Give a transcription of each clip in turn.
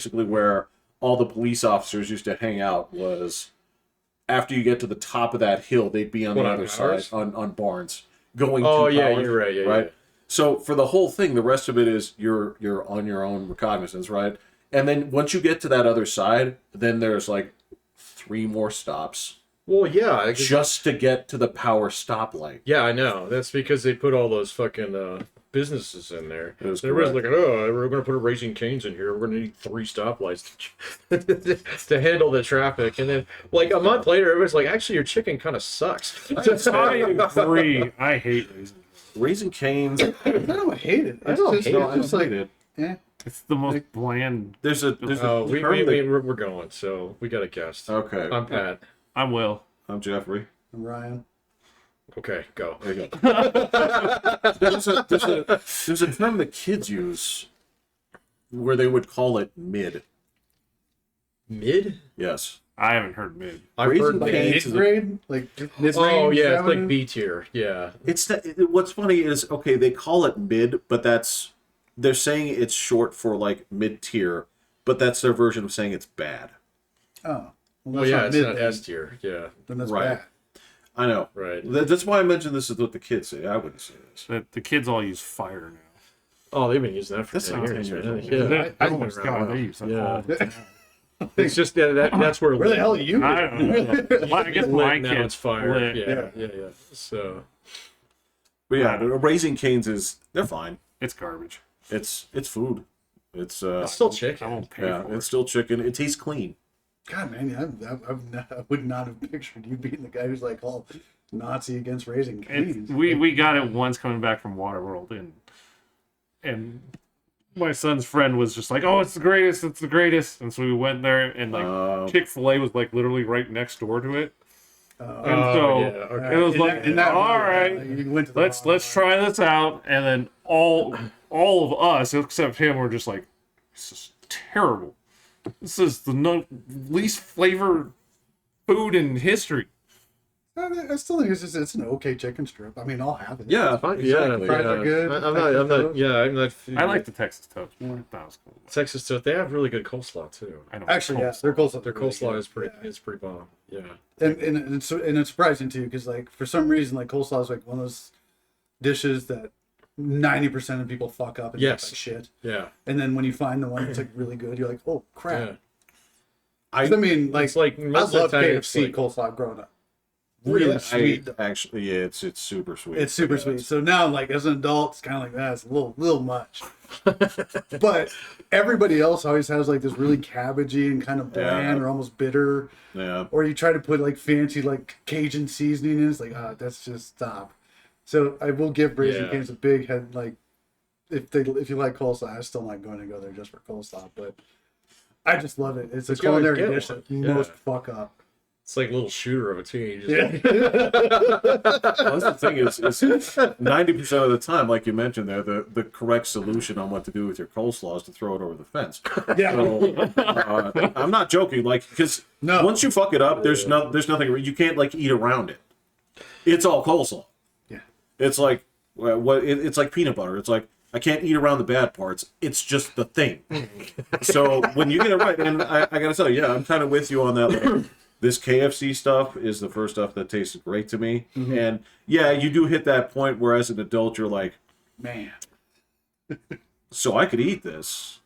basically where all the police officers used to hang out was after you get to the top of that hill, they'd be on the other side on Barnes going to Powers, you're right. Yeah, right? Yeah. So for the whole thing, the rest of it is you're on your own recognizance, right? And then once you get to that other side, then there's like 3 more stops. Well, yeah. Just to get to the power stoplight. Yeah, I know. That's because they put all those fucking businesses in there. Everybody's like, oh, we're going to put a Raising Cane's in here. We're going to need 3 stoplights to handle the traffic. And then, like, a month later, everybody's like, actually, your chicken kind of sucks. I agree. I hate Raising Cane's. I don't hate it. I don't hate it. It's just like, yeah. It's the most bland. There's a we're going, so we got a guest. Okay. I'm Pat. I'm Will. I'm Jeffrey. I'm Ryan. Okay, go. There you go. there's a term that kids use where they would call it mid. Mid? Yes. I haven't heard mid. I've heard Like mid. mid-grade? Like mid-range? Oh, yeah, it's like avenue? B tier. Yeah. What's funny is, okay, they call it mid, but they're saying it's short for like mid tier, but that's their version of saying it's bad. Oh. Well, yeah, it's not S tier. Yeah. Then that's Right. bad. I know. Right. That's why I mentioned this is what the kids say. I wouldn't say this. The kids all use fire now. Oh, they've been using that for That's 10 not years. 10 years man. old. Yeah. Oh my god, they use that Yeah. all the time. It's just that's where. Where the hell are you? I don't know. Well, I guess my now kids it's fire. lit. Yeah. So. But yeah, Raising Cane's they're fine. It's garbage. It's food. It's It's still I chicken. won't pay yeah, for it's still chicken. It tastes clean. God, man, I would not have pictured you being the guy who's like all Nazi against Raising Cane's. We got it once coming back from Waterworld, and my son's friend was just like, "Oh, it's the greatest! It's the greatest!" And so we went there, and like Chick-fil-A was like literally right next door to it. And so it was like, all right, you went to the let's try this out. And then all of us except him were just like, this is terrible. This is the least flavored food in history. I still think it's an okay chicken strip. I mean, I'll have it. Yeah, Fine. exactly. Fries are good. I'm not. Yeah, I'm not. I like the Texas toast more. That was cool. Texas toast. They have really good coleslaw too. I don't Actually, yeah, their coleslaw. Their coleslaw is pretty bomb. Yeah. And it's surprising too, because like for some reason, like coleslaw is like one of those dishes that 90% of people fuck up and Yes. like shit. Yeah. And then when you find the one that's like really good, you're like, oh crap. Yeah. I mean, like It's like I most of the love time it's KFC like- coleslaw growing up. Really sweet. Actually, yeah, it's super sweet. It's super sweet. So now, like as an adult, it's kind of like that. It's a little much. But everybody else always has like this really cabbagey and kind of bland or almost bitter. Yeah. Or you try to put like fancy like Cajun seasoning in. It's like, that's just stop. So I will give Raising Cane's a big head. Like if you like coleslaw, I still like going to go there just for coleslaw. But I just love it. It's a culinary dish that most fuck up. It's like a little shooter of a team. Well, that's the thing is 90% of the time, like you mentioned there, the correct solution on what to do with your coleslaw is to throw it over the fence. Yeah. So, I'm not joking, like, because once you fuck it up, there's nothing you can't like eat around it. It's all coleslaw. Yeah. It's like it's like peanut butter. It's like I can't eat around the bad parts. It's just the thing. So when you get it right, and I gotta tell you, yeah, I'm kind of with you on that. Like, this KFC stuff is the first stuff that tasted great to me. Mm-hmm. And yeah, you do hit that point where as an adult, you're like, man, so I could eat this,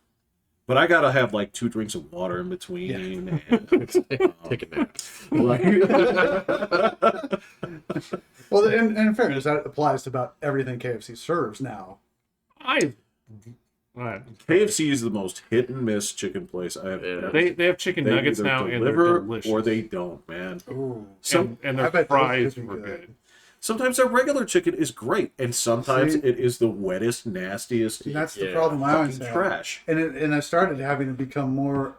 but I got to have like 2 drinks of water in between. Yeah. And, Take a nap. Well, and in fairness, that applies to about everything KFC serves now. KFC is the most hit and miss chicken place I have ever. They have chicken nuggets now, and they're delicious. Or they don't, man. Ooh. And their fries were good. Sometimes their regular chicken is great, and sometimes it is the wettest, nastiest. And that's the problem I always have. Trash. And I started having to become more,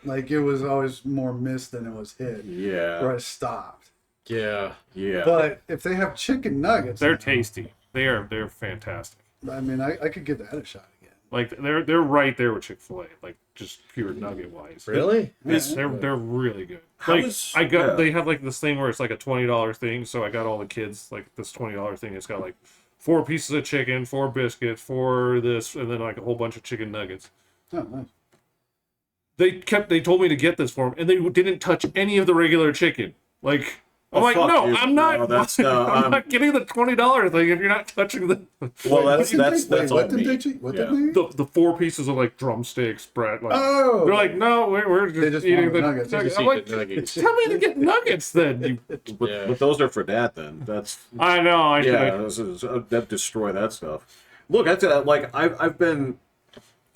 like it was always more missed than it was hit. Yeah. Where I stopped. Yeah. Yeah. But if they have chicken nuggets, They're tasty. They're fantastic. I mean, I could give that a shot again. Like they're right there with Chick-fil-A, like just pure nugget wise. Really? They're really good. They have like this thing where it's like a $20 thing, so I got all the kids like this $20 thing. It's got like 4 pieces of chicken, 4 biscuits, 4 this, and then like a whole bunch of chicken nuggets. Oh, nice. they told me to get this for them, and they didn't touch any of the regular chicken. Like, I'm like, fuck no, you. I'm not. No, that's, I'm not getting the $20 thing if you're not touching the. Well, that's Wait, all what did me. they cheat? What Yeah. did they eat? The 4 pieces of like drumsticks, Brett. Like, Oh, they're like, no, we're They just just eating want the nuggets. They just I'm eat like, the nuggets. tell me to get nuggets then. But those are for Dad then. That's I know. I yeah. That destroy that stuff. Look, I tell you, like I've been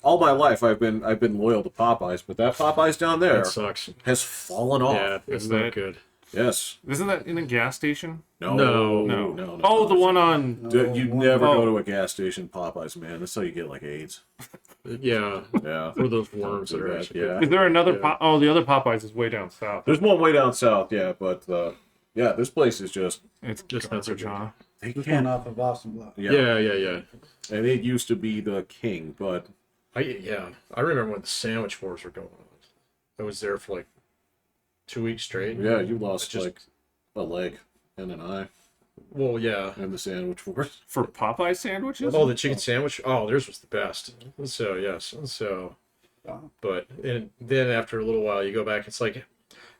all my life. I've been loyal to Popeyes, but that Popeyes down there That sucks. has fallen off. Yeah, it's Isn't not it? good. Yes. Isn't that in a gas station? No. Oh, the one on. You never Oh. go to a gas station Popeyes, man. That's how you get like AIDS. Yeah. Yeah. For those worms that are Yeah. actually. Is there another? Oh, the other Popeyes is way down south. There's one way down south, yeah, but yeah, this place is just It's Just not so garbage, good. huh? they This can't. one off of Boston Bluff. Yeah. And it used to be the king, but I remember when the sandwich wars were going on. I was there for like 2 weeks straight. yeah, you lost Just- like a leg and an eye Well, yeah. in the sandwich wars. For Popeye sandwiches? Oh, the chicken sandwich. Oh, theirs was the best. So yes. So, Wow. but and then after a little while, you go back. It's like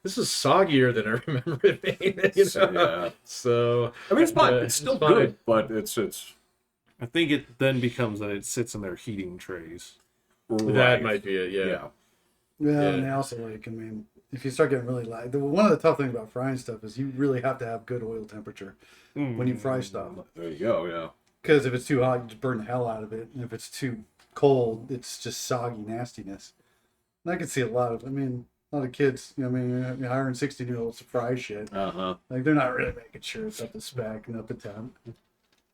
this is soggier than I remember it being. You know? Yeah. So I mean, it's fine. It's it's still fine. good, but it's I think it then becomes that it sits in their heating trays. that right. might be it. Yeah. Yeah. Yeah, Yeah. and they also like, I mean, if you start getting really light, one of the tough things about frying stuff is you really have to have good oil temperature when you fry stuff. There you go. Yeah. Because if it's too hot, you just burn the hell out of it. And if it's too cold, it's just soggy nastiness. And I can see a lot of kids, you know, I mean, you're hiring 16-year-olds to fry shit. Uh-huh. Like, they're not really making sure it's up to spec and up to temp.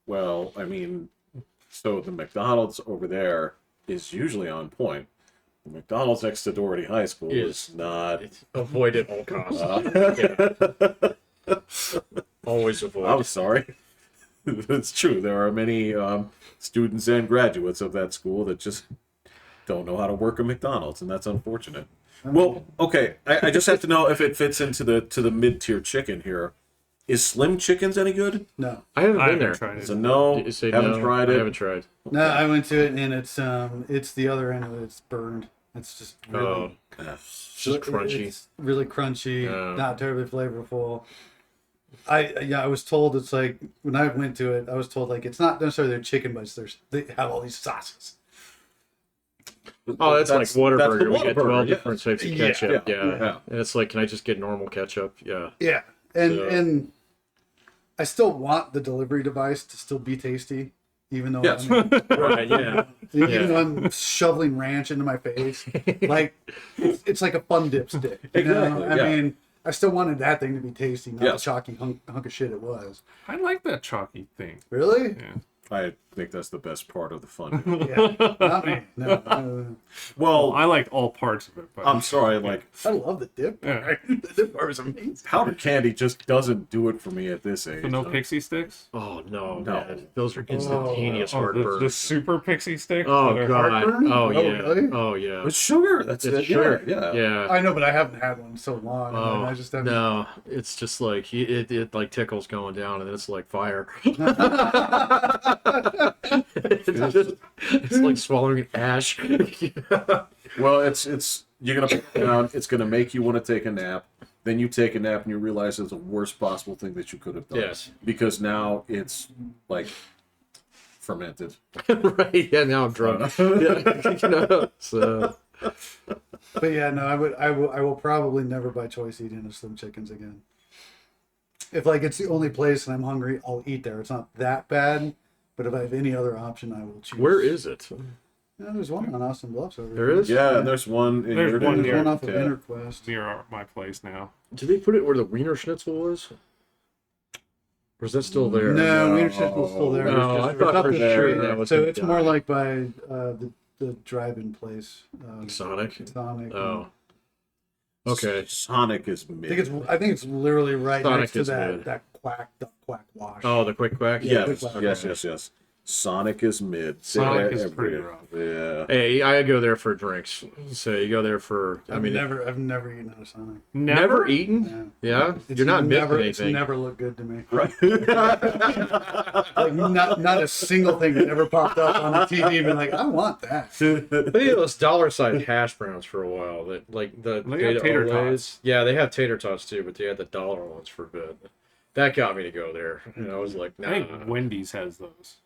Well, I mean, so the McDonald's over there is usually on point. The McDonald's next to Doherty High School is not. Avoid at all costs. Always avoid. I'm sorry. It's true. There are many students and graduates of that school that just don't know how to work a McDonald's, and that's unfortunate. Well, okay. I just have to know if it fits into the mid-tier chicken here. Is Slim Chickens any good? No. I haven't been haven't there. tried it. So no. You say Haven't no? tried I it. haven't tried. No, I went to it and it's the other end of it. It's burned. It's just really, Oh, it's just crunchy. It's really crunchy, Yeah. not terribly flavorful. I was told it's like when I went to it, I was told like it's not necessarily their chicken, but they have all these sauces. Oh, that's like that's the Whataburger. We get Whataburger, 12 yes. different types of Yeah. ketchup. Yeah. Yeah. And it's like, can I just get normal ketchup? Yeah. Yeah, and So- and I still want the delivery device to still be tasty, even though Yes. Right, yeah. even though I'm shoveling ranch into my face. Like it's like a fun dipstick. You know? Exactly, yeah. I mean, I still wanted that thing to be tasty, not Yes. the chalky hunk of shit it was. I like that chalky thing. Really? Yeah. I think that's the best part of the fun. Yeah, not me. No, Well, I liked all parts of it, but I'm sorry. Like I love the dip. Yeah. The dip part was amazing. powdered candy just doesn't do it for me at this age. so no pixie sticks. Oh, no, No. man. Those are instantaneous Oh, heartburn. the super pixie sticks. Oh, that are God. heartburn? Oh, Oh, yeah. really? Oh, yeah. It's sugar. That's It's it. sugar. Yeah. Yeah. I know, but I haven't had one in so long. Oh, I just haven't. no. It's just like, it like tickles going down, and then it's like fire. it's like swallowing ash. Well, it's you're gonna put it down. It's gonna make you want to take a nap. Then you take a nap and you realize it's the worst possible thing that you could have done. Yes. Because now it's like fermented. Right, yeah, now I'm drunk. Yeah. So, But yeah, no, I will probably never by choice eat into Slim Chickens again. If like it's the only place and I'm hungry, I'll eat there. It's not that bad, but if I have any other option, I will choose. where is it? Yeah, there's one on Austin Bluffs over There here. is? Yeah, and there's one in There's your one There's here. one off of Yeah. Interquest. near my place now. Did they put it where the Wiener Schnitzel was? Or is that still there? No, Wiener Schnitzel's still there. No, It's I just- thought it's up for the sure street. that was So gonna it's more die. like by the drive-in place. Sonic? Sonic. Oh. Okay. Sonic is mid. I think it's literally right Sonic next to is that mid. that quack wash. Oh, the Quick Quack? Yeah. Yes, Quick yes, Quack. yes. Sonic is mid. Sonic is pretty rough. Yeah. Hey, I go there for drinks. So you go there for. I've never eaten at a Sonic. Never eaten? Yeah. You're not missing anything. It's never looked good to me. Right. Like not a single thing that ever popped up on the TV and been like, I want that. They had those dollar-sized hash browns for a while. That like the tater tots. Yeah, they have tater tots too, but they had the dollar ones for a bit. That got me to go there, and I was like, nah. I think Wendy's has those.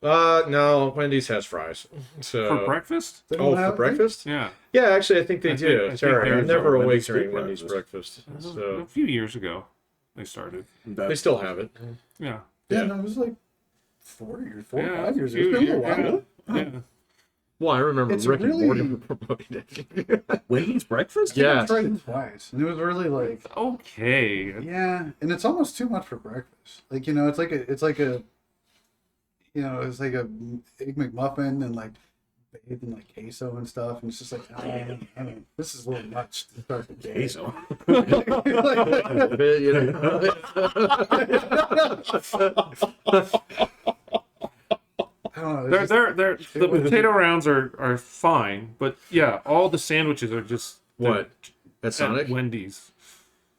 No, Wendy's has fries. So For breakfast? for breakfast? Yeah. Yeah, actually, I think they do. think Sorry, I'm there's never a awake Wendy's during good Wendy's breakfast. A So few years ago, they started. they still have it. Yeah. Yeah, no, it was like 4 or 5 years. It's few been a years, while. Yeah. Well, I remember It's Rick and really- Morty were promoting it. Wendy's breakfast? Yeah. I tried it twice, and it was really like, Okay. yeah, and it's almost too much for breakfast. Like, it's like a Egg McMuffin and like bathed in like queso and stuff, and it's just like, I mean, this is a little much to start the day. Queso. A bit, you know. I don't know. They're the potato rounds are fine, but yeah, all the sandwiches are just What? At at Sonic? Wendy's.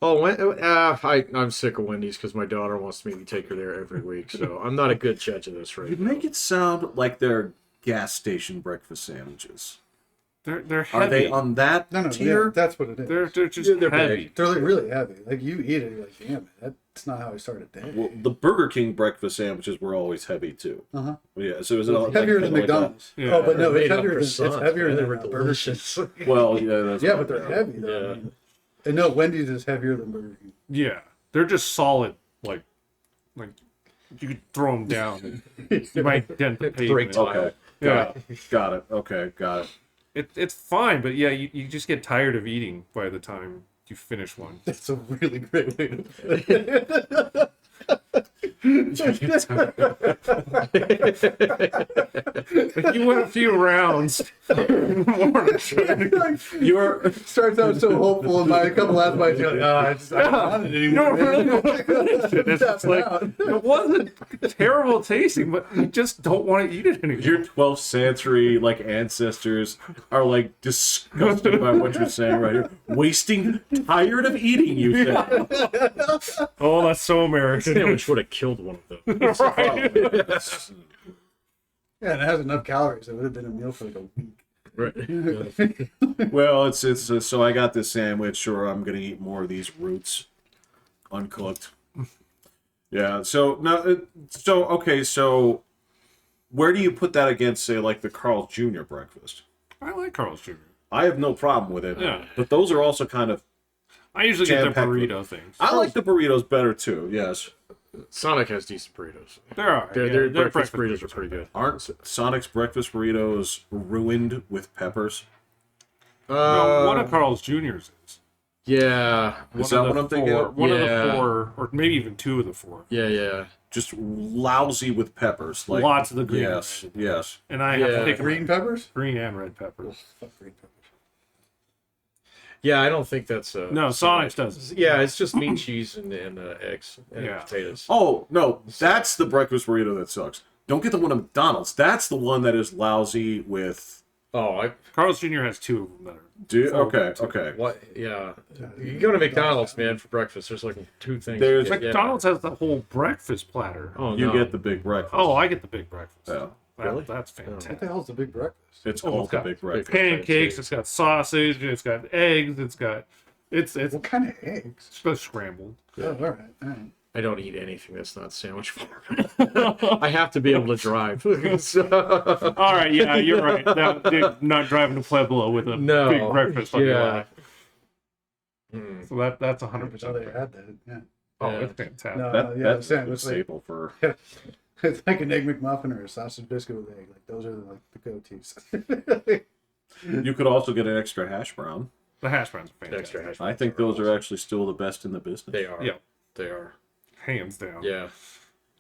Oh, I'm sick of Wendy's because my daughter wants me to take her there every week, so I'm not a good judge of this right You now. make it sound like they're gas station breakfast sandwiches. They're heavy. Are they on that No, tier? yeah, that's what it is. They're just They're heavy. big. They're like really heavy. Like you eat it, you're like, damn it, that's not how I started day. Well, the Burger King breakfast sandwiches were always heavy too. Uh-huh. Yeah, so is it all, Heavier than like McDonald's. Yeah. Oh, but no, Made it's up heavier than croissants, man. They were Burger King. delicious. that? Well, yeah, that's Yeah, what but they're heavy though. Yeah. I mean. And no, Wendy's is heavier than Burger King. Yeah, they're just solid. Like you could throw them down. And you might dent the Break pavement. tile. Okay, Yeah, got it. Okay, got it. it's fine, but yeah, you just get tired of eating by the time you finish one. That's a really great way to put it. Like you went a few rounds. You're Starts out so hopeful, and by a couple last bites, you're like, I don't want it You anymore. don't really want to finish it. It's just like it wasn't terrible tasting, but you just don't want to eat it anymore. your 12th century like ancestors are like disgusted by what you're saying right here. Wasting, tired of eating, you said. Oh, that's so American. Sandwich would have killed one of them. Right. Yeah, and it has enough calories. It would have been a meal for like a week. Right. Well, it's so I got this sandwich, or I'm gonna eat more of these roots, uncooked. Yeah. So no. So okay. So where do you put that against, say, like the Carl's Jr. breakfast? I like Carl's Jr. I have no problem with it. Yeah. But those are also kind of. I usually get the Jam-packed with- burrito things. I like the burritos better too. Yes. Sonic has decent burritos. There are. Their yeah, breakfast burritos are pretty good. Aren't Sonic's breakfast burritos ruined with peppers? No, one of Carl's Jr.'s is. Yeah. Is that of what the I'm thinking four- of? One of Yeah. the four, or maybe even two of the four. Yeah. Just lousy with peppers. Like Lots of the green. Yes. Yes. And I have Yeah. to pick Green peppers? green and red peppers. Fuck green peppers. Yeah, I don't think that's No, Sonic's doesn't. Yeah, it's just meat, cheese, and eggs and Yeah. potatoes. Oh no, that's the breakfast burrito that sucks. Don't get the one at McDonald's. That's the one that is lousy with. Oh, Carl's Jr. has two of them that are. Do Full okay, of them, okay. what? Yeah. You go to McDonald's, man, for breakfast. There's like two things. There's- Yeah. McDonald's has the whole breakfast platter. Oh, You no. get the big breakfast. Oh, I get the big breakfast. Yeah. Really? That's What fantastic. the hell's the big breakfast? It's Oh, called it's the got big breakfast. Pancakes. It's got sausage. It's got eggs. It's What kind of eggs? just scrambled. Oh, all right. All right. I don't eat anything that's not sandwich form. I have to be able to drive. So- All right, yeah, you're right. Dude, not driving to Pueblo with a No, big breakfast on your yeah. lap. Mm. So that's I didn't 100%. know they had that. Yeah. Oh, Yeah. it's fantastic. No, That, yeah, that's Sam, a it's like, staple for. it's like an egg McMuffin or a sausage biscuit with egg. Like those are like the go-tos. You could also get an extra hash brown. The hash browns are fantastic. Extra hash I think those are actually still the best in the business. They are. Yeah. They are. Hands down. Yeah.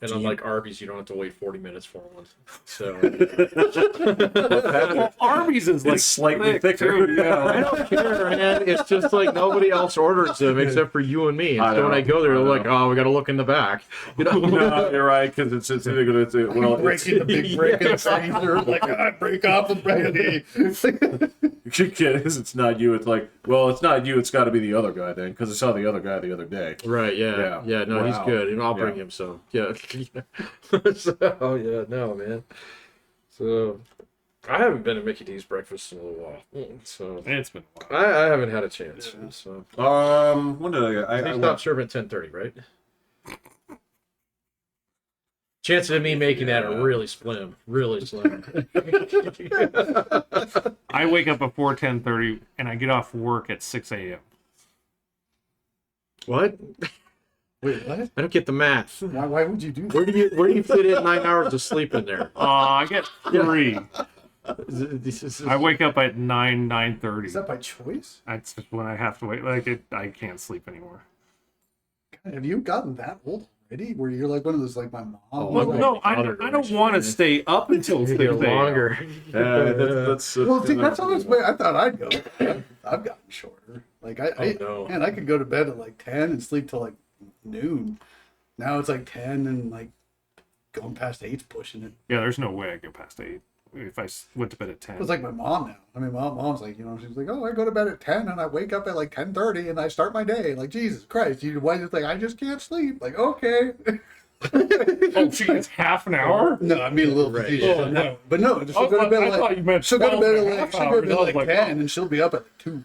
And unlike Arby's, you don't have to wait 40 minutes for one. So Well, Arby's is like It's slightly thicker. too, yeah. I don't care, man. It's just like nobody else orders them except for you and me. And so when I go there, they're like, "Oh, we got to look in the back." You know? No, you're right, because it's either going to well, Breaking the big break in the freezer, like, God, break off the brandy. it's not you. It's like, well, it's not you. It's got to be the other guy then, because I saw the other guy the other day. Right? Yeah. No, he's Wow. good, and I'll bring him some. Yeah. So, no, man. So I haven't been to Mickey D's breakfast in a little while. So It's been a while. I haven't had a chance. So When did I they stopped serving at 10:30, right? Chances of me making that are really slim. Really slim. I wake up before 10:30 and I get off work at 6 a.m. What? Wait, what? I don't get the math. Why would you do that? Where do you fit in 9 hours of sleep in there? I get 3. This is- I wake up at 9:30. Is that by choice? That's just when I have to wait. Like I can't sleep anymore. God, have you gotten that old already? Where you're like one of those, like my mom? Oh, Well, my no, I mother don't goes, want to man. stay up until 6 Get a.m. longer. that's Well, see, that's always way I thought I'd go. I've gotten shorter. Like no. man, I could go to bed at like 10 and sleep till like noon. Now it's like 10 and like going past 8's pushing it. Yeah, there's no way I go past 8 if I went to bed at 10. It's like my mom now. I mean, mom's like, she's like, oh, I go to bed at 10 and I wake up at like 10:30 and I start my day. Like, Jesus Christ, why is it like I just can't sleep? Like, okay. Oh, she gets half an hour? No, I mean a little Right. facetious. Oh, no. But no, she'll go to bed I at thought like you meant she'll go to bed 12 and a at half she'll go to bed hours. I was at like like, 10 and she'll be up at 2.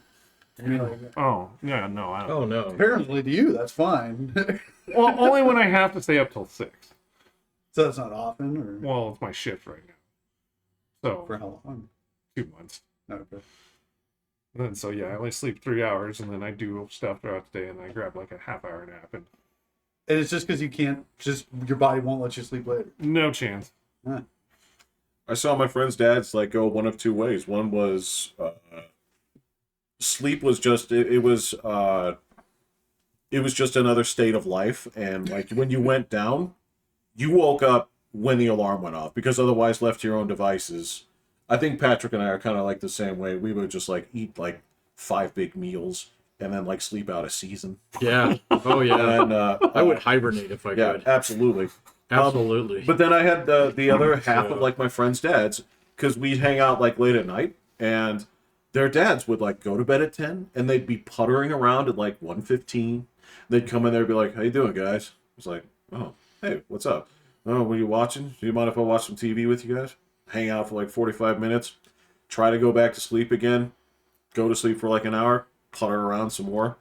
I mean, like, Oh, yeah, no, I don't. Oh no. apparently to you, that's fine. Well, only when I have to stay up till 6. So that's not often, or Well, it's my shift right now. So, for how long? 2 months. No, okay. And then, so yeah, I only sleep 3 hours and then I do stuff throughout the day and I grab like a half-hour nap and And it's just because you can't, just your body won't let you sleep later. no chance. Huh. I saw my friend's dad's like go one of two ways. One was sleep was just it was just another state of life, and like when you went down, you woke up when the alarm went off, because otherwise left to your own devices. I think Patrick and I are kind of like the same way. We would just like eat like 5 big meals and then like sleep out a season. Yeah. Oh yeah. And I would hibernate if I yeah, could. absolutely. Absolutely. But then I had the other half of like my friends' dads, because we'd hang out like late at night, and their dads would like go to bed at 10 and they'd be puttering around at like 1:15. They'd come in there and be like, "How you doing, guys?" I was like, "Oh, hey, what's up? Oh, what are you watching? Do you mind if I watch some TV with you guys?" Hang out for like 45 minutes, try to go back to sleep again, go to sleep for like an hour, putter around some more.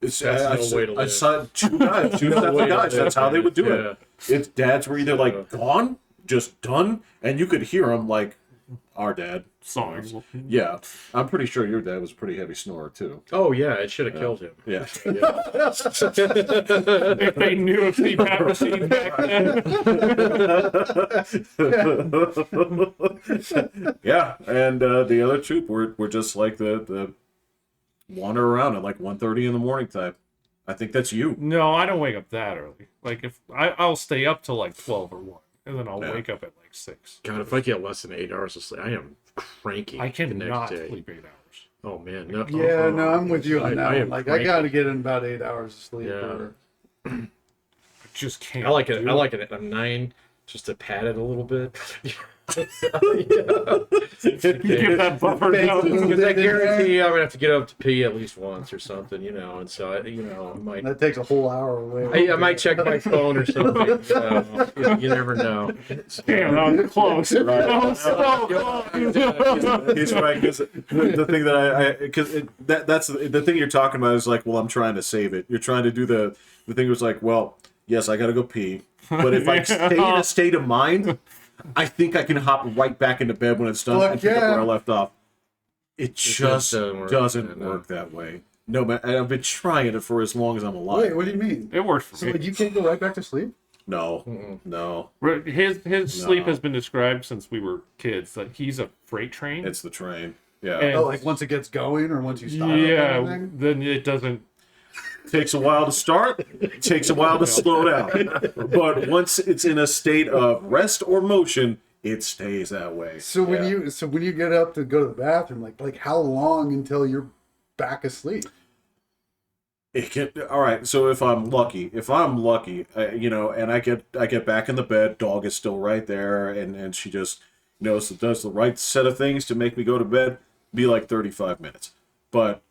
It's That's no way to I live. saw two guys, two sets of guys. That's how they would do it. Its dads were either like gone, just done, and you could hear them like our dad. Songs. Yeah, I'm pretty sure your dad was a pretty heavy snorer too. Oh yeah, it should have killed him. Yeah. If they knew if they had machine back then. Yeah, and the other two were just like the wander around at like 1:30 in the morning type. I think that's you. No, I don't wake up that early. Like if I'll stay up till like 12 or 1, and then I'll wake up at like 6. God, if I get less than 8 hours of sleep, I am cranky. I the cannot next day. sleep 8 hours. Oh man, no. Yeah, no, I'm with you on that I one. am Like, I cranky. gotta get in about 8 hours of sleep. Yeah. Or... I just can't. I like it. do I like it at 9, just to pad it a little bit. You give that buffer down. Because I guarantee I'm gonna have to get up to pee at least once or something, and so I might. That takes a whole hour away. I might check my phone or something. You never know. Damn, that was close. That was so close. He's right, because the thing that because that's the thing you're talking about is like, well, I'm trying to save it. You're trying to do the thing was like, well, yes, I got to go pee, but if I stay in a state of mind, I think I can hop right back into bed when it's done and pick up where I left off. It just doesn't work that way. No, man, I've been trying it for as long as I'm alive. Wait, what do you mean? It works for So me. like, you can't go right back to sleep? No, no, His sleep No. has been described since we were kids that he's a freight train. it's the train. Yeah. And- Oh, like once it gets going or once you stop? Yeah, then it doesn't. Takes a while to start, takes a while to slow down. But once it's in a state of rest or motion, it stays that way. So when you get up to go to the bathroom, like how long until you're back asleep? All right. So if I'm lucky, and I get back in the bed, dog is still right there, and she just does the right set of things to make me go to bed. Be like 35 minutes, but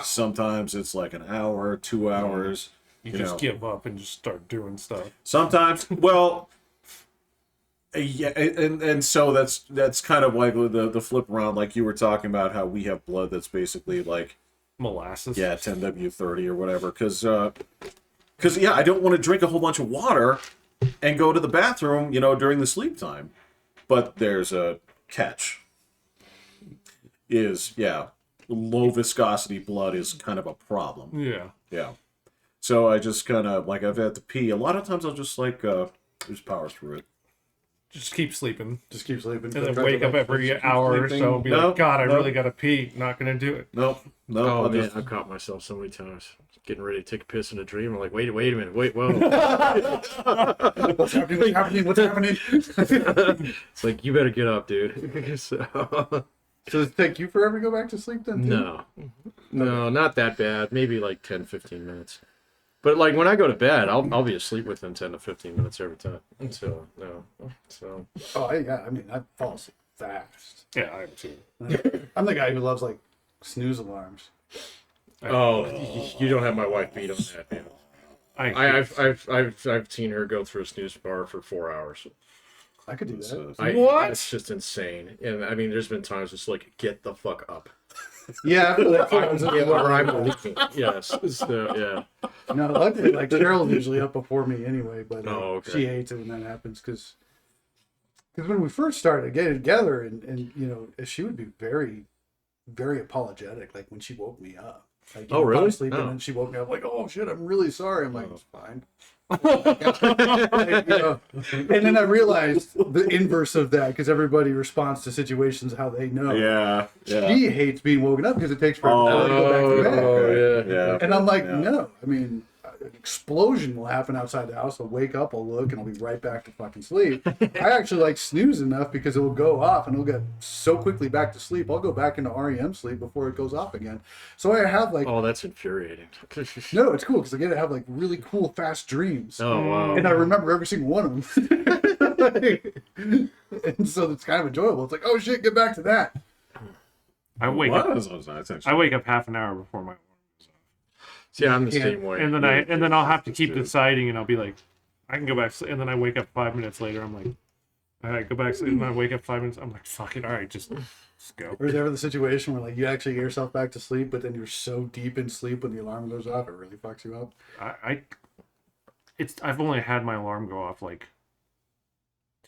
sometimes it's like an hour, 2 hours. You just give up and just start doing stuff. Sometimes, well, yeah, and so that's kind of like the flip around, like you were talking about how we have blood that's basically like molasses. Yeah, 10W30 or whatever, because I don't want to drink a whole bunch of water and go to the bathroom, during the sleep time. But there's a catch. Low viscosity blood is kind of a problem. Yeah. So I just kind of, like, I've had to pee. A lot of times I'll just, just power through it. Just keep sleeping. And then wake up every hour or so and be like, God, I really got to pee. Not going to do it. No. Oh, man, I've caught myself so many times. Getting ready to take a piss in a dream. I'm like, wait a minute. Whoa. What's happening? It's like, you better get up, dude. So does it take you forever to go back to sleep then? No, not that bad. Maybe like 10, 15 minutes. But like when I go to bed, I'll be asleep within 10 to 15 minutes every time. So, no. So. Oh, yeah. I mean, I fall asleep fast. Yeah, I am too. I'm the guy who loves, like, snooze alarms. Oh, you don't have my wife beat on that, man. I've seen her go through a snooze bar for 4 hours. I could do that. What? It's just insane. And I mean, there's been times it's like, get the fuck up. Yeah, I'm leaking. Yes. So, yeah. No, luckily, like, Cheryl's usually up before me anyway, but okay. She hates it when that happens because when we first started getting together and she would be very, very apologetic, like when she woke me up. Like, really? Sleeping, and she woke me up like, "Oh shit, I'm really sorry." I'm like, "It's fine." And then I realized the inverse of that because everybody responds to situations how they know. Yeah. She hates being woken up because it takes forever to go back to bed. Oh, yeah. And I'm like, no. I mean, an explosion will happen outside the house. I'll wake up, I'll look, and I'll be right back to fucking sleep. I actually like snooze enough because it will go off and it'll get so quickly back to sleep. I'll go back into REM sleep before it goes off again. So I have like... Oh, that's infuriating. No, it's cool because I get to have like really cool, fast dreams. Oh, wow. And I remember every single one of them. And so it's kind of enjoyable. It's like, oh shit, get back to that. I wake up half an hour before my... Yeah, I'm the same way. And then I'll have to keep deciding, and I'll be like, I can go back, and then I wake up 5 minutes later. I'm like, all right, go back, and I wake up 5 minutes. I'm like, fuck it, all right, just go. Or is there ever the situation where like you actually get yourself back to sleep, but then you're so deep in sleep when the alarm goes off, it really fucks you up? I've only had my alarm go off like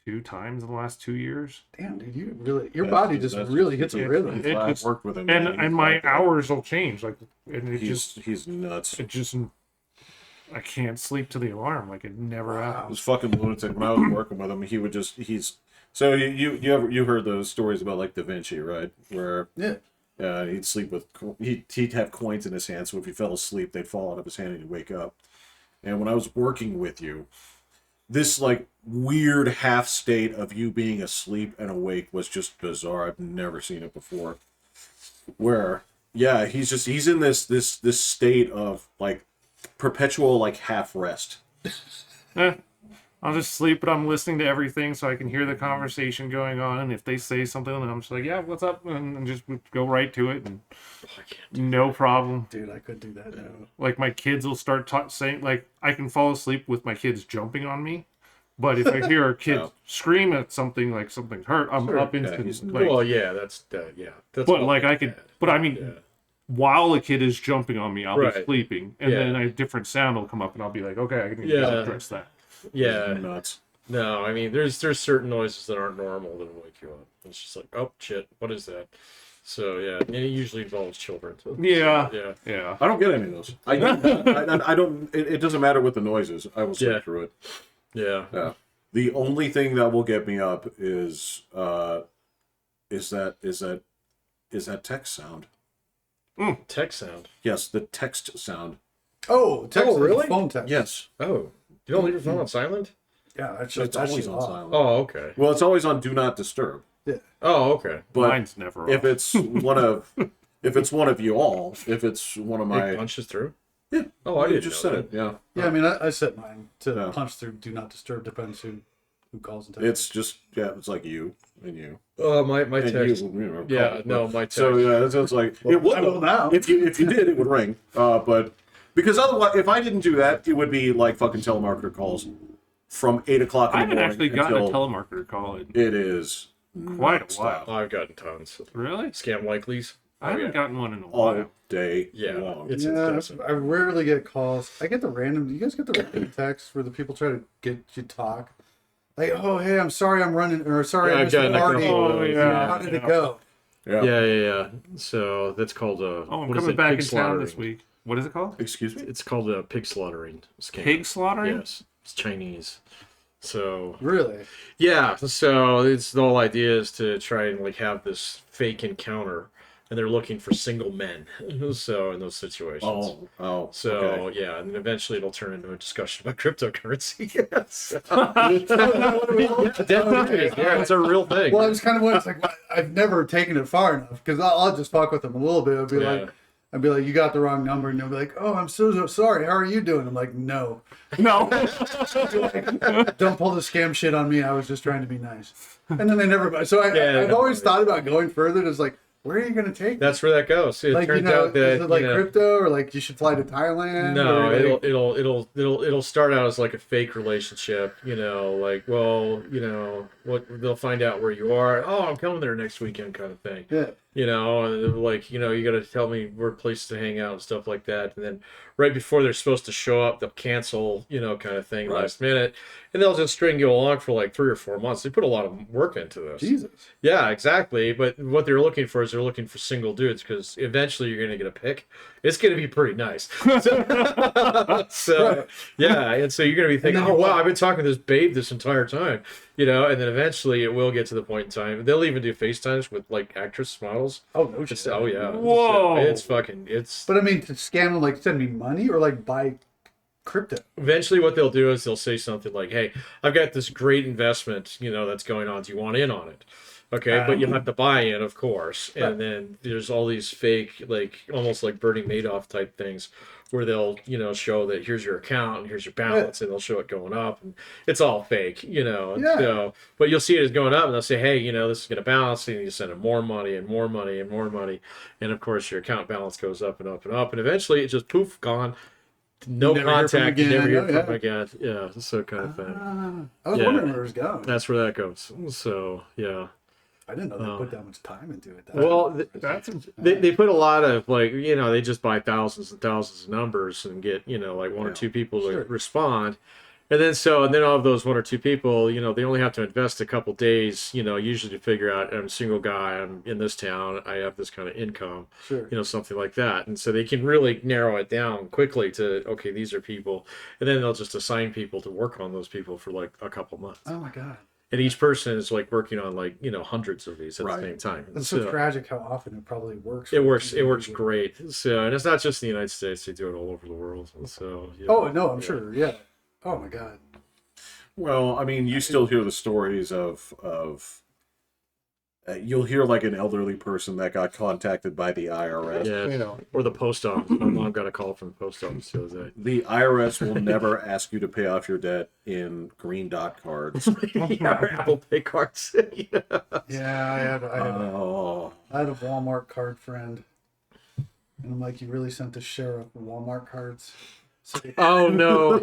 2 times in the last 2 years. Damn, dude, your body just really hits a rhythm. I've worked with him, and my hours will change. Like, and he's nuts. I can't sleep to the alarm. Like, it never happens. It was fucking lunatic. When I was working with him, he would so you heard those stories about like Da Vinci, right? Where he'd sleep with he'd have coins in his hand, so if he fell asleep, they'd fall out of his hand and he'd wake up. And when I was working with you, this like weird half state of you being asleep and awake was just bizarre. I've never seen it before. Where he's in this state of like perpetual like half rest. I'll just sleep, but I'm listening to everything so I can hear the conversation going on. And if they say something, then I'm just like, yeah, what's up? And just go right to it. And no problem. Dude, I could do that now. Like, my kids will start saying, like, I can fall asleep with my kids jumping on me. But if I hear a kid scream at something, like something's hurt, I'm up instantly. Well, yeah, that's but like I could, but I mean, while a kid is jumping on me, I'll be sleeping, and then a different sound will come up, and I'll be like, okay, I can address that. Yeah, nuts. No, I mean, there's certain noises that aren't normal that wake you up. It's just like, oh shit, what is that? So yeah, and it usually involves children. Yeah. I don't get any of those. I don't. It doesn't matter what the noise is. I will sleep through it. Yeah. The only thing that will get me up is that text sound. Text sound. Yes, the text sound. Oh, text. Oh, really? Phone text. Yes. Oh, you don't leave your phone on silent? Yeah, that's just It's always on silent. Oh, okay. Well, it's always on do not disturb. Yeah. Oh, okay. But Mine's never if off. it's one of you all, if it's one of It my punches through? yeah, Oh, I you didn't just know said that. it. Yeah. Yeah, I mean, I set mine to Yeah. punch through do not disturb. Depends who calls and texts. It's just it's like you and you. My And text. you know, Yeah, call, no, but- my text. So yeah, it's like Well, it would I will now. if you did, it would ring. But because otherwise, if I didn't do that, it would be like fucking telemarketer calls from 8 o'clock in I the haven't morning actually gotten a until telemarketer call in it is quite a nonstop. while. I've gotten tons. Really? Scam likelies. I haven't gotten one in a all while. day Yeah, long. it's Yeah, incessant. I rarely get calls. I get the random. You guys get the random texts where the people try to get you to talk. Like, oh, hey, I'm sorry, I'm running, or sorry, Yeah, I I've missed the gotten a party. couple of Oh, those, yeah. How did it go? Yeah. So that's called Oh, I'm what is coming it? back Pig in town slaughtering. this week. What is it called? Excuse me. It's called a pig slaughtering scam. Pig slaughtering? Yes, it's Chinese. So Really? yeah, so it's the whole idea is to try and like have this fake encounter, and they're looking for single men. So in those situations. Oh. So Okay. yeah, and then eventually it'll turn into a discussion about cryptocurrency. Yes. Definitely. Yeah, it's a real thing. Well, I was kind of wondering, it's like, I've never taken it far enough because I'll just fuck with them a little bit. I'd be like, you got the wrong number, and they'll be like, oh, I'm so sorry. How are you doing? I'm like, no. No. Don't pull the scam shit on me. I was just trying to be nice. And then they never. So I've always thought about going further. It's like, where are you going to take? That's where that goes. It like, turns out that is it like you know, crypto or like you should fly to Thailand? no, or it'll start out as like a fake relationship, like, well, what they'll find out where you are. Oh, I'm coming there next weekend, kind of thing. Yeah. And like, you got to tell me where places to hang out and stuff like that. And then right before they're supposed to show up, they'll cancel, kind of thing last minute, and they'll just string you along for like 3 or 4 months. They put a lot of work into this. Jesus. Yeah, exactly. But what they're looking for is they're looking for single dudes because eventually you're going to get a pick. It's going to be pretty nice. So yeah, and so you're going to be thinking, oh, wow, I've been talking to this babe this entire time, and then eventually it will get to the point in time. They'll even do FaceTimes with like actress models. Oh, no shit. Oh, yeah. Whoa. It's But I mean, to scam them, like send me money or like buy crypto. eventually what they'll do is they'll say something like, hey, I've got this great investment, that's going on. Do you want in on it? Okay, but you'll have to buy in, of course. And then there's all these fake, like almost like Bernie Madoff type things where they'll, show that here's your account and here's your balance, and they'll show it going up, and it's all fake, So, but you'll see it as going up, and they'll say, hey, this is going to balance, and you send them more money and more money and more money, and of course your account balance goes up and up and up, and eventually it just poof, gone. No Never hear from contact, you again. never hear Oh, from yeah. them again. Yeah, so kind of thing. I was Yeah. wondering where it was going. That's where that goes. So yeah. I didn't know they put that much time into it. Well, That's they put a lot of like they just buy thousands and thousands of numbers and get like one or two people to respond, and then all of those one or two people they only have to invest a couple days usually to figure out I'm a single guy, I'm in this town, I have this kind of income, something like that, and so they can really narrow it down quickly to okay, these are people, and then they'll just assign people to work on those people for like a couple months. Oh my god. And each person is like working on like hundreds of these at the same time. That's so tragic how often it probably works. It works great. So, and it's not just in the United States; they do it all over the world. So, Oh no, I'm sure. Yeah. Oh my god. Well, I mean, you still hear the stories of you'll hear like an elderly person that got contacted by the IRS. Yeah, or the post office. My mom got a call from the post office the other day. The IRS will never ask you to pay off your debt in green dot cards. Apple Pay cards. Yeah, I had Oh, a Walmart card friend, and I'm like, you really sent the sheriff Walmart cards? So, Oh no!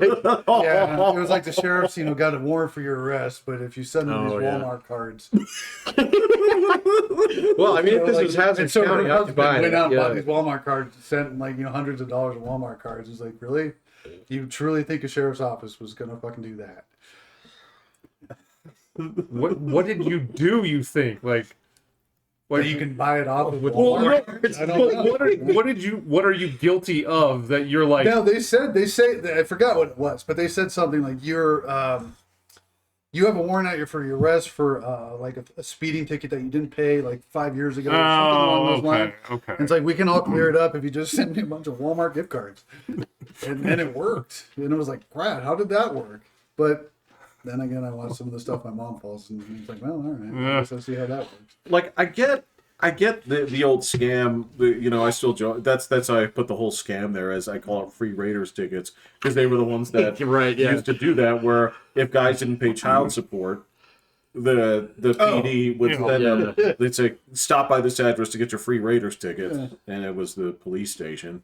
yeah, it was like the sheriff's, got a warrant for your arrest, but if you send them these yeah. Walmart cards, Well, I mean, if this was and Hazard so County, her I'd husband buy went out and bought it. these Walmart cards, sent like hundreds of dollars of Walmart cards. It's like, really? You truly think a sheriff's office was gonna fucking do that? what did you do? You think like You can buy it off with well, Walmart. no, cards? I don't know. what are you guilty of that you're like? No, they say I forgot what it was, but they said something like you're you have a warrant out for your arrest for like a speeding ticket that you didn't pay like 5 years ago or something along those lines. Okay. And it's like, we can all clear it up if you just send me a bunch of Walmart gift cards. And it worked. And it was like, crap, how did that work? But then again, I watched some of the stuff my mom posts, and it's like, well, all right, I guess I'll see how that works. Like, I get the old scam. I still joke. That's how I put the whole scam there, as I call it, free Raiders tickets, because they were the ones that used to do that. Where if guys didn't pay child support, the PD would they'd say, stop by this address to get your free Raiders ticket, and it was the police station.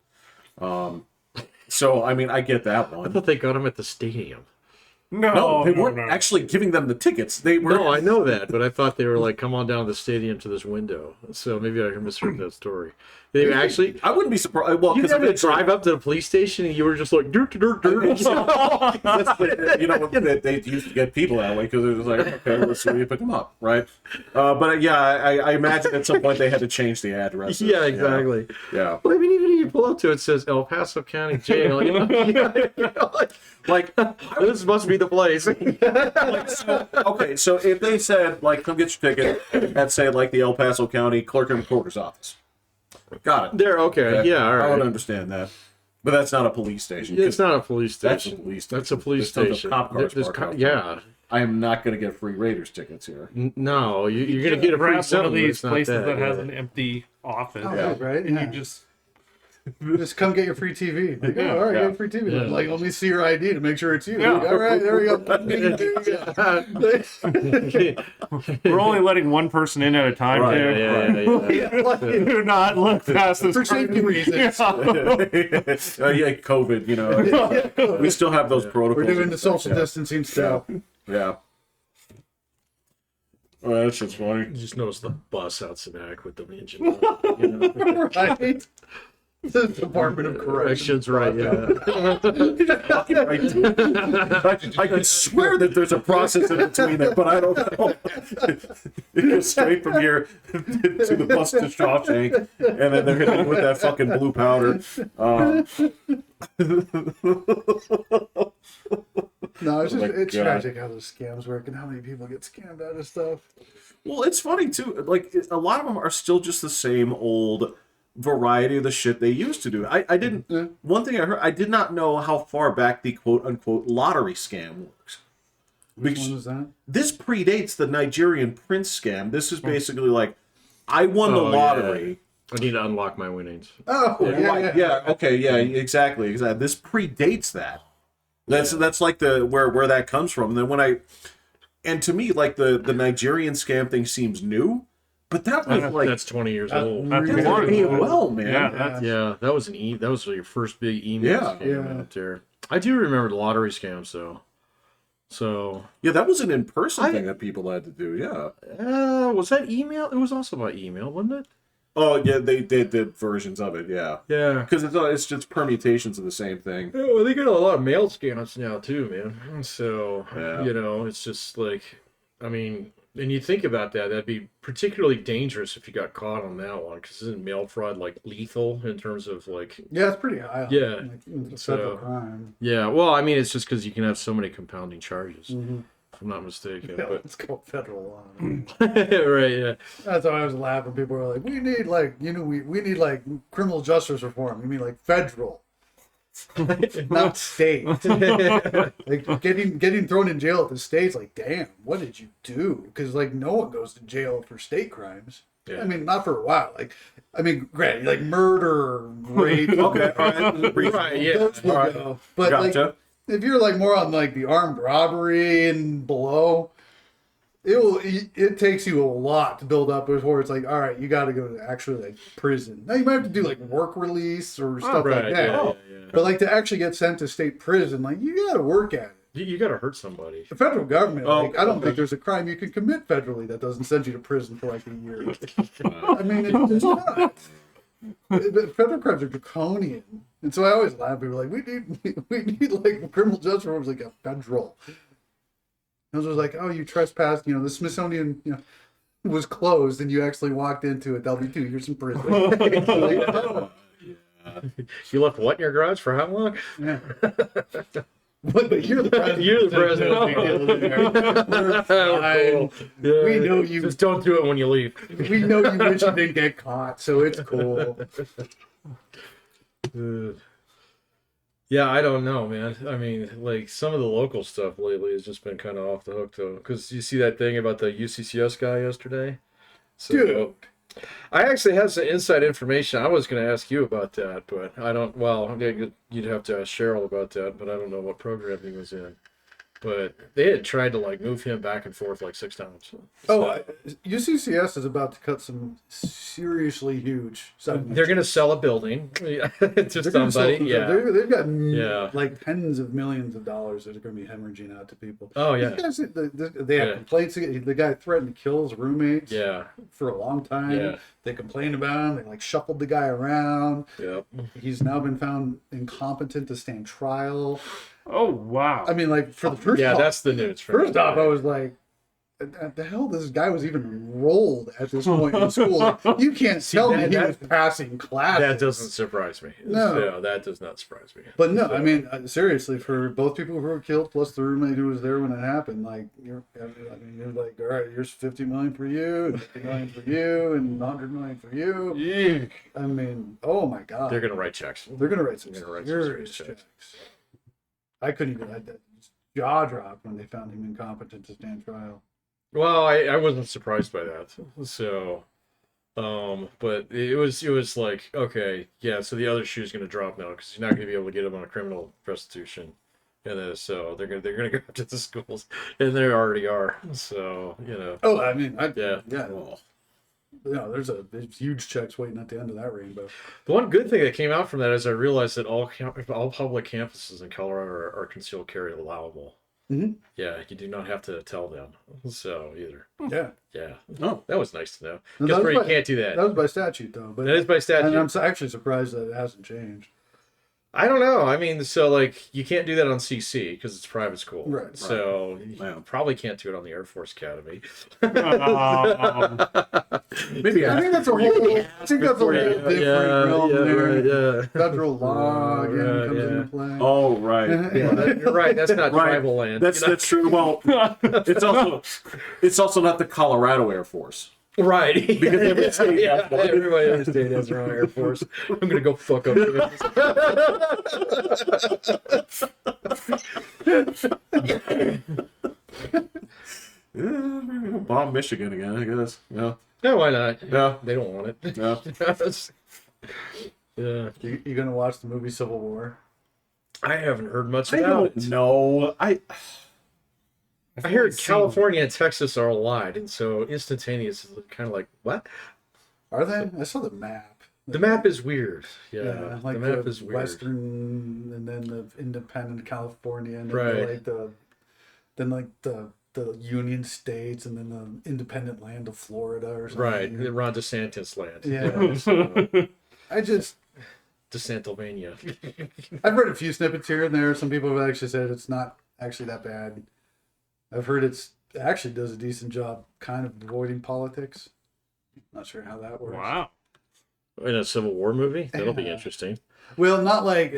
So I mean, I get that one. I thought they got them at the stadium. No, they weren't actually giving them the tickets. They were. No, I know that, but I thought they were like, come on down to the stadium to this window. So maybe I misheard that story. They actually. I wouldn't be surprised. Well, you because never drive up to the police station and you were just like, dirt. They used to get people that way because it was like, okay, let's see where you pick them up, right? But yeah, I imagine at some point they had to change the address. Yeah, exactly. Yeah. Well, I mean, even if you pull up to it, it says El Paso County Jail. Like this must be the place. So if they said, like, come get your ticket at, say, like the El Paso County Clerk and Recorder's office. Got it. They're okay. Yeah, all right. I would understand that. But that's not a police station. It's not a police station. That's a police station. Cop cars yeah. I am not going to get free Raiders tickets here. No, you're going to get a free one of these places that has an empty office. Right? And you just come get your free TV. Like, all right, get free TV. Yeah. Like, let me see your ID to make sure it's you. Yeah. Like, all right, there we go. We're only letting one person in at a time, too. Do not look past this. For safety reasons. COVID, we still have those protocols. We're doing the social distancing stuff. Yeah. Oh, that's just funny. You just noticed the bus out Semac with the engine on, Right? The Department of Corrections. Right, yeah. I could swear that there's a process in between there, but I don't know. It goes straight from here to the bus to Shawshank, and then they're hitting with that fucking blue powder. No, it's tragic how those scams work and how many people get scammed out of stuff. Well, it's funny too. Like, a lot of them are still just the same old variety of the shit they used to do. I didn't. One thing I heard, I did not know how far back the quote unquote lottery scam works. Which one was that? This predates the Nigerian prince scam. This is basically like, I won the lottery. I need to unlock my winnings. Oh, Exactly. This predates that. That's like where that comes from. And then to me, like the Nigerian scam thing seems new, but that was like that's 20 years old. That's well, man. Yeah, that was that was your first big email scam out there. I do remember the lottery scams though. So yeah, that was an in-person thing that people had to do. Yeah. Was that email? It was also by email, wasn't it? Oh yeah, they did versions of it. Yeah. Yeah. Because it's just permutations of the same thing. Yeah, well, they got a lot of mail scams now too, man. So it's just like, I mean, and you think about that, that'd be particularly dangerous if you got caught on that one, because isn't mail fraud like lethal in terms of like? Yeah, it's pretty high. Federal crime. Yeah, well, I mean, it's just because you can have so many compounding charges. Mm-hmm. If I'm not mistaken. Yeah, but... it's called federal law. Right, yeah. That's why I was laughing. People were like, we need we need like criminal justice reform. You mean like federal, not state. Like getting thrown in jail at the state's like, damn, what did you do? Because like no one goes to jail for state crimes. Yeah. I mean, not for a while. Like, I mean, granted, like murder, rape. Okay, right, yeah. All right. But gotcha. Like, if you're like more on like the armed robbery and below, it takes you a lot to build up before it's like, all right, you got to go to actually like prison. Now you might have to do like work release or stuff like that. Yeah. But like to actually get sent to state prison, like you got to work at it. You got to hurt somebody. The federal government, I don't think there's a crime you can commit federally that doesn't send you to prison for like a year. I mean, it's not. Federal crimes are draconian, and so I always laugh. People are like, we need like criminal justice reform is like a federal. And I was like, oh, you trespassed. The Smithsonian, was closed, and you actually walked into it. That'll be 2 years in prison. You left what in your garage for how long? Yeah. But you're the president. You're the president. We're fine. Yeah, We know you. Just don't do it when you leave. We know you wish you didn't get caught, so it's cool. Yeah, I don't know, man. I mean, like some of the local stuff lately has just been kind of off the hook, though. Because you see that thing about the UCCS guy yesterday? So, Dude. I actually had some inside information. I was going to ask you about that, but I don't. Well, you'd have to ask Cheryl about that, but I don't know what program he was in. But they had tried to like move him back and forth like 6 times. UCCS is about to cut some seriously huge segments. They're going to sell a building to somebody. They've got Yeah. like tens of millions of dollars that are going to be hemorrhaging out to people. Oh yeah. These guys, they have complaints. The guy threatened to kill his roommates. Yeah. For a long time. Yeah. They complained about him. They like shuffled the guy around. Yep. He's now been found incompetent to stand trial. Oh wow! I mean, like for the first Yeah, off, that's the news. First off, I was like, the hell, this guy was even enrolled at this point in school. You can't tell me he was passing classes. That doesn't surprise me. No. Yeah, that does not surprise me. But no, I mean, seriously, for both people who were killed plus the roommate who was there when it happened, like you're like, all right, here's $50 million for you, and $50 million for you, and $100 million for you. Eek. I mean, oh my god, They're gonna write checks. They're gonna write some serious serious checks. checks. I couldn't even had that jaw drop when they found him incompetent to stand trial. Well, I wasn't surprised by that. So, but it was like, okay, yeah. So the other shoe's gonna drop now because you're not gonna be able to get him on a criminal restitution, and then so they're gonna go to the schools, and they already are. So Oh, I mean, yeah. Well, there's huge checks waiting at the end of that rainbow. The one good thing that came out from that is I realized that all public campuses in Colorado are concealed carry allowable. Mm-hmm. Yeah, you do not have to tell them. So either. Yeah. Yeah. Oh, That was nice to know. No, Guess that where was you can't do that. That was by statute, though. But That is by statute. And I'm actually surprised that it hasn't changed. I don't know. I mean, so like you can't do that on CC because it's private school. Right. So Wow. you probably can't do it on the Air Force Academy. maybe I think that's a whole. I think that's a whole different realm there. Yeah. Federal law again comes into play. Oh, right. You're right. That's not Right. tribal land. That's true. Well, it's also not the Colorado Air Force. Right. Because every state has one. Everybody in the state has their own Air Force. I'm gonna go fuck up. Yeah, bomb Michigan again, I guess. Yeah. No, why not? Yeah. They don't want it. Yeah. Yeah. You gonna watch the movie Civil War? I haven't heard much I about don't it. know. I heard California and Texas are allied, and so instantaneous is kind of like, what? Are they? I saw the map. The map is weird. Yeah, Yeah, like the map is weird. Western, and then the independent California, and then Right. the Union States, and then the independent land of Florida or something. Right, the Ron DeSantis land. Yeah. So, I just DeSantilvania. I've read a few snippets here and there. Some people have actually said it's not actually that bad. I've heard it actually does a decent job kind of avoiding politics. Not sure how that works. Wow. In a Civil War movie, that'll be Yeah. interesting. Well, not like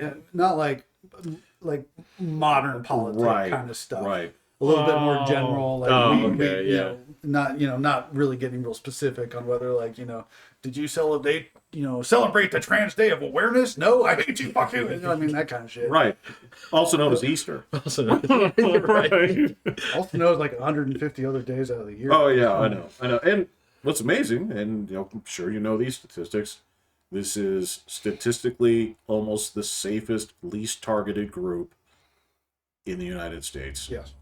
modern politics Right. kind of stuff. Right. A little bit more general. Like okay, yeah. Not really getting real specific on whether did you celebrate the Trans Day of Awareness? No, I hate you. Fuck you. I mean that kind of shit. Right. Also known as Easter. You're right. Also knows like 150 other days out of the year. Oh, yeah, I know. And what's amazing, and I'm sure you know these statistics, this is statistically almost the safest, least targeted group in the United States. Yes.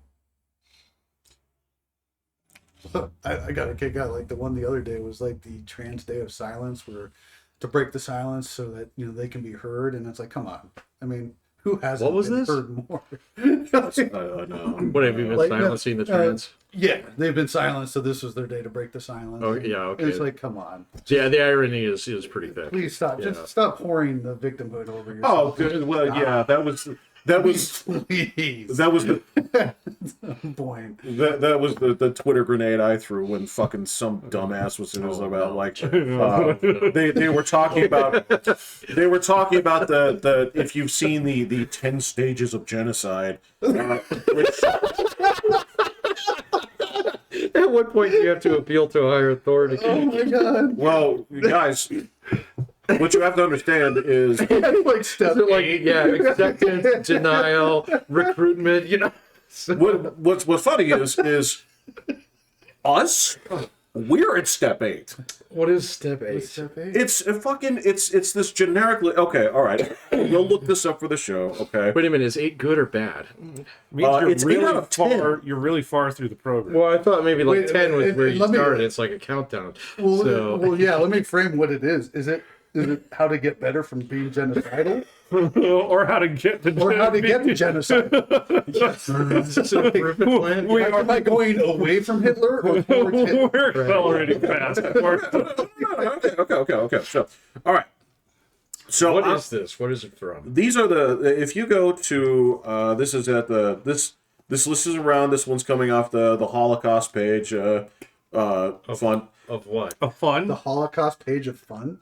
I got a kick out like the one the other day was like the Trans Day of Silence, where to break the silence so that they can be heard, and it's like, come on. I mean, who hasn't What was been this? heard more? I know. What have you been Like, silencing the trans? Yeah, they've been silenced, so this was their day to break the silence. Oh, yeah, okay. It's like, come on. Yeah, the irony is pretty thick. Please stop. Yeah. Just stop pouring the victimhood over Oh, yourself. good. Well, yeah, that was That was Please. that was the Boy. that was the Twitter grenade I threw when fucking some dumbass was about like they were talking about the if you've seen the 10 stages of genocide. Which, At what point do you have to appeal to a higher authority? Oh my god. well, guys, what you have to understand is Like step Acceptance, denial, recruitment. You know. what's funny is us. We're at step 8. What is step 8? Step 8? It's this generically okay. All right, we'll look this up for the show. Okay. Wait a minute, is 8 good or bad? It's 8 out of 10. You're really far through the program. Well, I thought maybe like Wait, 10 was where you let me- started. It's like a countdown. Well, yeah. Let me frame what it is. Is it how to get better from being genocidal, or how to get to or how to get to genocide? Is this an improvement plan? We are Am I going away from Hitler or towards Hitler? we're accelerating fast. Okay. So, all right. So What is this? What is it from? these are if you go to this is at this list is around. This one's coming off the Holocaust page. Fun. Of what? A fun? The Holocaust page of fun.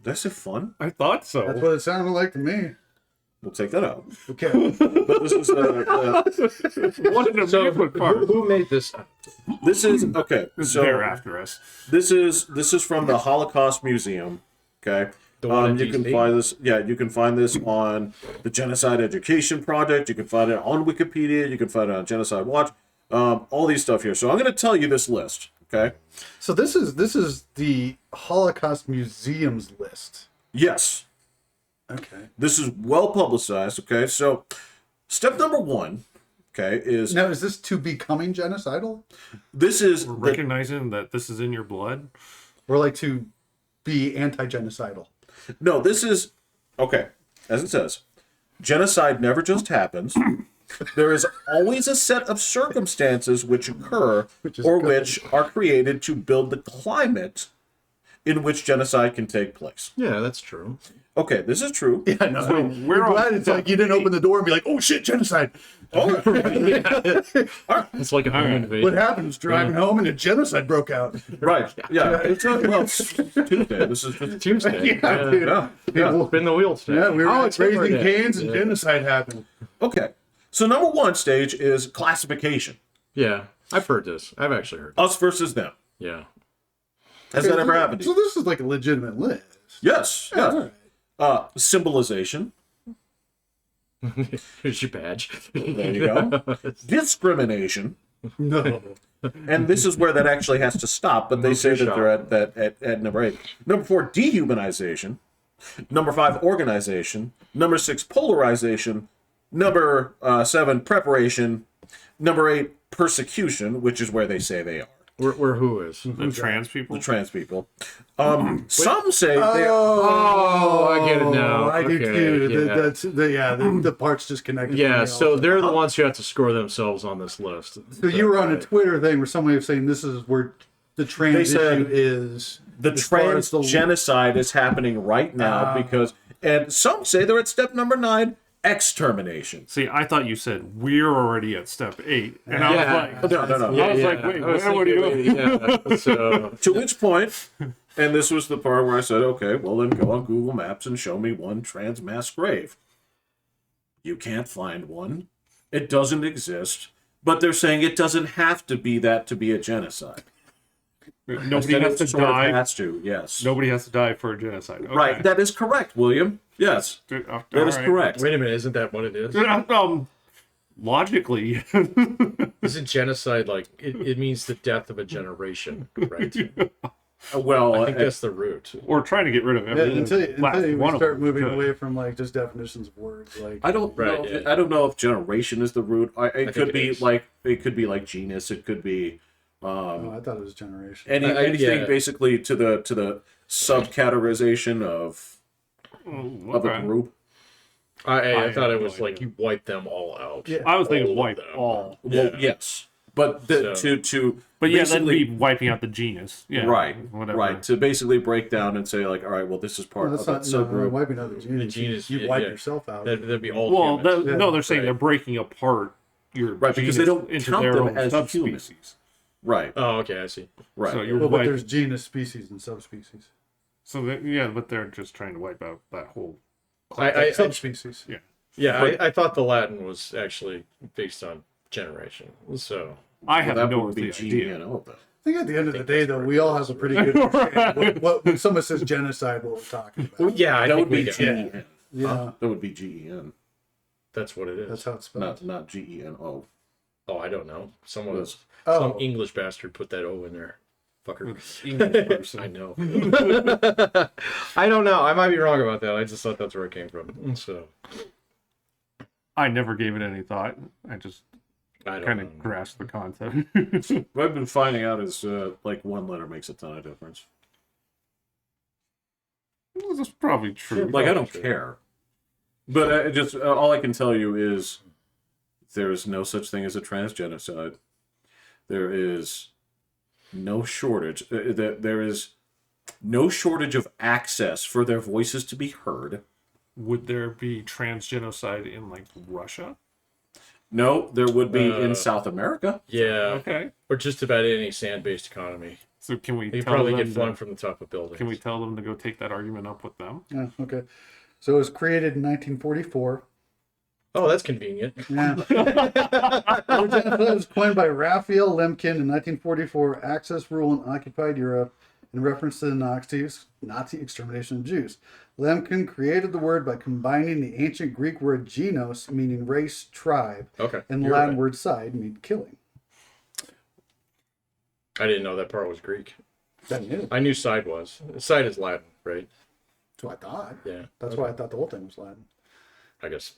That's it. Fun. I thought so. That's what it sounded like to me. We'll take that out. Okay. But this is What an amusement park. Who made this? this is okay. So They're after us. this is from the Holocaust Museum. Okay. The one in You can DC? find this. Yeah, you can find this on the Genocide Education Project. You can find it on Wikipedia. You can find it on Genocide Watch. All these stuff here. So I'm going to tell you this list. Okay. So this is the Holocaust Museum's list. Yes. Okay. This is well publicized. Okay. So step number 1. Okay, is Now, is this to becoming genocidal, this is Recognizing that this is in your blood. or like to be anti-genocidal? no. This is okay. As it says, genocide never just happens. There is always a set of circumstances which occur or which are created to build the climate in which genocide can take place. Yeah, that's true. Okay, this is true. Yeah, no. So we're glad on it's like you didn't open the door and be like, "Oh shit, genocide!" Oh, It's like a home invasion. What happens? Driving home and a genocide broke out. right. Yeah. It's Tuesday. This is just Tuesday. Yeah, dude. Yeah. Spin the wheels. Yeah, we were Oh, like it's Hitler raising Day. canes and genocide happened. Okay. So number 1 stage is classification. Yeah, I've heard this. I've actually heard. Us versus them. Yeah. Has that ever happened to So you? this is like a legitimate list. Yes. Yeah. Yes. Symbolization. Here's your badge. There you go. Discrimination. No. And this is where that actually has to stop, but they say that they're at number 8. Number 4, dehumanization. Number 5, organization. Number 6, polarization. Number 7, preparation. Number 8, persecution, which is where they say they are. Where who is? the trans people. The trans people. Some say they are. Oh, I get it now. I do Okay, too. yeah. The parts just connected. Yeah, to me so also. they're the ones who have to score themselves on this list. So you were on a Twitter thing where somebody was saying this is where the trans They said issue is. The as far trans as the- genocide is happening right now because, and some say they're at step number 9, extermination. See, I thought you said we're already at step 8, and I Yeah. was like, No. I was like, wait, what are you? Yeah, so To which point, and this was the part where I said, okay, well then go on Google Maps and show me one trans mass grave. You can't find one. It doesn't exist. But they're saying it doesn't have to be that to be a genocide. Nobody Instead, has it to sort of die. has to, yes. Nobody has to die for a genocide. Okay. Right, that is correct, William. Yes, Dude, that all is right. correct. wait a minute, isn't that what it is? Logically, Isn't genocide like it means the death of a generation, right? Well, I think that's the root. we're trying to get rid of Yeah, everything. until you one of start them moving could. away from like just definitions of words, like I don't Right, know. yeah. I don't know if generation is the root. It could it be is. like genus. It could be oh, I thought it was generation. anything yeah. basically to the subcategorization of a Okay. group. I I thought have it no was like idea. you wipe them all out. Yeah. I was thinking All of white them. all. Well, Yeah. yes, But But yeah, that'd basically- be wiping out the genus. Yeah, right, whatever. right. To basically break down and say like, all right, well, this is part Well, of that's that not subgroup. wiping out the genus. You wipe yourself out. That'd be all Well, humans. no, they're saying Right. they're breaking apart your Right, because they genus don't into count their them own as subspecies. humans. Right, Oh, okay, I see. right. So you're Well, but wiping. there's genus, species, and subspecies. Yeah, but they're just trying to wipe out that whole. Subspecies. I thought the Latin was actually based on generation. So I Well, have that no would be idea. GNO, though. I think at the end of the day, though, we all have a pretty good understanding when someone says genocide, what we're talking about. yeah, I That think would be we do. GEN. Yeah, That would be GEN, That's what it is. that's how it's spelled. not GENO. Oh, I don't know. Someone Yes. some English bastard put that O in there. Fucker. English person. I know. I don't know. I might be wrong about that. I just thought that's where it came from. So I never gave it any thought. I just I don't kind know. of grasped the concept. What I've been finding out is like one letter makes a ton of difference. That's probably true. Like I don't care, but just all I can tell you is there is no such thing as a transgenocide. There is no shortage. There is no shortage of access for their voices to be heard. Would there be transgenocide in like Russia? No, there would be in South America. Yeah. Okay. Or just about any sand-based economy. So can we They tell probably them get flung to, from the top of buildings. can we tell them to go take that argument up with them? Yeah, okay. So it was created in 1944. Oh, that's convenient. Yeah. It was coined by Raphael Lemkin in 1944, Access Rule in Occupied Europe, in reference to the Nazi extermination of Jews. Lemkin created the word by combining the ancient Greek word genos, meaning race, tribe, Okay. and the you're Latin right. word side, meaning killing. I didn't know that part was Greek. That is. I knew side was. Side is Latin, right? That's what I thought. Yeah. That's why I thought the whole thing was Latin. I guess.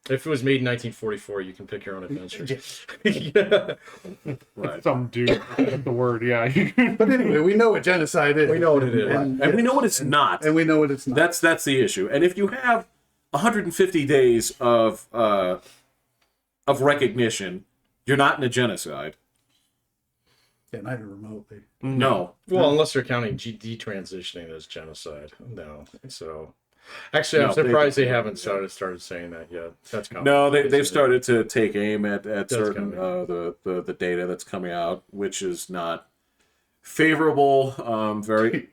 If it was made in 1944, you can pick your own adventure. Right. Some dude with the word, yeah. But anyway, we know what genocide is. We know what it is. And we know what it's not. And we know what it's not. That's the issue. And if you have 150 days of recognition, you're not in a genocide. Yeah, not even remotely. No. Well, unless they're counting detransitioning as genocide. No. So, actually, I'm No, surprised they- they haven't started saying that yet. That's coming. No, they've started to take aim at certain coming. the data that's coming out, which is not favorable. Very.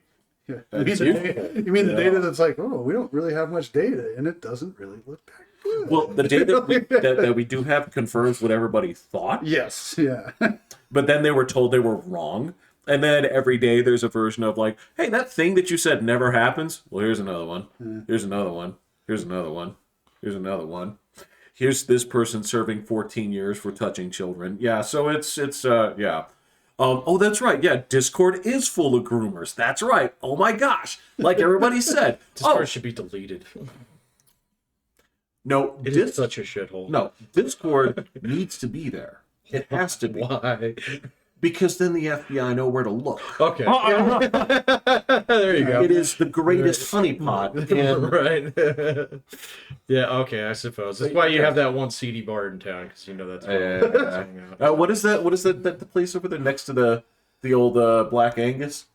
Yeah. That's You mean the data that's like, oh, we don't really have much data, and it doesn't really look that good. Well, the data that we do have confirms what everybody thought, Yes, yeah. but then they were told they were wrong. And then every day there's a version of like, hey, that thing that you said never happens. Well, here's another one. Here's another one. Here's another one. Here's another one. Here's this person serving 14 years for touching children. Yeah, so it's yeah. Oh, that's right. Yeah, Discord is full of groomers. That's right. Oh my gosh. Like everybody said. Discord should be deleted. No, It is such a shithole. no, Discord needs to be there. It has to be. Why? Because then the FBI know where to look. Okay. There you go. It is the greatest honeypot. And Right. Yeah, okay, I suppose. That's why you have that one seedy bar in town, because you know that's what is that? What is that? The place over there next to the old Black Angus?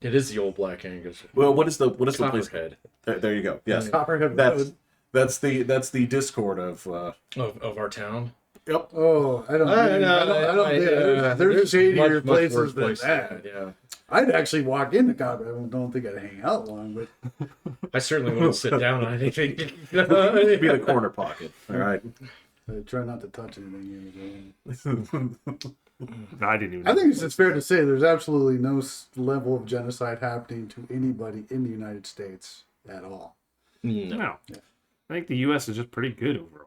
It is the old Black Angus. Well, what is the place? Copperhead. There you go. Yes, Copperhead that's Road. that's the Discord of. Of our town. Yep. Oh, I don't think there's shadier much places worse than places that. Yeah. I'd actually walk into Copperhead. I don't think I'd hang out long, but I certainly wouldn't sit down on anything. Be the corner pocket. All right. I try not to touch anything. I didn't even. I think it's fair to say there's absolutely no level of genocide happening to anybody in the United States at all. No. I think the U.S. is just pretty good overall.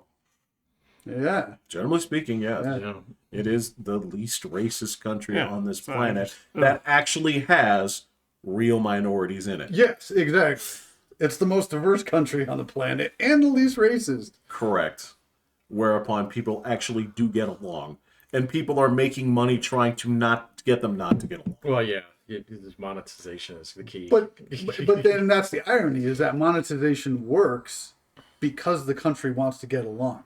Yeah. Generally speaking, yes. Yeah. Yeah. It is the least racist country Yeah, on this so- planet that actually has real minorities in it. Yes, exactly. It's the most diverse country on the planet and the least racist. Correct. Whereupon people actually do get along. And people are making money trying to not get them not to get along. Well, yeah. This monetization is the key. But then that's the irony, is that monetization works because the country wants to get along.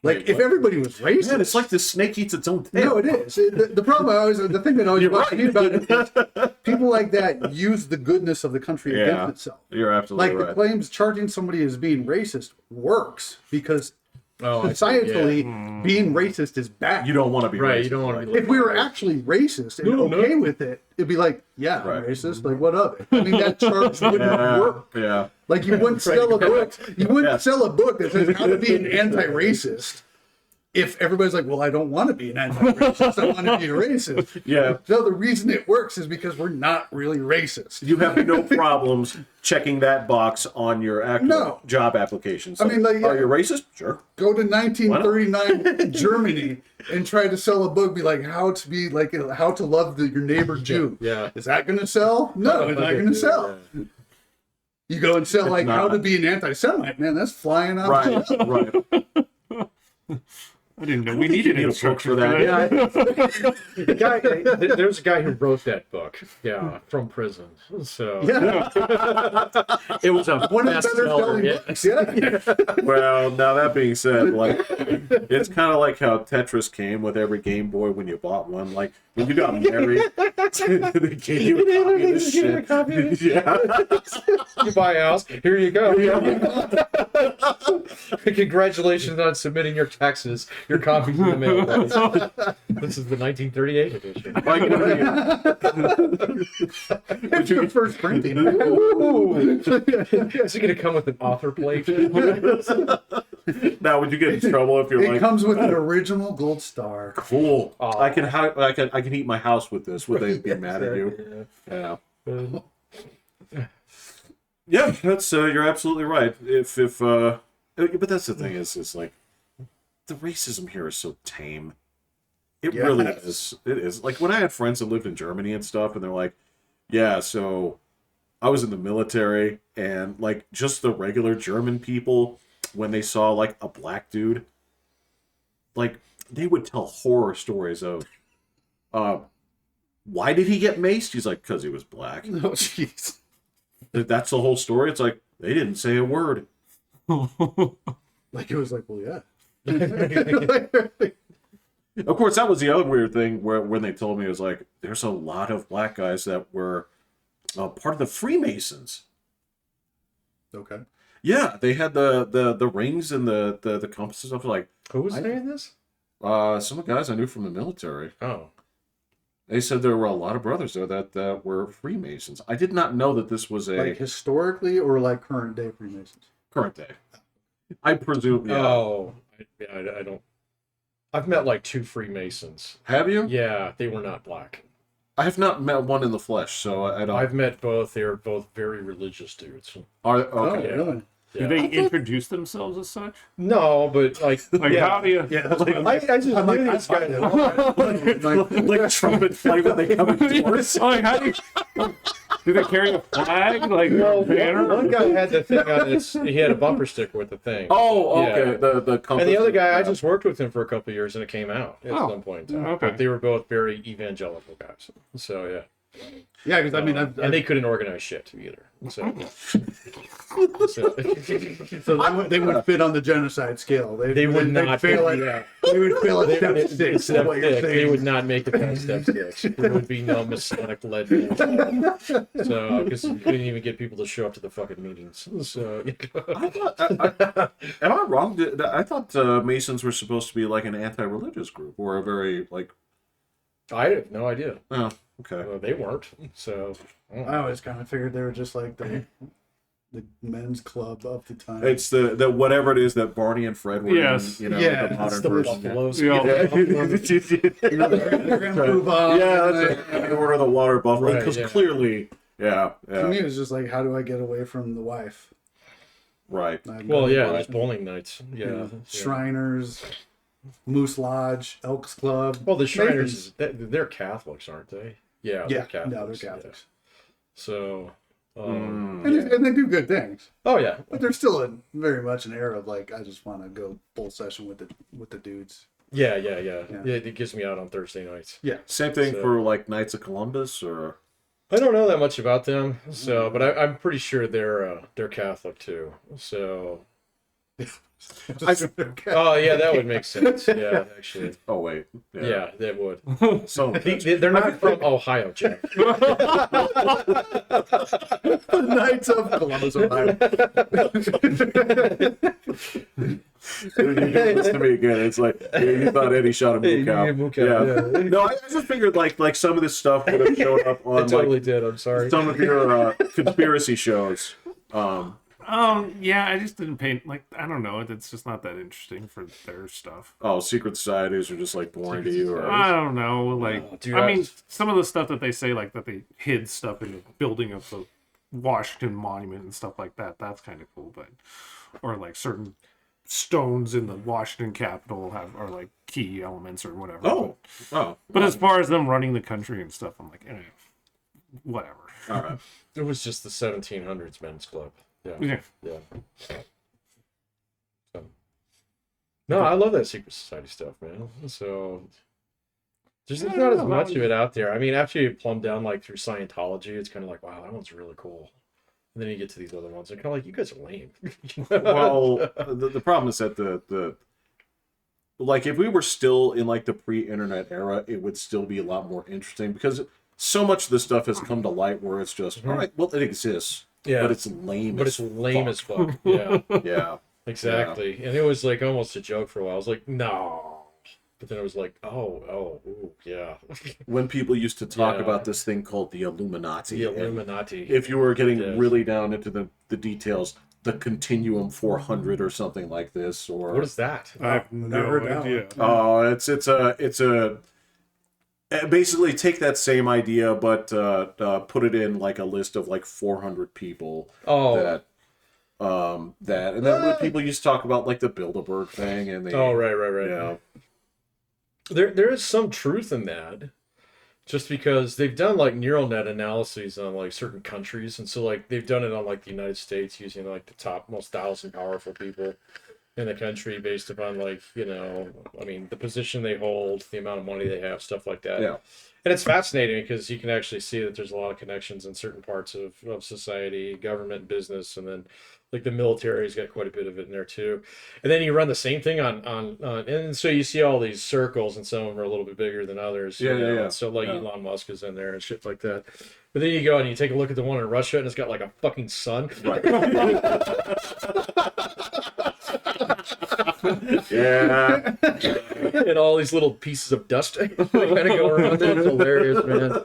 Like, if everybody was racist, Man, it's like the snake eats its own tail. no, it is. The problem the thing that always bugs me about it is people like that use the goodness of the country against itself. You're absolutely Like right. the claims charging somebody as being racist works because I see, scientifically being racist is bad. You don't want to be Right, racist. you don't want to be. If we were actually racist and okay with it, it'd be like, yeah, I'm Right. racist. Like, what of it? I mean, that charge wouldn't work. Yeah. Like, you wouldn't sell a book. You wouldn't sell a book that says how to be an anti-racist. If everybody's like, well, I don't want to be an anti-racist, I want to be a racist. Yeah. No, the reason it works is because we're not really racist. You have no problems checking that box on your actual No. job applications. I mean, like, are you racist? Sure. Go to 1939 Germany and try to sell a book, be like, how to love your neighbor Jew. Yeah. Is that going to sell? No, it's not going to sell. You go and sell like how to be an anti-Semite, man. That's flying off. Right. Right. I didn't know we needed a book for that. Yeah, the guy. There's a guy who wrote that book. Yeah, from prison. So Yeah, it was a one of the better bestseller. selling Yeah. books. Yeah. Well, now that being said, like, it's kind of like how Tetris came with every Game Boy when you bought one. Like, when you got married, they gave you a copy of this shit. Yeah. You buy a house. Here you go. Congratulations on submitting your taxes. Your copy's in the mail. This is the 1938 edition. Like, It's your first printing. Is it going to come with an author plate? now, would you get in trouble if you're It like, comes with an original gold star. cool, Aw. I can heat my house with this? Would they be mad at you? Yeah. Yeah, that's you're absolutely right. But that's the thing is like the racism here is so tame. It really is. It is. Like when I had friends that lived in Germany and stuff, and they're like, "Yeah, so I was in the military, and like just the regular German people, when they saw like a black dude, like they would tell horror stories of, why did he get maced? He's like, because he was black. Oh, jeez. That's the whole story. It's like they didn't say a word. Like, it was like, well, yeah. Of course, that was the other weird thing where when they told me, it was like, there's a lot of black guys that were part of the Freemasons. Okay. Yeah, they had the rings and the compasses. I was like, Who was saying this? some guys I knew from the military. Oh. They said there were a lot of brothers there that were Freemasons. I did not know that this was a Like historically or like current day Freemasons? current day. I presume. Yeah. Oh. I don't. I've met like 2 Freemasons. Have you? Yeah, they were not black. I have not met one in the flesh, so I don't. I've met both. They were both very religious dudes. Are, Oh, okay. really? Do they introduce themselves as such? No, but like, Like, how do you? Yeah, that's what I just I'm like, knew this guy. Like trumpet play when they come in doors. Like, how do they carry a flag? Like, Well, a banner? one guy had the thing on his. He had a bumper sticker with the thing. Oh, okay. Yeah. The compass. And the other guy, I just worked with him for a couple of years, and it came out at Oh, some point. In time. okay. But they were both very evangelical guys. So yeah. Yeah, because I mean, And they couldn't organize shit either. So, so they would fit on the genocide scale. they would they'd not fail fit, at. They would fail at step 6. is Step what you're 6. They saying. would not make it past step 6. There would be no Masonic legend. So, because you couldn't even get people to show up to the fucking meetings. So, I thought, am I wrong? I thought Masons were supposed to be like an anti-religious group or a very like. I have no idea. Oh, okay. They weren't. So, I always kind of figured they were just like the men's club of the time. It's the whatever it is that Barney and Fred were Yes. in, you know, Yeah, the it's modern the version. buffaloes. Yeah. They're gonna move on. Yeah, that's it. The order of the water buffalo, Right, because yeah. clearly, To me, yeah, it was just like, how do I get away from the wife? right. Well, yeah, Right. there's bowling nights. Yeah. Shriners, Moose Lodge, Elks Club. Well, the Shriners, they're Catholics, aren't they? Yeah, Yeah, they're no, Catholics. they're yeah. Catholics. So, And they do good things. oh yeah, But there's still very much an era of like, I just want to go full session with the dudes. yeah. Yeah. It gets me out on Thursday nights. Yeah. Same thing So- for like Knights of Columbus, or I don't know that much about them, so but I'm pretty sure they're Catholic too. So Oh yeah, that would make sense. Yeah, actually. Oh wait. Yeah, that would. So They're not from Ohio, Jeff. The Knights of Columbus, Ohio. you listen to me again. It's like you thought Eddie shot a moo cow. Yeah. No, I just figured like some of this stuff would have showed up on I totally did. I'm sorry. some of your conspiracy shows. Yeah, I just didn't paint I don't know. It's just not that interesting for their stuff. Oh, secret societies are just like boring to you, or I don't know. Dude, I mean, some of the stuff that they say, like that they hid stuff in the building of the Washington Monument and stuff like that. That's kind of cool, but or like certain stones in the Washington Capitol are like key elements or whatever. But as far as them running the country and stuff, I'm like, whatever. All right. It was just the 1700s men's club. Yeah. So, no, I love that secret society stuff, man. So there's not as much of it out there. I mean, after you plumb down like through Scientology, it's kind of like, wow, that one's really cool. And then you get to these other ones, they're kind of like, you guys are lame. Well, the problem is that the like if we were still in like the pre-internet era, it would still be a lot more interesting because so much of this stuff has come to light where it's just all right. Well, it exists, but it's lame. As fuck. Yeah, yeah, exactly. Yeah. And it was like almost a joke for a while. I was like, no. But then it was like, ooh, yeah. When people used to talk about this thing called the Illuminati. The Illuminati. If you were getting really down into the details, the Continuum 400 or something like this, or what is that? I've never idea. Oh, it's a basically take that same idea, but put it in like a list of like 400 people. And then when people used to talk about like the Bilderberg thing, and they right. Yeah. There is some truth in that, just because they've done like neural net analyses on like certain countries, and so like they've done it on like the United States using like the top most 1,000 powerful people in the country based upon like I mean the position they hold, the amount of money they have, stuff like that. Yeah. And it's fascinating because you can actually see that there's a lot of connections in certain parts of society, government, business, and then like the military's got quite a bit of it in there too. And then you run the same thing on and so you see all these circles, and some of them are a little bit bigger than others. Yeah. So like Elon Musk is in there and shit like that. But then you go and you take a look at the one in Russia, and it's got like a fucking sun. Right. Yeah. And all these little pieces of dust kind of go around it. It's hilarious, man.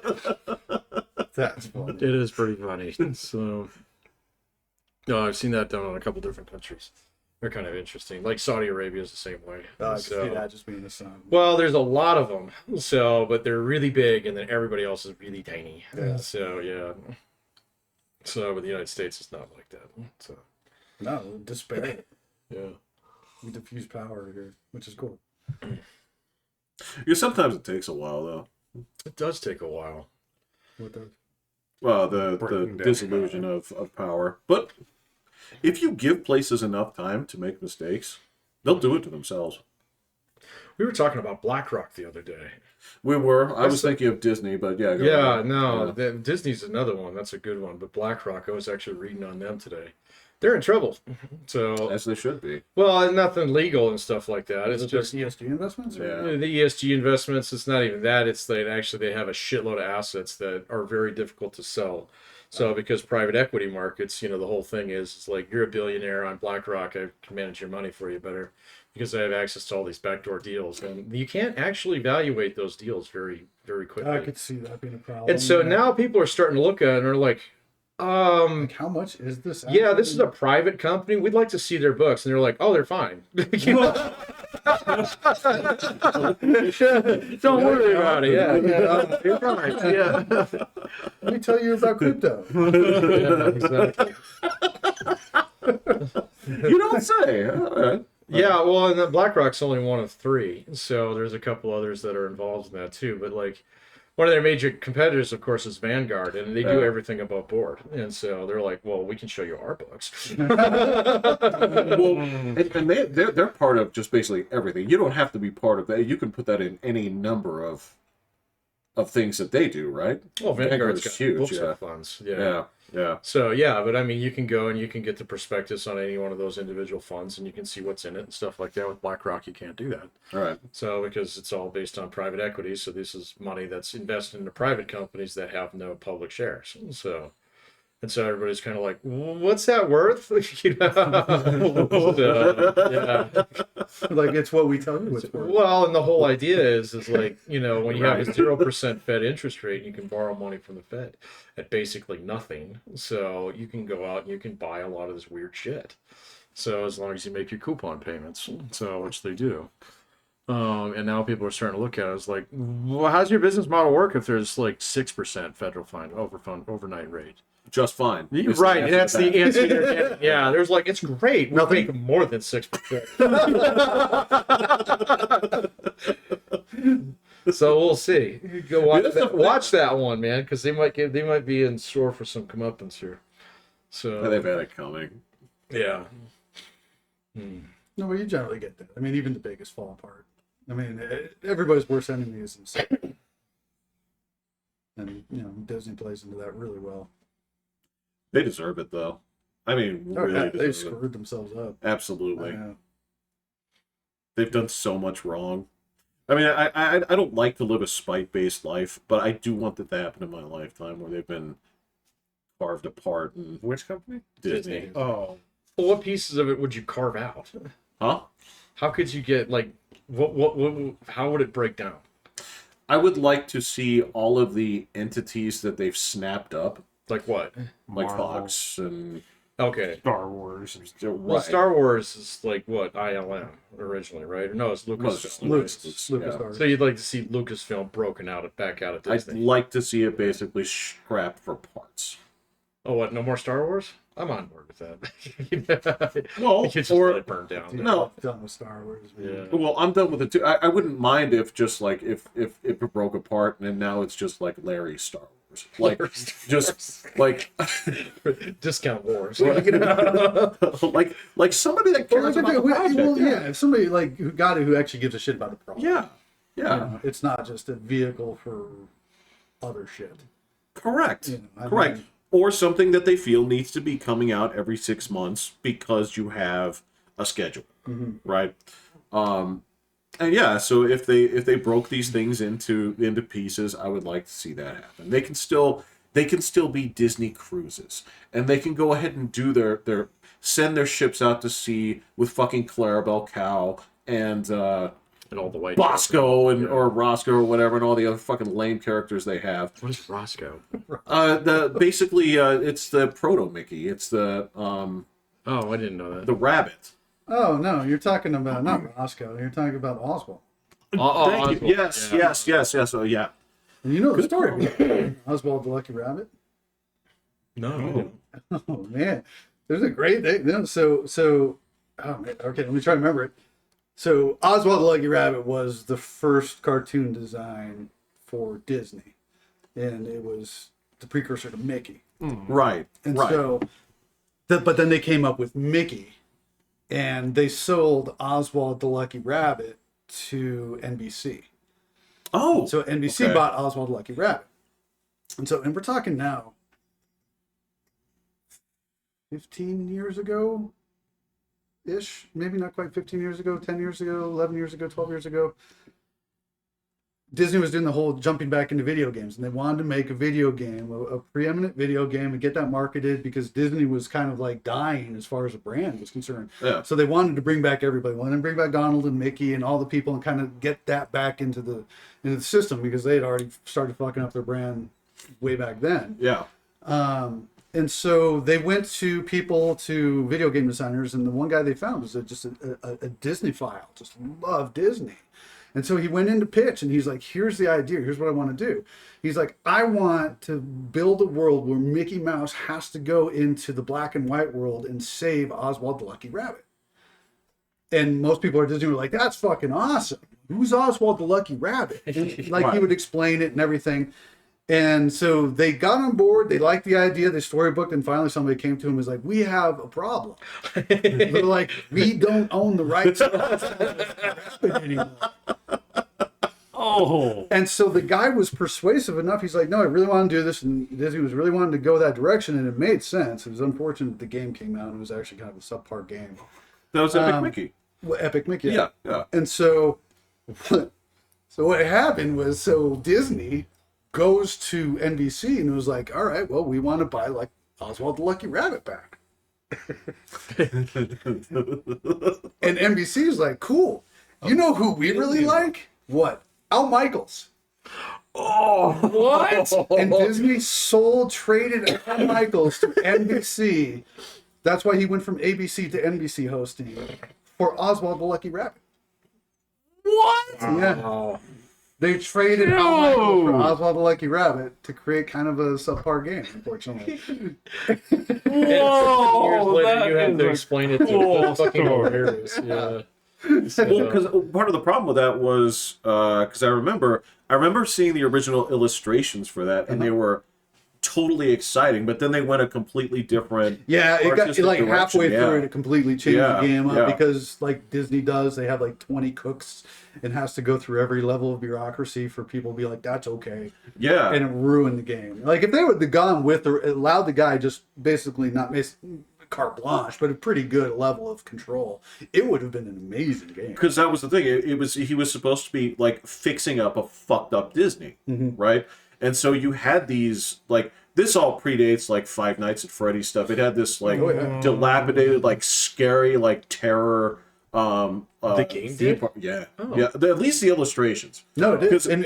That's funny. It is pretty funny. So, no, I've seen that done on a couple different countries. They're kind of interesting. Like Saudi Arabia is the same way. I can see that just being the sun. Well, there's a lot of them. So, but they're really big, and then everybody else is really tiny. Yeah. So, yeah. So, but the United States is not like that. So, No, despair. yeah. We diffuse power here, which is cool. Yeah, sometimes it takes a while though. It does take a while. With the Well, the Breaking down disillusion of power. But if you give places enough time to make mistakes, they'll do it to themselves. We were talking about BlackRock the other day. We were. I was thinking of Disney, but yeah. Go ahead. Disney's another one. That's a good one. But BlackRock, I was actually reading on them today. They're in trouble. So As they should be. well, nothing legal and stuff like that. It's just ESG investments? Or? Yeah. the ESG investments. It's not even that. It's that actually they have a shitload of assets that are very difficult to sell. So because private equity markets, the whole thing is like you're a billionaire. I'm BlackRock. I can manage your money for you better because I have access to all these backdoor deals, and you can't actually evaluate those deals very, very quickly. I could see that being a problem. And so now people are starting to look at it and are like, like, how much is this? yeah, this is a private company. We'd like to see their books. And they're like, oh, they're fine. Don't worry about it. Yeah, you're fine. Yeah. Let me tell you about crypto. Exactly. You don't say. All right. Yeah, well, and then BlackRock's only one of 3. So there's a couple others that are involved in that too. But like, one of their major competitors, of course, is Vanguard, and they do everything above board. And so they're like, well, we can show you our books. Well, and they're part of just basically everything. You don't have to be part of that. You can put that in any number of things that they do, right? Well, Vanguard's got huge, books yeah. of funds. Yeah. Yeah. So yeah, but I mean, you can go and you can get the prospectus on any one of those individual funds, and you can see what's in it and stuff like that. With BlackRock, you can't do that. All right. So because it's all based on private equity, so this is money that's invested into private companies that have no public shares. So. And so everybody's kind of like, "What's that worth?" You know? So, yeah. Like it's what we tell you it's worth. Well, and the whole idea is like, you know, when you have a 0% Fed interest rate, you can borrow money from the Fed at basically nothing. So you can go out and you can buy a lot of this weird shit. So as long as you make your coupon payments, so which they do. And now people are starting to look at it as like, well, how's your business model work if there's like 6% federal fund overnight rate? Just fine. Right, that's the answer you're getting. Yeah, there's like, it's great. We'll make more than 6%. So we'll see. Go watch that one, man, because they might be in store for some comeuppance here. So they've had it coming. Yeah. No, but you generally get that. I mean, even the biggest fall apart. I mean, everybody's worst enemy is themselves. And, you know, Disney plays into that really well. They deserve it, though. I mean, really, they've screwed themselves up. Absolutely. They've done so much wrong. I mean, I don't like to live a spite-based life, but I do want that to happen in my lifetime, where they've been carved apart. And which company? Disney. Oh. Well, what pieces of it would you carve out? Huh? How could you get, like, how would it break down? I would like to see all of the entities that they've snapped up. Like what? Like Marvel. Fox and Okay. Star Wars. Well, Star Wars is like what, ILM originally, right? Or no, it's Lucasfilm. Lucas. So you'd like to see Lucasfilm broken back out of Disney. I'd like to see it basically scrapped for parts. Oh, what? No more Star Wars? I'm on board with that. No, you just or let it burn down. no. Done with Star Wars. Yeah. Well, I'm done with it too. I wouldn't mind if just like if it broke apart and now it's just like Larry's Star Wars. Like just like Discount wars. like somebody that cares about the project. If somebody like who actually gives a shit about the product. Yeah. You know, it's not just a vehicle for other shit. Correct. You know, Correct. mean, or something that they feel needs to be coming out every 6 months because you have a schedule, right? And yeah, so if they broke these things into pieces, I would like to see that happen. They can still be Disney cruises, and they can go ahead and do their send their ships out to sea with fucking Clarabelle Cow and all the white Bosco or Roscoe or whatever, and all the other fucking lame characters they have. What is Roscoe? It's the proto Mickey. It's the Oh, I didn't know that. the rabbit. Oh no, you're talking about not Roscoe. You're talking about Oswald. Thank you. Yes. Oh yeah. And you know the story of Oswald the Lucky Rabbit. No. Oh man, there's a great thing. No, so oh man, okay, let me try to remember it. So Oswald the Lucky Rabbit was the first cartoon design for Disney, and it was the precursor to Mickey. Right. And right. so, but then they came up with Mickey, and they sold Oswald the Lucky Rabbit to NBC. Oh. So NBC okay. bought Oswald the Lucky Rabbit. And we're talking now 15 years ago ish, maybe not quite 15 years ago, 10 years ago, 11 years ago, 12 years ago. Disney was doing the whole jumping back into video games, and they wanted to make a video game, a preeminent video game, and get that marketed because Disney was kind of like dying as far as a brand was concerned. Yeah. So they wanted to bring back everybody, wanted to bring back Donald and Mickey and all the people, and kind of get that back into the system because they had already started fucking up their brand way back then. Yeah. And so they went to video game designers, and the one guy they found was just a Disney file, just loved Disney. And so he went in to pitch, and he's like, here's the idea. Here's what I want to do. He's like, I want to build a world where Mickey Mouse has to go into the black and white world and save Oswald the Lucky Rabbit. And most people at Disney were like, that's fucking awesome. Who's Oswald the Lucky Rabbit? And like right. He would explain it and everything. And so they got on board. They liked the idea. They storybooked, and finally somebody came to him and was like, we have a problem. They're like, we don't own the rights to Oswald the Lucky Rabbit anymore. Oh. And so the guy was persuasive enough. He's like, no, I really want to do this. And Disney was really wanting to go that direction. And it made sense. It was unfortunate the game came out. It was actually kind of a subpar game. That was Epic Mickey. Well, Epic Mickey. Yeah. And so what happened was, Disney goes to NBC and was like, all right, well, we want to buy like Oswald the Lucky Rabbit back. And NBC is like, cool. You know who we really like? What? Al Michaels. Oh, what? And Disney traded Al Michaels to NBC. That's why he went from ABC to NBC hosting for Oswald the Lucky Rabbit. What? Yeah. They traded Al Michaels for Oswald the Lucky Rabbit to create kind of a subpar game, unfortunately. Whoa! Years later, you have to explain it to the fucking hilarious. Yeah. Well, because part of the problem with that was because I remember seeing the original illustrations for that, and they were totally exciting. But then they went a completely different. Yeah, it got like direction. halfway through it completely changed the game up yeah. because, like Disney does, they have like 20 cooks and has to go through every level of bureaucracy for people to be like, that's okay. Yeah, and it ruined the game. Like if they would have gone with or allowed the guy just basically not carte blanche, but a pretty good level of control, it would have been an amazing game. Because that was the thing. He was supposed to be like fixing up a fucked up Disney, right? And so you had these like this all predates like Five Nights at Freddy's stuff. It had this like dilapidated, like scary, like terror. The game did? Yeah, yeah. At least the illustrations. No, it is. And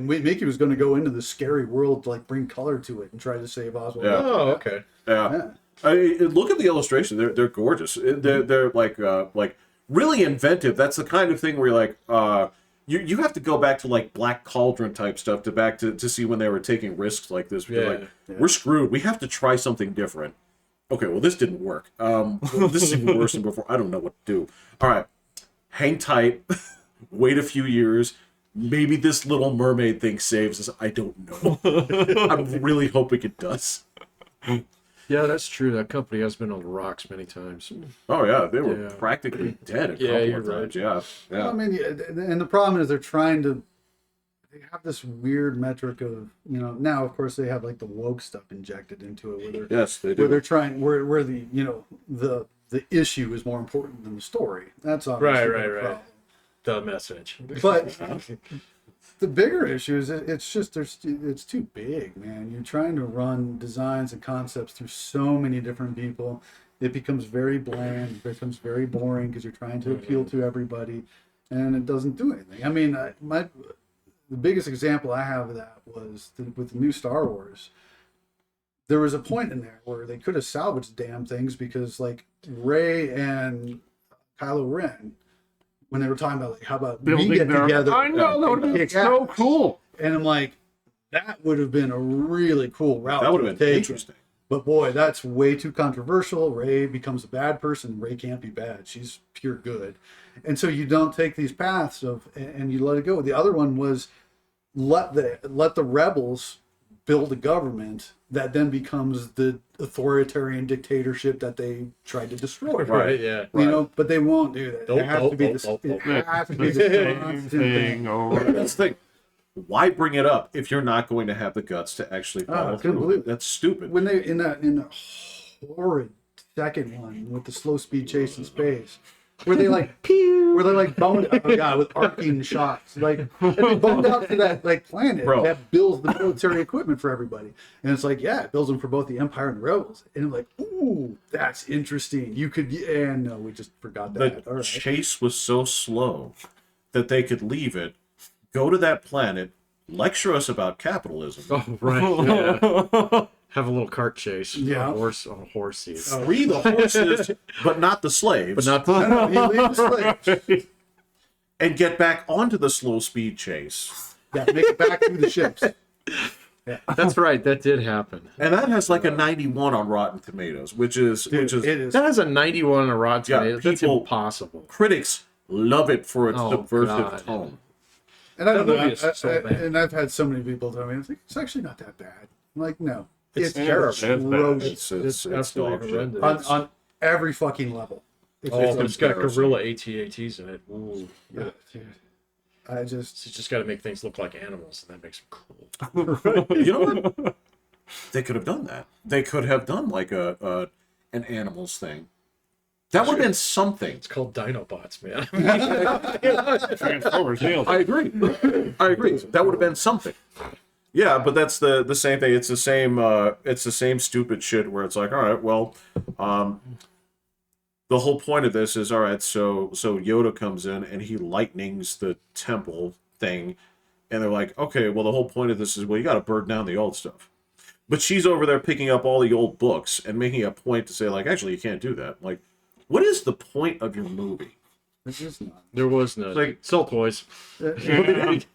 Mickey was going to go into the scary world, like bring color to it and try to save Oswald. Yeah. Oh, okay. Yeah. Look at the illustrations. They're gorgeous. They're like really inventive. That's the kind of thing where you're like, you have to go back to like Black Cauldron type stuff to see when they were taking risks like this. Because we're screwed. We have to try something different. Okay, well this didn't work. This is even worse than before. I don't know what to do. All right, hang tight. Wait a few years. Maybe this Little Mermaid thing saves us. I don't know. I'm really hoping it does. Yeah, that's true. That company has been on the rocks many times. Oh yeah, they were practically dead a couple you're of times. right. Yeah. Well, I mean, and the problem is they have this weird metric of, now of course they have like the woke stuff injected into it where they're, Yes, they do. where they're trying where the the issue is more important than the story. That's obviously Right. the problem. The message. But the bigger issue is it's too big, man. You're trying to run designs and concepts through so many different people. It becomes very bland. It becomes very boring because you're trying to appeal to everybody, and it doesn't do anything. I mean, the biggest example I have of that was with the new Star Wars. There was a point in there where they could have salvaged damn things because, like, Rey and Kylo Ren, when they were talking about, like, how about we get together? I know, that would have been so cool. And I'm like, that would have been a really cool route. That would have been interesting. But boy, that's way too controversial. Rey becomes a bad person. Rey can't be bad. She's pure good. And so you don't take these paths and you let it go. The other one was let the rebels build a government that then becomes the authoritarian dictatorship that they tried to destroy. Right, yeah. But they won't do that. It has to be this constant thing. That's the thing. Why bring it up if you're not going to have the guts to actually follow through? That's stupid. When they in the horrid second one with the slow speed chase in space, where they like boned with arcing shots, and they boned out to that planet that builds the military equipment for everybody, and it's like it builds them for both the Empire and the Rebels, and I'm like, ooh, that's interesting. You could, and no, we just forgot that. The chase was so slow that they could leave it, go to that planet, lecture us about capitalism. Oh, right. Yeah. Have a little cart chase. Yeah. On horses. Free the horses, but not the slaves. But not he leaves the slaves. And get back onto the slow speed chase. Yeah, make it back through the ships. That's right. That did happen. And that has like a 91 on Rotten Tomatoes, which is it is. That has a 91 on Rotten Yeah, Tomatoes. That's people- impossible. Critics love it for its subversive God. tone. And I don't That know, movie is so bad. and I've had so many people tell me, it's actually not that bad. I'm like, no, it's terrible. atrocious It's absolutely dog shit. horrendous. on every fucking level. It's got embarrassing. gorilla AT-ATs in it. Ooh. Yeah, dude. You just got to make things look like animals, and that makes them cool. You know what? They could have done that. They could have done like an animals thing. That would have been something. It's called Dinobots, man. Transformers, nailed it. I agree. That would have been something. Yeah, but that's the same thing. It's the same stupid shit where it's like, all right, well, the whole point of this is, all right, so Yoda comes in and he lightnings the temple thing, and they're like, okay, well, the whole point of this is, well, you got to burn down the old stuff. But she's over there picking up all the old books and making a point to say, like, actually, you can't do that. Like, what is the point of your movie? There was no like sell toys. They didn't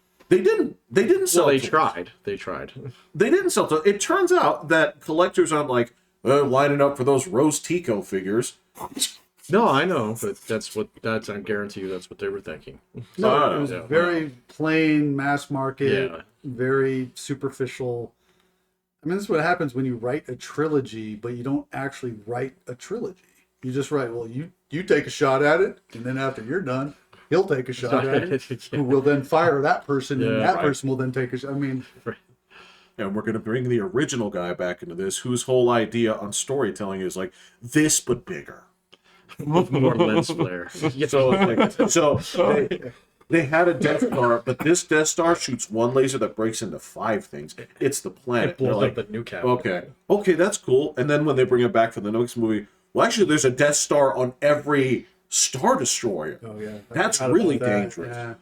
sell. Well, toys. They tried. They didn't sell toys. It turns out that collectors aren't like lining up for those Rose Tico figures. No, I know, but I guarantee you that's what they were thinking. No, it was very plain, mass market, very superficial. I mean, this is what happens when you write a trilogy, but you don't actually write a trilogy. You just write, well, you take a shot at it, and then after you're done, he'll take a shot at it, who will then fire that person, and that person will then take a shot. I mean... And we're going to bring the original guy back into this, whose whole idea on storytelling is like, this but bigger. With more lens flare. So they had a Death Star, but this Death Star shoots one laser that breaks into 5 things. It's the planet. It blows like, up a new cabinet. Okay, that's cool. And then when they bring it back for the next movie, well, actually, there's a Death Star on every Star Destroyer. Oh, yeah. That's really dangerous. Yeah.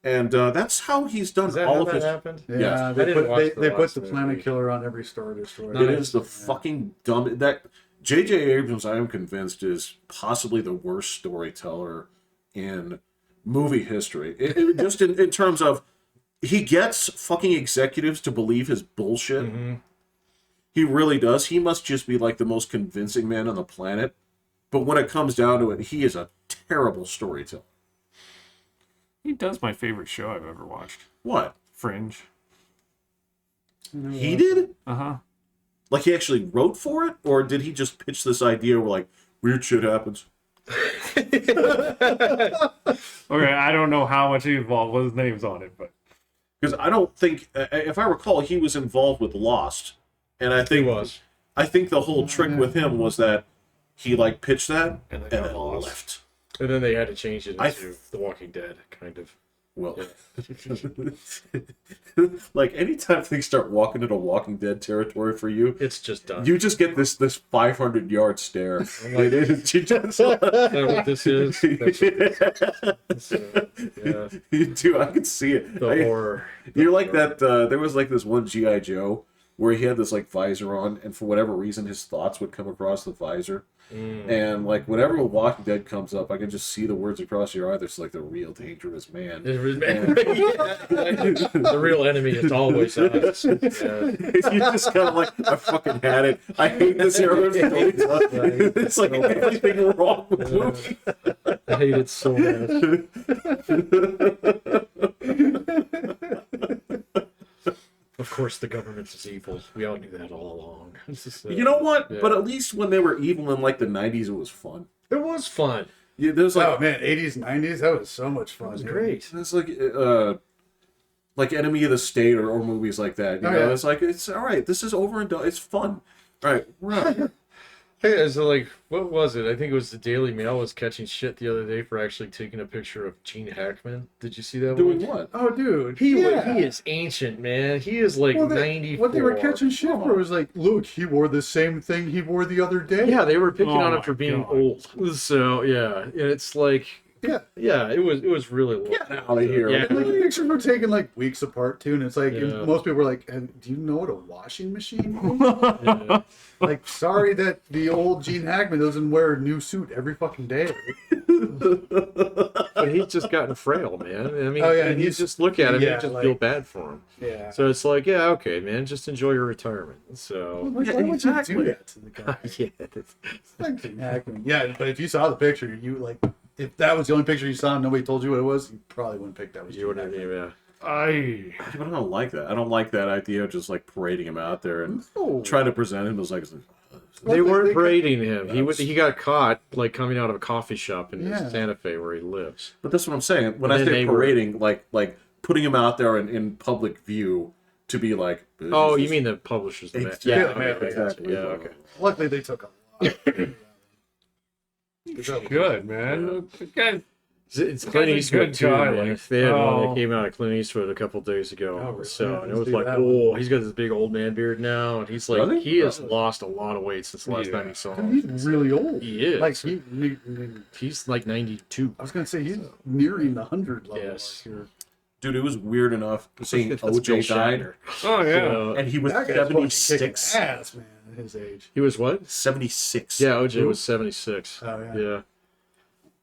And that's how he's done all of his... happened? Yeah, yes. they put the Planet Killer on every Star Destroyer. It is the fucking dumb... That J.J. Abrams, I am convinced, is possibly the worst storyteller in movie history. Just in terms of... He gets fucking executives to believe his bullshit. Mm-hmm. He really does. He must just be like the most convincing man on the planet. But when it comes down to it, he is a terrible storyteller. He does my favorite show I've ever watched. What? Fringe. He did? Uh-huh. Like he actually wrote for it? Or did he just pitch this idea where like, weird shit happens? Okay, I don't know how much he involved with his name's on it, but... Because I don't think, if I recall, he was involved with Lost. And I think he was. I think the whole trick with him was that he like pitched that and then left. And then they had to change it into The Walking Dead, kind of. Well, like anytime things start walking into Walking Dead territory for you, it's just done. You just get this 500-yard stare. Like, you just, what this is? Yeah. You do. I can see it. Horror. You're like that. There was like this one G.I. Joe where he had this like visor on, and for whatever reason, his thoughts would come across the visor. And like whenever Walking Dead comes up, I can just see the words across your eye. There's like the real dangerous man. The real enemy is always us. Yeah. You just kind of like, I fucking had it. I hate this era. It's like everything wrong with the movie. I hate it so much. Of course, the government is evil. We all knew that all along. You know what? Yeah. But at least when they were evil in like the 90s, it was fun. It was fun. Yeah, there's like, oh man, 80s, 90s, that was so much fun. It was great. It's like Enemy of the State or movies like that. You know, yeah. It's like, it's all right. This is over and done. It's fun. All right, we're out. Hey, so like, what was it? I think it was the Daily Mail was catching shit the other day for actually taking a picture of Gene Hackman. Did you see that? Doing what? Oh, dude, he is ancient, man. He is like 94. What they were catching shit for was like, look, he wore the same thing he wore the other day. Yeah, they were picking on him for being old. So yeah, and it's like. Yeah, it was really get out of here. Yeah. And, like, the pictures were taken like weeks apart too, and it's like most people were like, "Do you know what a washing machine is?" Like, sorry that the old Gene Hackman doesn't wear a new suit every fucking day. But he's just gotten frail, man. I mean, and you just look at him and just feel bad for him. Yeah. So it's like, yeah, okay, man, just enjoy your retirement. So why would you do that to the guy? It's like Gene Hackman. Yeah, but if you saw the picture, you like. If that was the only picture you saw and nobody told you what it was, you probably wouldn't pick that. You wouldn't, yeah. But I don't like that. I don't like that idea of just like parading him out there and trying to present him as like They weren't parading him. He got caught like coming out of a coffee shop in Santa Fe where he lives. But that's what I'm saying. When I say parading, like putting him out there in public view to be like. Oh, you mean the publishers? Exactly. Yeah. Okay. Luckily, they took a lot. Good, man. Okay. It's Clint Eastwood too. guy, Man. like, They had one that came out of Clint Eastwood a couple of days ago. Really? So and it was See like, that oh, one. he's got this big old man beard now, and he's like, Really? he has lost a lot of weight since the last time he saw him. He's really old. He is. Like He's like 92. I was gonna say he's nearing the 100 level. Yes. Like Dude, it was weird enough seeing That's Bill OJ died, Shatner. Oh yeah. So- and he was that guy's fucking 76. kicking ass, man, at his age. He was what? 76. Yeah, OJ was 76. Oh yeah. Yeah.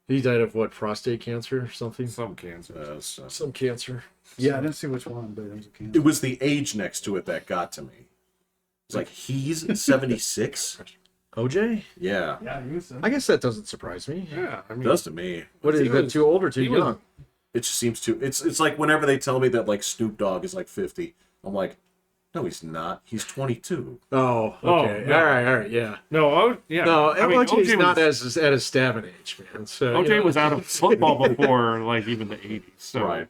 He died of what? Prostate cancer or something? Some cancer. Some cancer. Yeah, I didn't see which one, but it was a cancer. It was the age next to it that got to me. It's like he's 76. OJ? Yeah, Yeah, he was. I guess that doesn't surprise me. Yeah, I it mean, does to me. What is he? was- Too old or too he was- young? It just seems too. It's like whenever they tell me that like Snoop Dogg is like 50, I'm like, no, he's not. He's 22. Oh, Oh, okay. yeah. All right, yeah. no, yeah. No, I mean, OJ's not was, at his stabbing age, man. So, OJ was out of football before like even the 80s. So Right.